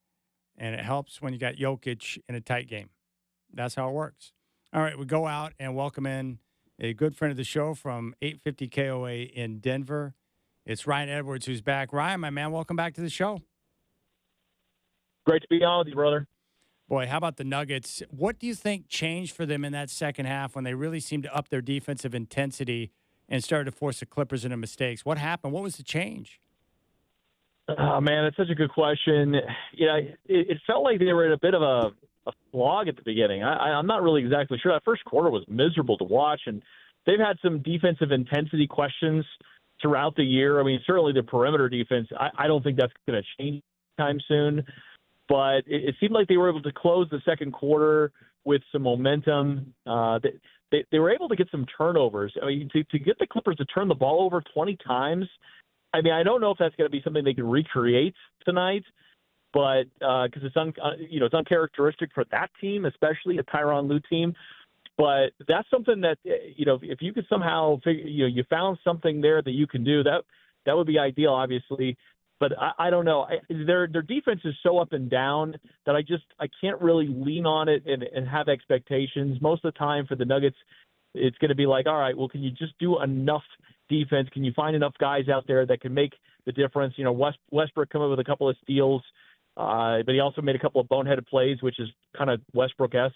And it helps when you got Jokic in a tight game. That's how it works. All right, we go out and welcome in a good friend of the show from 850 KOA in Denver. It's Ryan Edwards who's back. Ryan, my man, welcome back to the show. Great to be on with you, brother. Boy, how about the Nuggets? What do you think changed for them in that second half when they really seemed to up their defensive intensity and started to force the Clippers into mistakes? What happened? What was the change? Oh, man, that's such a good question. It felt like they were in a bit of a slog at the beginning. I'm not really exactly sure. That first quarter was miserable to watch, and they've had some defensive intensity questions throughout the year. I mean, certainly the perimeter defense, I don't think that's going to change anytime soon. But it seemed like they were able to close the second quarter with some momentum. They were able to get some turnovers. I mean, to get the Clippers to turn the ball over 20 times, I mean, I don't know if that's going to be something they can recreate tonight, but because it's uncharacteristic for that team, especially a Tyronn Lue team. But that's something that if you could somehow figure, you found something there that you can do, that would be ideal, obviously. But I don't know. Their defense is so up and down that I can't really lean on it and have expectations. Most of the time for the Nuggets, it's going to be like, all right, well, can you just do enough defense? Can you find enough guys out there that can make the difference? Westbrook come up with a couple of steals, but he also made a couple of boneheaded plays, which is kind of Westbrook-esque.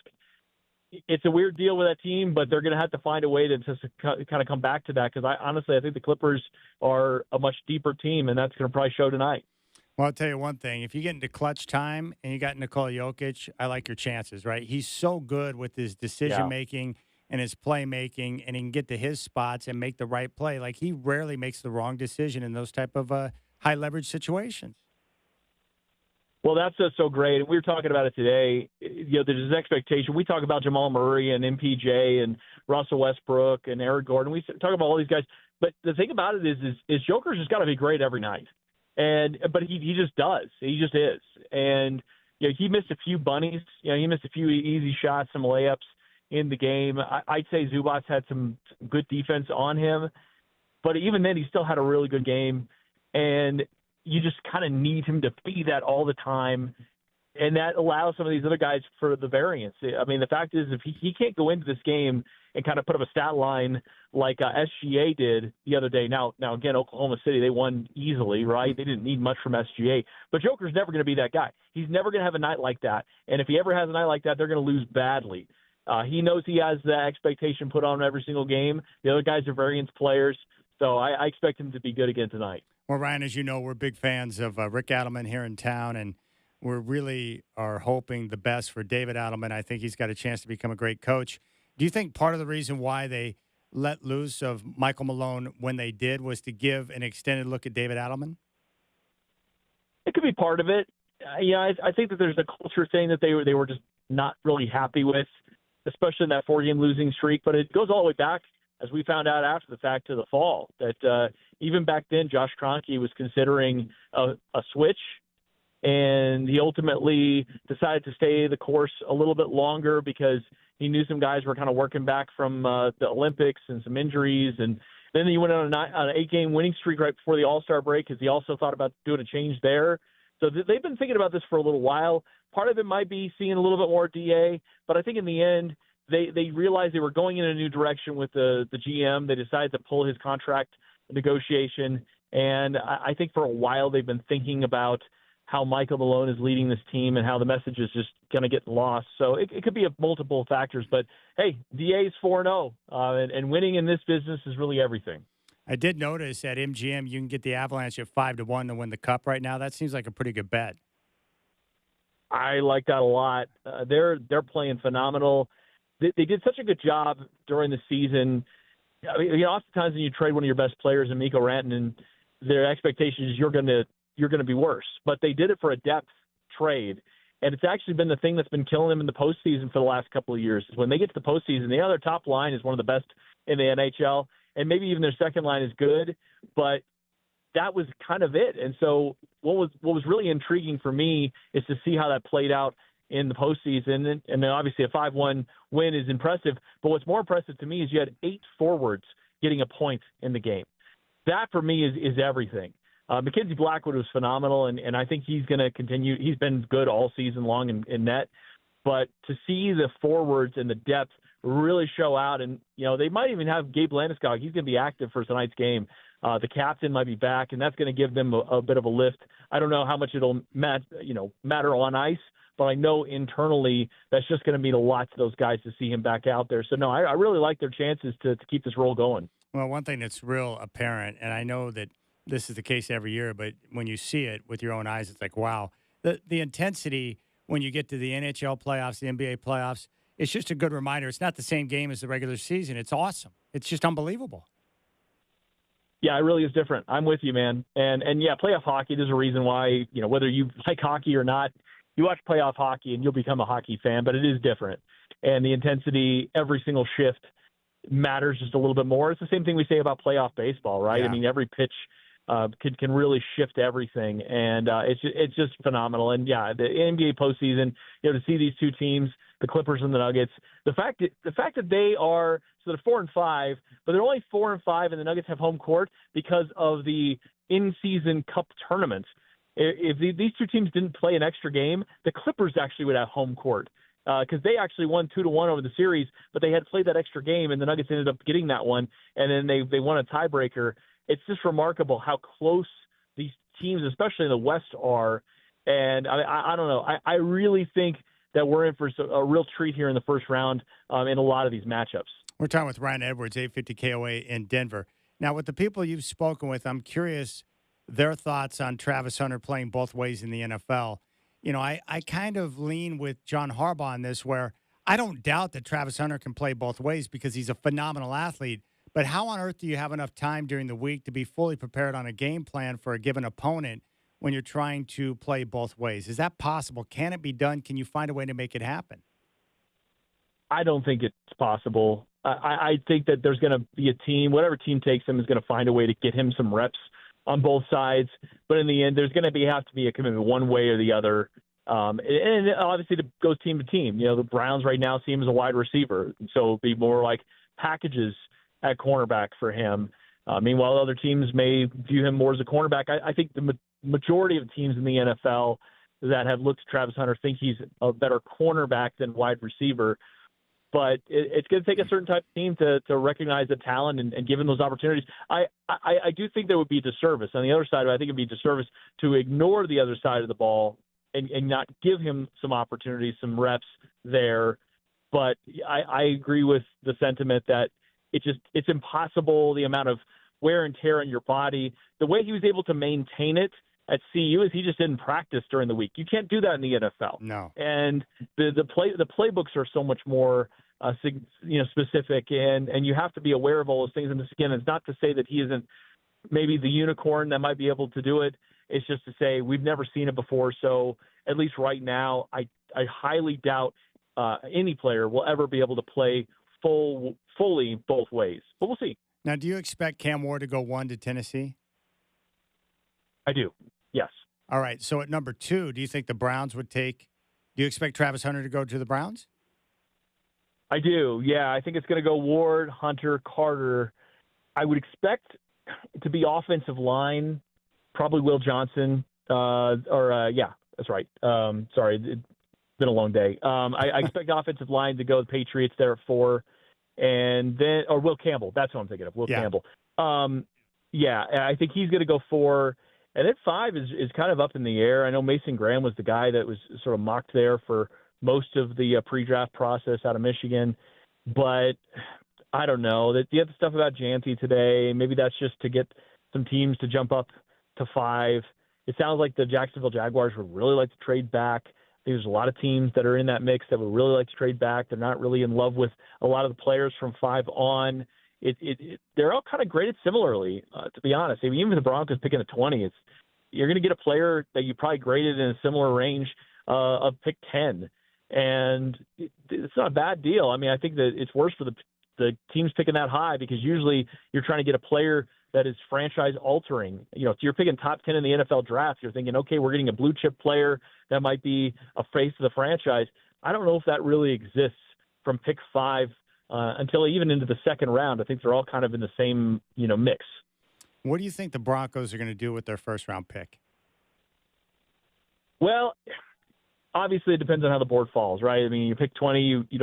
It's a weird deal with that team, but they're going to have to find a way to kind of come back to that because I think the Clippers are a much deeper team, and that's going to probably show tonight. Well, I'll tell you one thing. If you get into clutch time and you got Nikola Jokic, I like your chances, right? He's so good with his decision-making and his playmaking, and he can get to his spots and make the right play. Like, he rarely makes the wrong decision in those type of high-leverage situations. Well, that's just so great. And we were talking about it today. There's this expectation. We talk about Jamal Murray and MPJ and Russell Westbrook and Eric Gordon. We talk about all these guys. But the thing about it is Joker's just got to be great every night. But he just does. He just is. And he missed a few bunnies. He missed a few easy shots, some layups in the game. I'd say Zubac's had some good defense on him. But even then, he still had a really good game. And you just kind of need him to be that all the time, and that allows some of these other guys for the variance. I mean, the fact is, if he can't go into this game and kind of put up a stat line like SGA did the other day. Now again, Oklahoma City, they won easily, right? They didn't need much from SGA, but Joker's never going to be that guy. He's never going to have a night like that, and if he ever has a night like that, they're going to lose badly. He knows he has that expectation put on him every single game. The other guys are variance players, so I expect him to be good again tonight. Well, Ryan, as you know, we're big fans of Rick Adelman here in town, and we really are hoping the best for David Adelman. I think he's got a chance to become a great coach. Do you think part of the reason why they let loose of Michael Malone when they did was to give an extended look at David Adelman? It could be part of it. I think that there's a culture thing that they were just not really happy with, especially in that 4-game losing streak. But it goes all the way back, as we found out after the fact, to the fall, that even back then, Josh Kroenke was considering a switch, and he ultimately decided to stay the course a little bit longer because he knew some guys were kind of working back from the Olympics and some injuries. And then he went on an 8-game winning streak right before the All-Star break because he also thought about doing a change there. So they've been thinking about this for a little while. Part of it might be seeing a little bit more DA, but I think in the end, they realized they were going in a new direction with the GM. They decided to pull his contract negotiation. And I think for a while they've been thinking about how Michael Malone is leading this team and how the message is just going to get lost. So it could be multiple factors. But, hey, DA's 4-0, and winning in this business is really everything. I did notice at MGM you can get the Avalanche at 5-1 to win the Cup right now. That seems like a pretty good bet. I like that a lot. They're playing phenomenal. They did such a good job during the season. I mean, oftentimes when you trade one of your best players in Mikko Rantanen, their expectation is you're going to be worse. But they did it for a depth trade, and it's actually been the thing that's been killing them in the postseason for the last couple of years. When they get to the postseason, their top line is one of the best in the NHL, and maybe even their second line is good, but that was kind of it. And so what was really intriguing for me is to see how that played out in the postseason. And then obviously a 5-1 win is impressive. But what's more impressive to me is you had 8 forwards getting a point in the game. That for me is everything. Mackenzie Blackwood was phenomenal, and I think he's going to continue. He's been good all season long in net. But to see the forwards and the depth really show out, and they might even have Gabe Landeskog. He's going to be active for tonight's game. The captain might be back, and that's going to give them a bit of a lift. I don't know how much it'll matter on ice, but I know internally that's just going to mean a lot to those guys to see him back out there. So, no, I really like their chances to keep this roll going. Well, one thing that's real apparent, and I know that this is the case every year, but when you see it with your own eyes, it's like, wow. The intensity when you get to the NHL playoffs, the NBA playoffs, it's just a good reminder. It's not the same game as the regular season. It's awesome. It's just unbelievable. Yeah, it really is different. I'm with you, man. And yeah, playoff hockey, there's a reason why, whether you like hockey or not, you watch playoff hockey and you'll become a hockey fan, but it is different. And the intensity, every single shift matters just a little bit more. It's the same thing we say about playoff baseball, right? Yeah. I mean, every pitch can really shift everything. And it's just phenomenal. And yeah, the NBA postseason, to see these two teams, the Clippers and the Nuggets, the fact that they are, so they're 4-5, but they're only 4-5, and the Nuggets have home court because of the in-season cup tournaments. If these two teams didn't play an extra game, the Clippers actually would have home court because they actually won 2-1 over the series, but they had played that extra game, and the Nuggets ended up getting that one, and then they won a tiebreaker. It's just remarkable how close these teams, especially in the West, are. And I don't know. I really think that we're in for a real treat here in the first round in a lot of these matchups. We're talking with Ryan Edwards, 850 KOA in Denver. Now, with the people you've spoken with, I'm curious their thoughts on Travis Hunter playing both ways in the NFL. I kind of lean with John Harbaugh on this, where I don't doubt that Travis Hunter can play both ways because he's a phenomenal athlete. But how on earth do you have enough time during the week to be fully prepared on a game plan for a given opponent when you're trying to play both ways? Is that possible? Can it be done? Can you find a way to make it happen? I don't think it's possible. I think that there's going to be a team, whatever team takes him is going to find a way to get him some reps on both sides. But in the end, there's going to have to be a commitment one way or the other. And obviously it goes team to team. The Browns right now see him as a wide receiver. So it'll be more like packages at cornerback for him. Meanwhile, other teams may view him more as a cornerback. I think the majority of teams in the NFL that have looked at Travis Hunter think he's a better cornerback than wide receiver. But it's going to take a certain type of team to recognize the talent and give him those opportunities. I do think there would be a disservice. On the other side, I think it would be a disservice to ignore the other side of the ball and not give him some opportunities, some reps there. But I agree with the sentiment that it's impossible, the amount of wear and tear on your body. The way he was able to maintain it at CU is he just didn't practice during the week. You can't do that in the NFL. No. And the playbooks are so much more specific, and you have to be aware of all those things. And again, it's not to say that he isn't maybe the unicorn that might be able to do it. It's just to say we've never seen it before. So at least right now, I highly doubt any player will ever be able to play fully both ways. But we'll see. Now, do you expect Cam Ward to go 1 to Tennessee? I do. Yes. All right. So at number 2, do you think the Browns would take? Do you expect Travis Hunter to go to the Browns? I do. Yeah, I think it's going to go Ward, Hunter, Carter. I would expect to be offensive line, probably Will Johnson. Yeah, that's right. Sorry, it's been a long day. I expect offensive line to go the Patriots there at 4, and then Will Campbell. That's what I'm thinking of. Will Campbell. Yeah, I think he's going to go 4. And then 5 is kind of up in the air. I know Mason Graham was the guy that was sort of mocked there for most of the pre-draft process out of Michigan. But I don't know. You have the stuff about Janty today. Maybe that's just to get some teams to jump up to 5. It sounds like the Jacksonville Jaguars would really like to trade back. I think there's a lot of teams that are in that mix that would really like to trade back. They're not really in love with a lot of the players from 5 on. They're all kind of graded similarly, to be honest. I mean, even the Broncos picking a 20, you're going to get a player that you probably graded in a similar range of pick 10. And it's not a bad deal. I mean, I think that it's worse for the teams picking that high because usually you're trying to get a player that is franchise altering. You know, if you're picking top 10 in the NFL draft, you're thinking, okay, we're getting a blue chip player that might be a face of the franchise. I don't know if that really exists from pick 5 until even into the second round. I think they're all kind of in the same, mix. What do you think the Broncos are going to do with their first round pick? Well, obviously it depends on how the board falls, right? I mean, you pick 20, you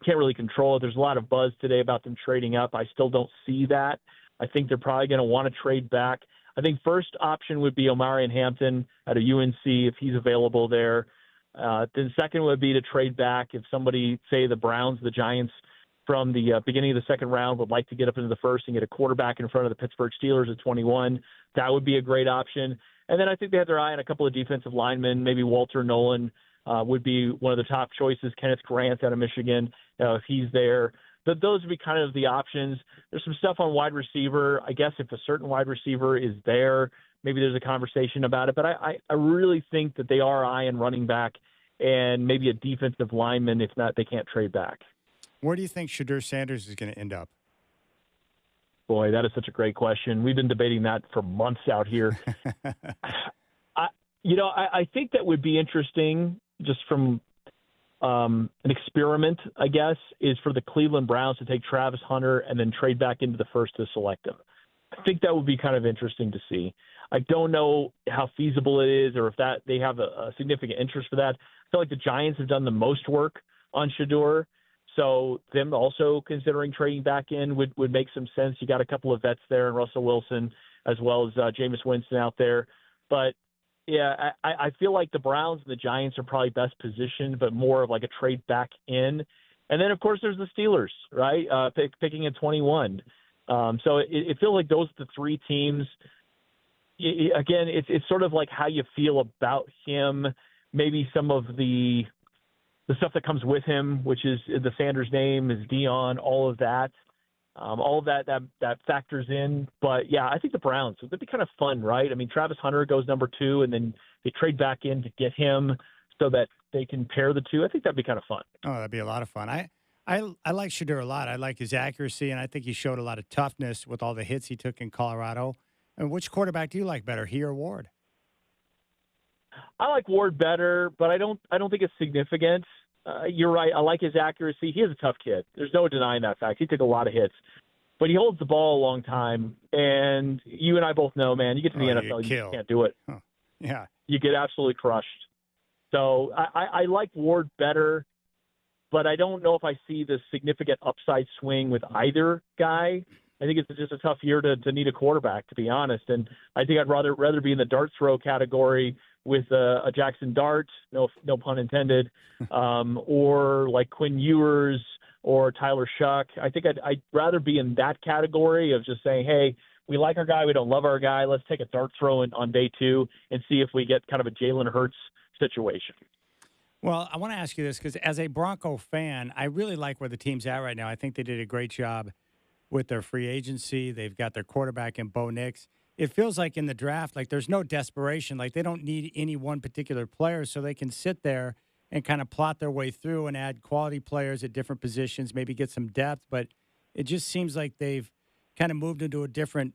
can't really control it. There's a lot of buzz today about them trading up. I still don't see that. I think they're probably going to want to trade back. I think first option would be Omarion Hampton out of UNC if he's available there. Then second would be to trade back if somebody, say the Browns, the Giants, from the beginning of the second round would like to get up into the first and get a quarterback in front of the Pittsburgh Steelers at 21. That would be a great option. And then I think they have their eye on a couple of defensive linemen. Maybe Walter Nolan would be one of the top choices. Kenneth Grant out of Michigan, if he's there. Those would be kind of the options. There's some stuff on wide receiver. I guess if a certain wide receiver is there, maybe there's a conversation about it. But I really think that they are eyeing running back and maybe a defensive lineman. If not, they can't trade back. Where do you think Shadur Sanders is going to end up? Boy, that is such a great question. We've been debating that for months out here. I think that would be interesting just from an experiment, I guess, is for the Cleveland Browns to take Travis Hunter and then trade back into the first to select him. I think that would be kind of interesting to see. I don't know how feasible it is or if that they have a significant interest for that. I feel like the Giants have done the most work on Shadur. So them also considering trading back in would make some sense. You got a couple of vets there and Russell Wilson as well as Jameis Winston out there. But, yeah, I feel like the Browns and the Giants are probably best positioned, but more of like a trade back in. And then, of course, there's the Steelers, right, picking at 21. So it feels like those are the three teams. Again, it's sort of like how you feel about him, maybe some of the stuff that comes with him, which is the Sanders name, is Dion, all of that. All of that factors in. But, yeah, I think the Browns, it'd be kind of fun, right? I mean, Travis Hunter goes number 2, and then they trade back in to get him so that they can pair the two. I think that'd be kind of fun. Oh, that'd be a lot of fun. I like Shadur a lot. I like his accuracy, and I think he showed a lot of toughness with all the hits he took in Colorado. And which quarterback do you like better, he or Ward? I like Ward better, but I don't think it's significant. You're right. I like his accuracy. He is a tough kid. There's no denying that fact. He took a lot of hits, but he holds the ball a long time. And you and I both know, man, you get to the NFL, you can't do it. Huh. Yeah. You get absolutely crushed. So I like Ward better, but I don't know if I see the significant upside swing with either guy. I think it's just a tough year to need a quarterback, to be honest. And I think I'd rather be in the dart throw category with a Jackson Dart, no pun intended, or like Quinn Ewers or Tyler Shuck. I think I'd rather be in that category of just saying, hey, we like our guy, we don't love our guy. Let's take a dart throw on day 2 and see if we get kind of a Jalen Hurts situation. Well, I want to ask you this because as a Bronco fan, I really like where the team's at right now. I think they did a great job with their free agency. They've got their quarterback in Bo Nix. It feels like in the draft, like there's no desperation. Like they don't need any one particular player, so they can sit there and kind of plot their way through and add quality players at different positions, maybe get some depth. But it just seems like they've kind of moved into a different,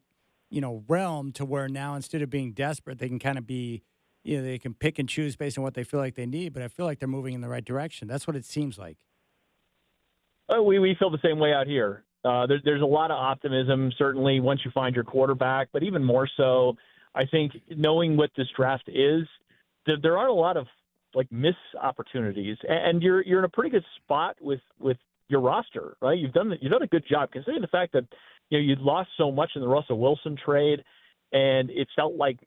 realm to where now instead of being desperate, they can kind of be, they can pick and choose based on what they feel like they need. But I feel like they're moving in the right direction. That's what it seems like. Oh, we feel the same way out here. There's a lot of optimism, certainly, once you find your quarterback. But even more so, I think knowing what this draft is, there aren't a lot of miss opportunities, and you're in a pretty good spot with your roster, right? You've done a good job considering the fact that you'd lost so much in the Russell Wilson trade, and it felt like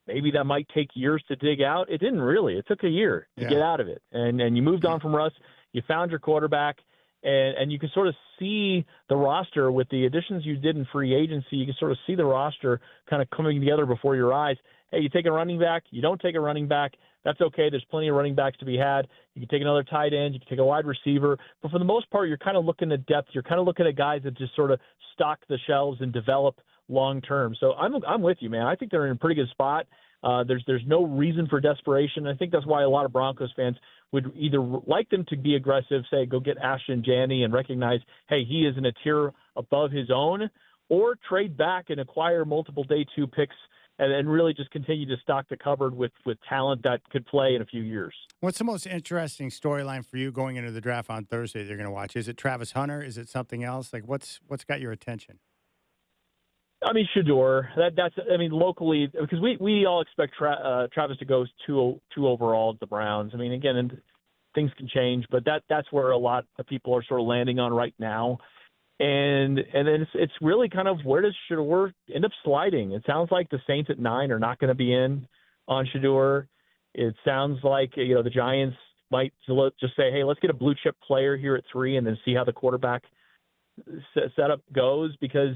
maybe that might take years to dig out. It didn't really. It took a year to get out of it, and you moved on from Russ. You found your quarterback. And you can sort of see the roster with the additions you did in free agency. You can sort of see the roster kind of coming together before your eyes. Hey, you take a running back, you don't take a running back, that's okay. There's plenty of running backs to be had. You can take another tight end, you can take a wide receiver. But for the most part, you're kind of looking at depth. You're kind of looking at guys that just sort of stock the shelves and develop long term. So I'm with you, man. I think they're in a pretty good spot. There's no reason for desperation. I think that's why a lot of Broncos fans would either like them to be aggressive, say, go get Ashton Janney and recognize, hey, he is in a tier above his own, or trade back and acquire multiple day 2 picks and really just continue to stock the cupboard with talent that could play in a few years. What's the most interesting storyline for you going into the draft on Thursday that you're going to watch? Is it Travis Hunter? Is it something else? Like, what's got your attention? I mean, Shador. That's locally, because we all expect Travis to go two overall to the Browns. I mean, again, and things can change, but that's where a lot of people are sort of landing on right now. And then it's really kind of, where does Shador end up sliding? It sounds like the Saints at 9 are not going to be in on Shador. It sounds like the Giants might just say, hey, let's get a blue chip player here at 3 and then see how the quarterback setup goes, because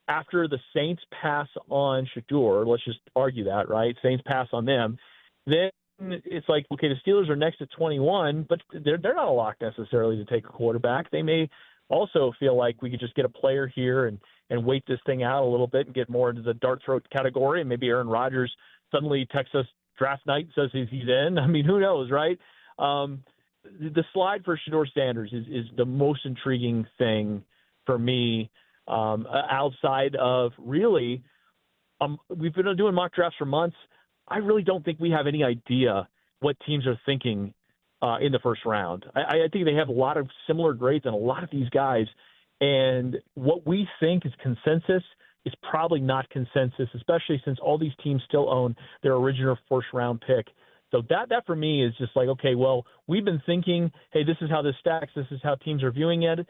after the Saints pass on Shador, let's just argue that, right? Saints pass on them. Then it's like, okay, the Steelers are next at 21, but they're not a lock necessarily to take a quarterback. They may also feel like we could just get a player here and wait this thing out a little bit and get more into the dart throat category. And maybe Aaron Rodgers suddenly texts us draft night and says he's in. I mean, who knows, right? The slide for Shador Sanders is the most intriguing thing for me. Outside of really, we've been doing mock drafts for months. I really don't think we have any idea what teams are thinking in the first round. I think they have a lot of similar grades on a lot of these guys, and what we think is consensus is probably not consensus, especially since all these teams still own their original first-round pick. So that for me is just like, okay, well, we've been thinking, hey, this is how this stacks, this is how teams are viewing it.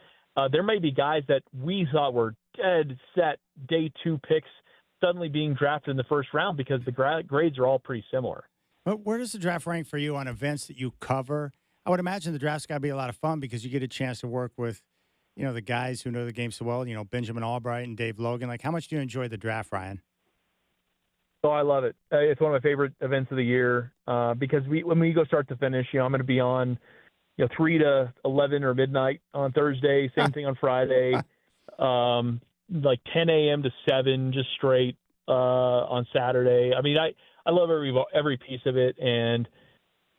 There may be guys that we thought were dead set day 2 picks suddenly being drafted in the first round because the grades are all pretty similar. But where does the draft rank for you on events that you cover? I would imagine the draft's got to be a lot of fun because you get a chance to work with, the guys who know the game so well, Benjamin Albright and Dave Logan. Like, how much do you enjoy the draft, Ryan? Oh, I love it. It's one of my favorite events of the year because when we go start to finish, I'm going to be on 3 to 11 or midnight on Thursday, same thing on Friday, like 10 a.m. to 7 just straight on Saturday. I mean, I love every piece of it, and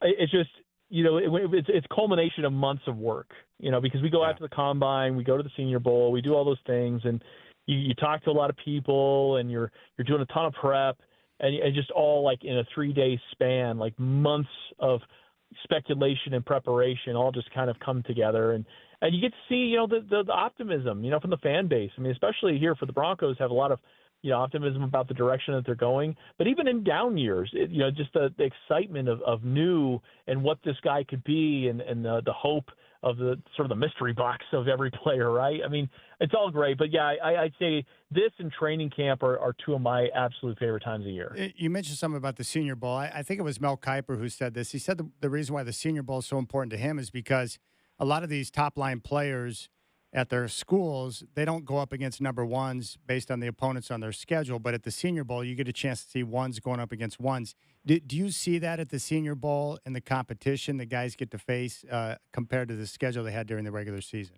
it's just, it's culmination of months of work, because we go out to the Combine, we go to the Senior Bowl, we do all those things, and you talk to a lot of people, and you're doing a ton of prep, and just all like in a 3-day span, like months of speculation and preparation all just kind of come together, and you get to see the optimism from the fan base. I mean, especially here for the Broncos, have a lot of optimism about the direction that they're going, but even in down years, just the excitement of new and what this guy could be, and the hope of the sort of the mystery box of every player, right? I mean, it's all great, but yeah, I'd say this and training camp are 2 of my absolute favorite times of year. You mentioned something about the Senior Bowl. I think it was Mel Kiper who said this. He said the reason why the Senior Bowl is so important to him is because a lot of these top-line players at their schools, they don't go up against number ones based on the opponents on their schedule, but at the Senior Bowl, you get a chance to see ones going up against ones. Do you see that at the Senior Bowl and the competition that guys get to face compared to the schedule they had during the regular season?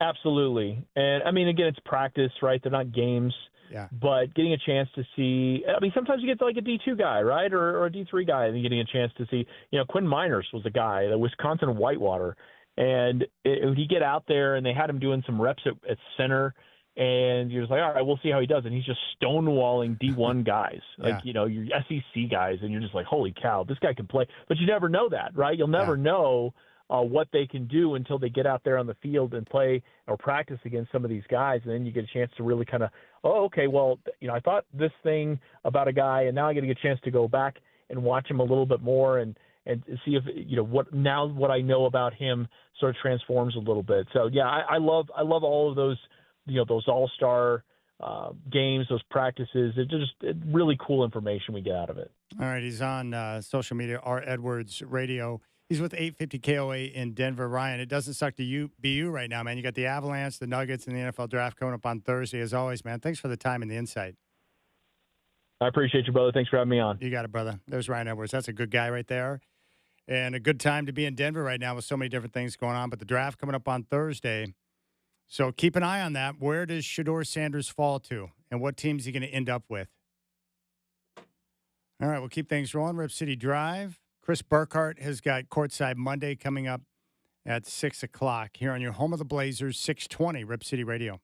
Absolutely. And, I mean, again, it's practice, right? They're not games. Yeah. But getting a chance to see, I mean, sometimes you get to like a D2 guy, right? Or a D3 guy, and getting a chance to see, Quinn Miners was a guy, the Wisconsin Whitewater. And he'd get out there, and they had him doing some reps at center, and you're just like, all right, we'll see how he does. And he's just stonewalling D1 guys, your SEC guys, and you're just like, holy cow, this guy can play. But you never know that, right? You'll never know what they can do until they get out there on the field and play or practice against some of these guys, and then you get a chance to really kind of, okay, well, I thought this thing about a guy, and now I get to get a chance to go back and watch him a little bit more and see if what I know about him sort of transforms a little bit. So yeah, I love all of those those all-star games, those practices. It's just really cool information we get out of it. All right, he's on social media, R. Edwards Radio. He's with 850 KOA in Denver. Ryan, it doesn't suck to be you right now, man. You got the Avalanche, the Nuggets, and the NFL Draft coming up on Thursday. As always, man, thanks for the time and the insight. I appreciate you, brother. Thanks for having me on. You got it, brother. There's Ryan Edwards. That's a good guy right there. And a good time to be in Denver right now with so many different things going on. But the draft coming up on Thursday. So keep an eye on that. Where does Shedeur Sanders fall to? And what team is he going to end up with? All right, we'll keep things rolling. Rip City Drive. Chris Burkhart has got Courtside Monday coming up at 6 o'clock here on your home of the Blazers, 620 Rip City Radio.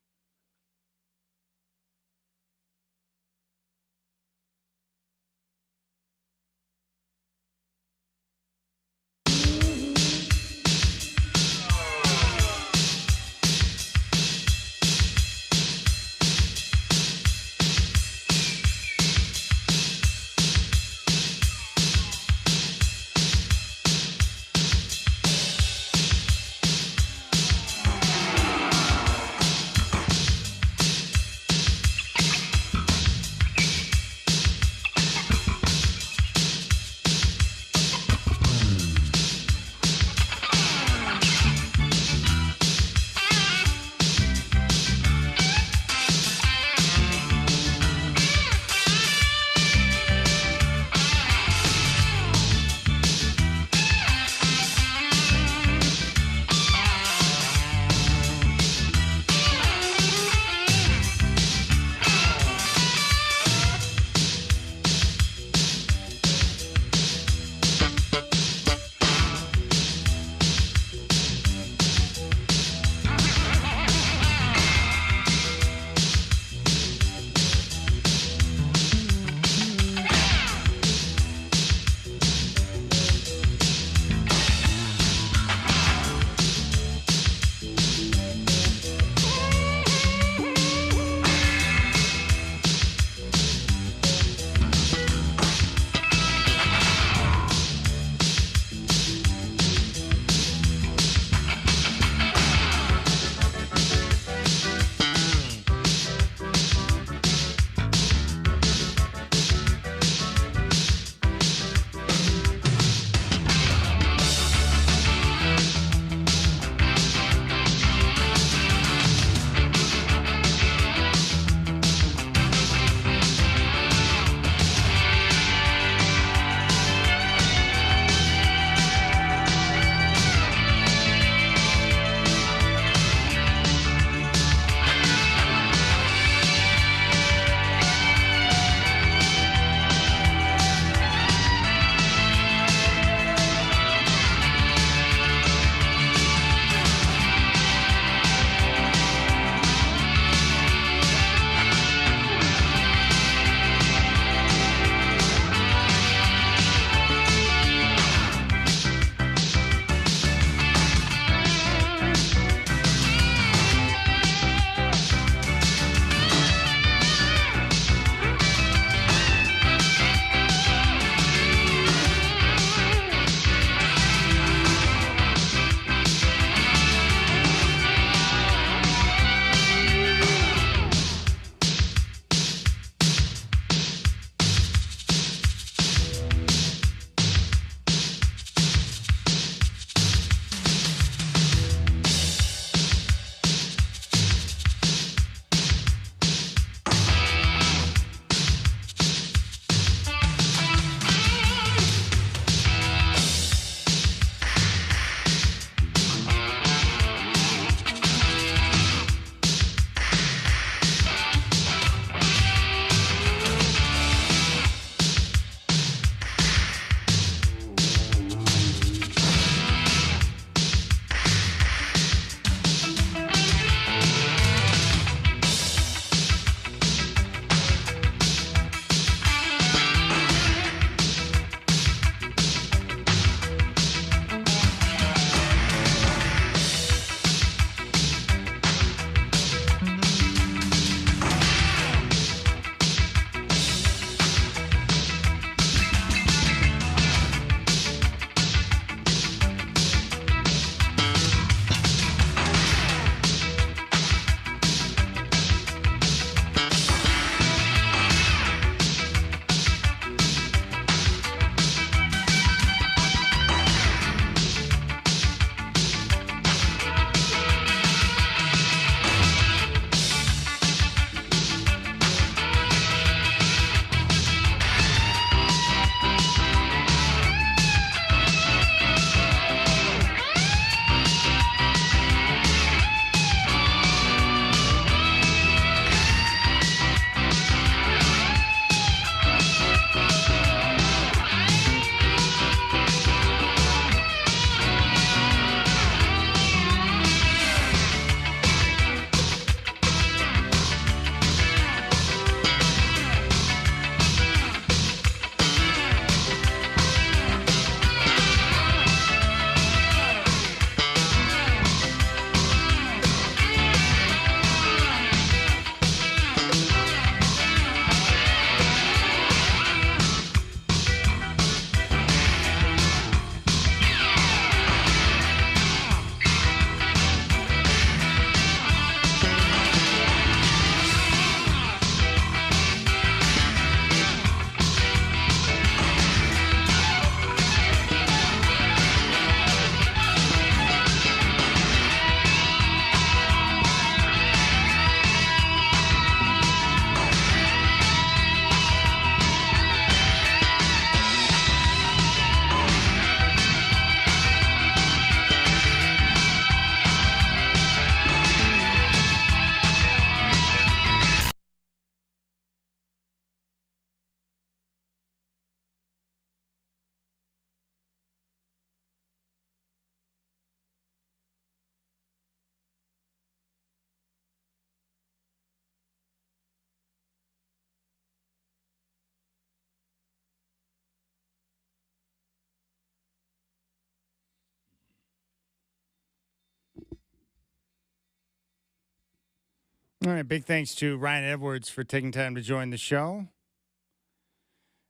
All right, big thanks to Ryan Edwards for taking time to join the show.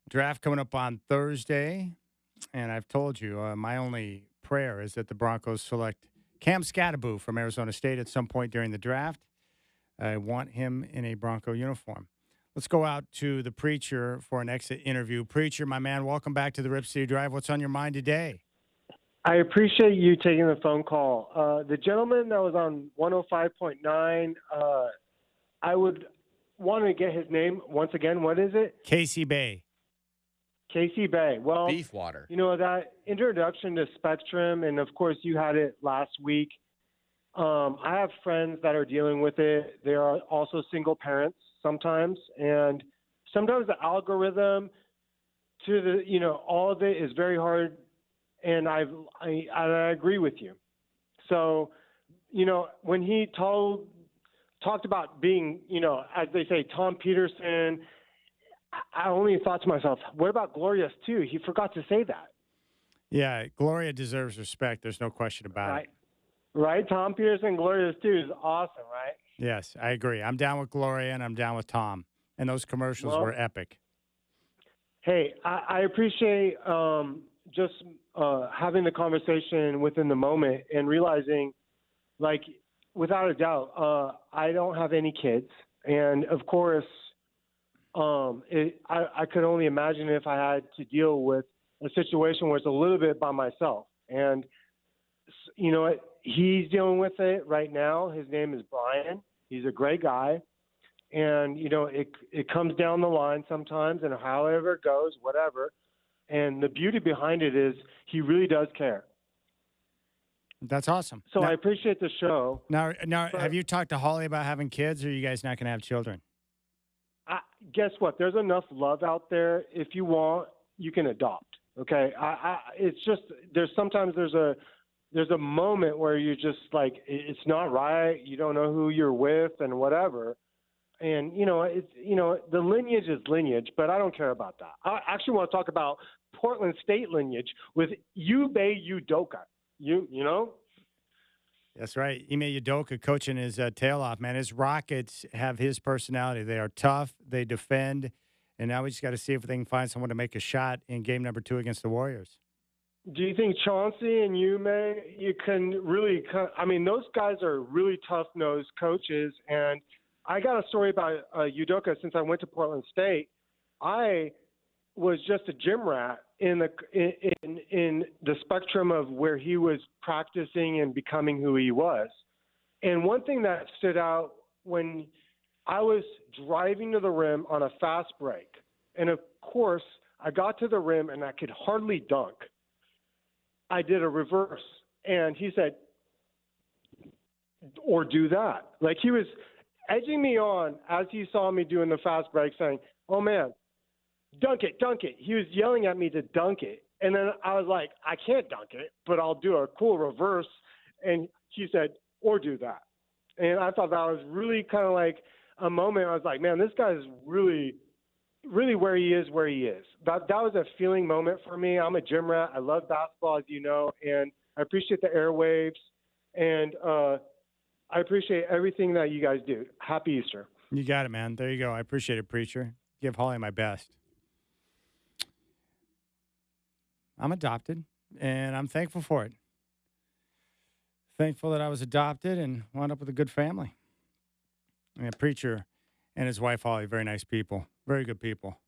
Draft coming up on Thursday, and I've told you my only prayer is that the Broncos select Cam Scatteraboo from Arizona State at some point during the draft. I want him in a Bronco uniform. Let's go out to the Preacher for an exit interview. Preacher, my man, welcome back to the Rip City Drive. What's on your mind today? I appreciate you taking the phone call. The gentleman that was on 105.9, I would want to get his name once again. What is it? Casey Bay. Casey Bay. Well, Beefwater. You know, that introduction to Spectrum, and of course you had it last week. I have friends that are dealing with it. They are also single parents sometimes, and sometimes the algorithm to the, you know, all of it is very hard, and I agree with you. So, you know, when he talked about being, you know, as they say, Tom Peterson, I only thought to myself, what about Glorious too? He forgot to say that. Yeah, Gloria deserves respect. There's no question about it. Right? Tom Peterson, Glorious too is awesome, right? Yes, I agree. I'm down with Gloria and I'm down with Tom. And those commercials were epic. Hey, I appreciate just having the conversation within the moment and realizing, like, without a doubt, I don't have any kids. And, of course, I could only imagine if I had to deal with a situation where it's a little bit by myself. And, you know what? He's dealing with it right now. His name is Brian. He's a great guy. And, you know, it comes down the line sometimes, and however it goes, whatever. And the beauty behind it is he really does care. That's awesome. So I appreciate the show. Now, have you talked to Holly about having kids, or are you guys not going to have children? Guess what? There's enough love out there. If you want, you can adopt. Okay. It's just there's a moment where you're just like, it's not right. You don't know who you're with and whatever. And, you know, the lineage is lineage, but I don't care about that. I actually want to talk about Portland State lineage with Ube Udoka. You know? That's right. Ime Udoka coaching his tail off, man. His Rockets have his personality. They are tough. They defend. And now we just got to see if they can find someone to make a shot in game number 2 against the Warriors. Do you think Chauncey and Ume, you can really – I mean, those guys are really tough-nosed coaches. And I got a story about Udoka since I went to Portland State. I was just a gym rat in the spectrum of where he was practicing and becoming who he was. And one thing that stood out when I was driving to the rim on a fast break, and of course I got to the rim and I could hardly dunk. I did a reverse, and he said, or do that. Like, he was edging me on as he saw me doing the fast break, saying, oh man, dunk it, dunk it. He was yelling at me to dunk it. And then I was like, I can't dunk it, but I'll do a cool reverse. And he said, or do that. And I thought that was really kind of like a moment. I was like, man, this guy is really, really where he is. That was a feeling moment for me. I'm a gym rat. I love basketball, as you know, and I appreciate the airwaves. And I appreciate everything that you guys do. Happy Easter. You got it, man. There you go. I appreciate it, Preacher. Give Holly my best. I'm adopted, and I'm thankful for it. Thankful that I was adopted and wound up with a good family. And Preacher and his wife, Holly, very nice people. Very good people.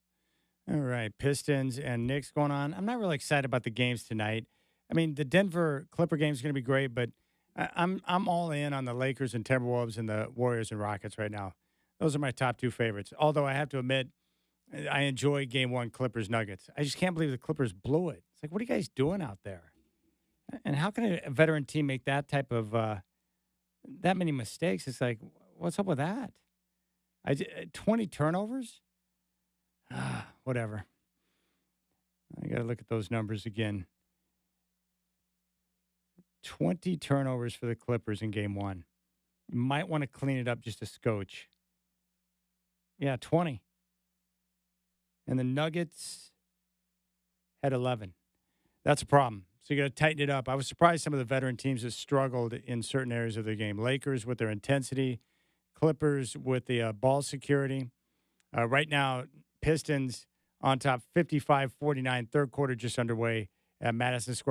All right, Pistons and Knicks going on. I'm not really excited about the games tonight. I mean, the Denver Clipper game is going to be great, but I'm all in on the Lakers and Timberwolves and the Warriors and Rockets right now. Those are my top 2 favorites. Although I have to admit, I enjoy Game 1 Clippers-Nuggets. I just can't believe the Clippers blew it. It's like, what are you guys doing out there? And how can a veteran team make that type of that many mistakes? It's like, what's up with that? 20 turnovers? Whatever. I got to look at those numbers again. 20 turnovers for the Clippers in Game 1. You might want to clean it up just a scotch. Yeah, 20. And the Nuggets had 11. That's a problem. So you got to tighten it up. I was surprised some of the veteran teams have struggled in certain areas of their game. Lakers with their intensity, Clippers with the ball security. Right now, Pistons on top 55-49, third quarter just underway at Madison Square